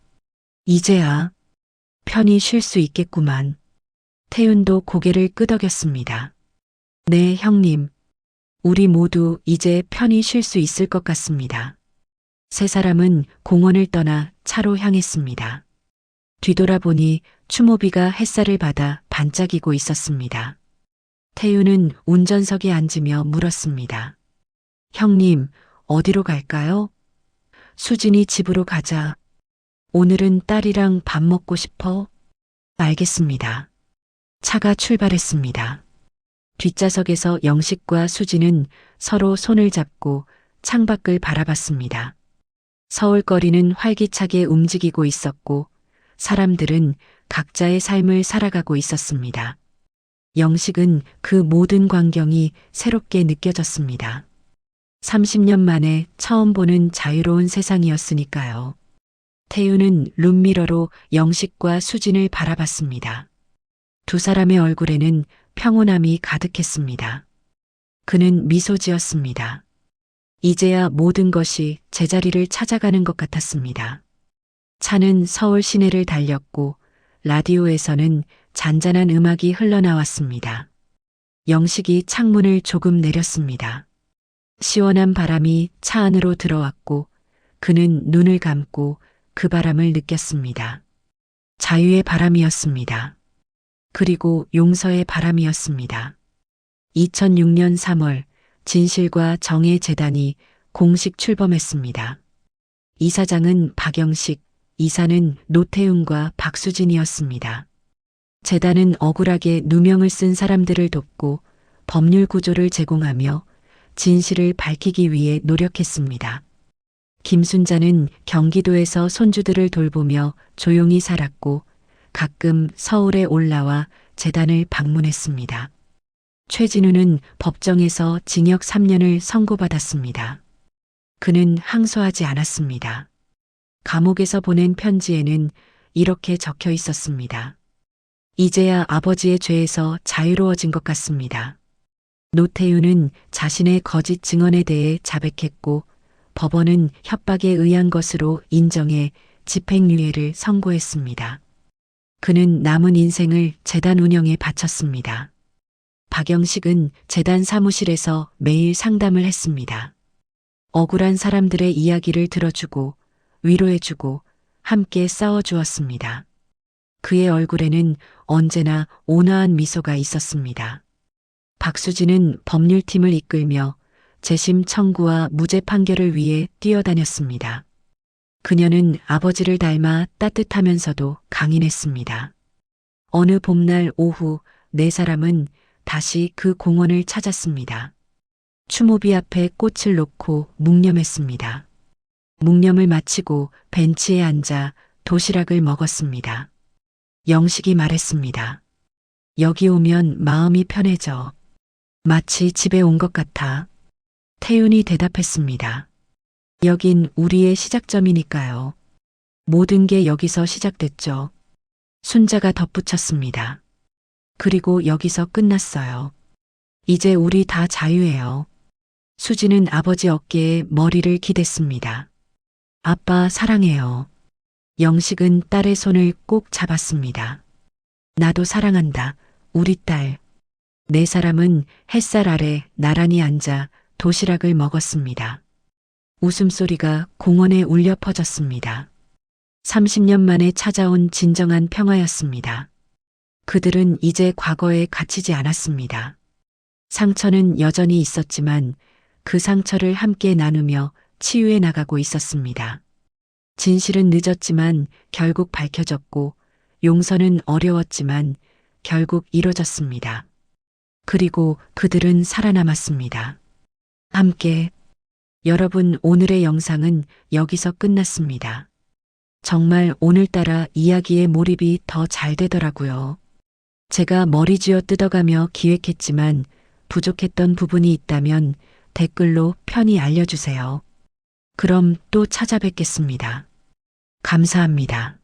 이제야 편히 쉴 수 있겠구만. 태윤도 고개를 끄덕였습니다. 네, 형님. 우리 모두 이제 편히 쉴 수 있을 것 같습니다. 세 사람은 공원을 떠나 차로 향했습니다. 뒤돌아보니 추모비가 햇살을 받아 반짝이고 있었습니다. 태윤은 운전석에 앉으며 물었습니다. 형님, 어디로 갈까요? 수진이 집으로 가자. 오늘은 딸이랑 밥 먹고 싶어? 알겠습니다. 차가 출발했습니다. 뒷좌석에서 영식과 수진은 서로 손을 잡고 창밖을 바라봤습니다. 서울거리는 활기차게 움직이고 있었고 사람들은 각자의 삶을 살아가고 있었습니다. 영식은 그 모든 광경이 새롭게 느껴졌습니다. 30년 만에 처음 보는 자유로운 세상이었으니까요. 태윤은 룸미러로 영식과 수진을 바라봤습니다. 두 사람의 얼굴에는 평온함이 가득했습니다. 그는 미소 지었습니다. 이제야 모든 것이 제자리를 찾아가는 것 같았습니다. 차는 서울 시내를 달렸고 라디오에서는 잔잔한 음악이 흘러나왔습니다. 영식이 창문을 조금 내렸습니다. 시원한 바람이 차 안으로 들어왔고 그는 눈을 감고 그 바람을 느꼈습니다. 자유의 바람이었습니다. 그리고 용서의 바람이었습니다. 2006년 3월 진실과 정의 재단이 공식 출범했습니다. 이사장은 박영식, 이사는 노태웅과 박수진이었습니다. 재단은 억울하게 누명을 쓴 사람들을 돕고 법률 구조를 제공하며 진실을 밝히기 위해 노력했습니다. 김순자는 경기도에서 손주들을 돌보며 조용히 살았고 가끔 서울에 올라와 재단을 방문했습니다. 최진우는 법정에서 징역 3년을 선고받았습니다. 그는 항소하지 않았습니다. 감옥에서 보낸 편지에는 이렇게 적혀 있었습니다. 이제야 아버지의 죄에서 자유로워진 것 같습니다. 노태우는 자신의 거짓 증언에 대해 자백했고 법원은 협박에 의한 것으로 인정해 집행유예를 선고했습니다. 그는 남은 인생을 재단 운영에 바쳤습니다. 박영식은 재단 사무실에서 매일 상담을 했습니다. 억울한 사람들의 이야기를 들어주고 위로해주고 함께 싸워주었습니다. 그의 얼굴에는 언제나 온화한 미소가 있었습니다. 박수진은 법률팀을 이끌며 재심 청구와 무죄 판결을 위해 뛰어다녔습니다. 그녀는 아버지를 닮아 따뜻하면서도 강인했습니다. 어느 봄날 오후 네 사람은 다시 그 공원을 찾았습니다. 추모비 앞에 꽃을 놓고 묵념했습니다. 묵념을 마치고 벤치에 앉아 도시락을 먹었습니다. 영식이 말했습니다. 여기 오면 마음이 편해져. 마치 집에 온 것 같아. 태윤이 대답했습니다. 여긴 우리의 시작점이니까요. 모든 게 여기서 시작됐죠. 순자가 덧붙였습니다. 그리고 여기서 끝났어요. 이제 우리 다 자유해요. 수지는 아버지 어깨에 머리를 기댔습니다. 아빠 사랑해요. 영식은 딸의 손을 꼭 잡았습니다. 나도 사랑한다, 우리 딸. 네 사람은 햇살 아래 나란히 앉아 도시락을 먹었습니다. 웃음소리가 공원에 울려 퍼졌습니다. 30년 만에 찾아온 진정한 평화였습니다. 그들은 이제 과거에 갇히지 않았습니다. 상처는 여전히 있었지만 그 상처를 함께 나누며 치유해 나가고 있었습니다. 진실은 늦었지만 결국 밝혀졌고 용서는 어려웠지만 결국 이뤄졌습니다. 그리고 그들은 살아남았습니다. 함께. 여러분, 오늘의 영상은 여기서 끝났습니다. 정말 오늘따라 이야기의 몰입이 더 잘 되더라고요. 제가 머리 쥐어 뜯어가며 기획했지만 부족했던 부분이 있다면 댓글로 편히 알려주세요. 그럼 또 찾아뵙겠습니다. 감사합니다.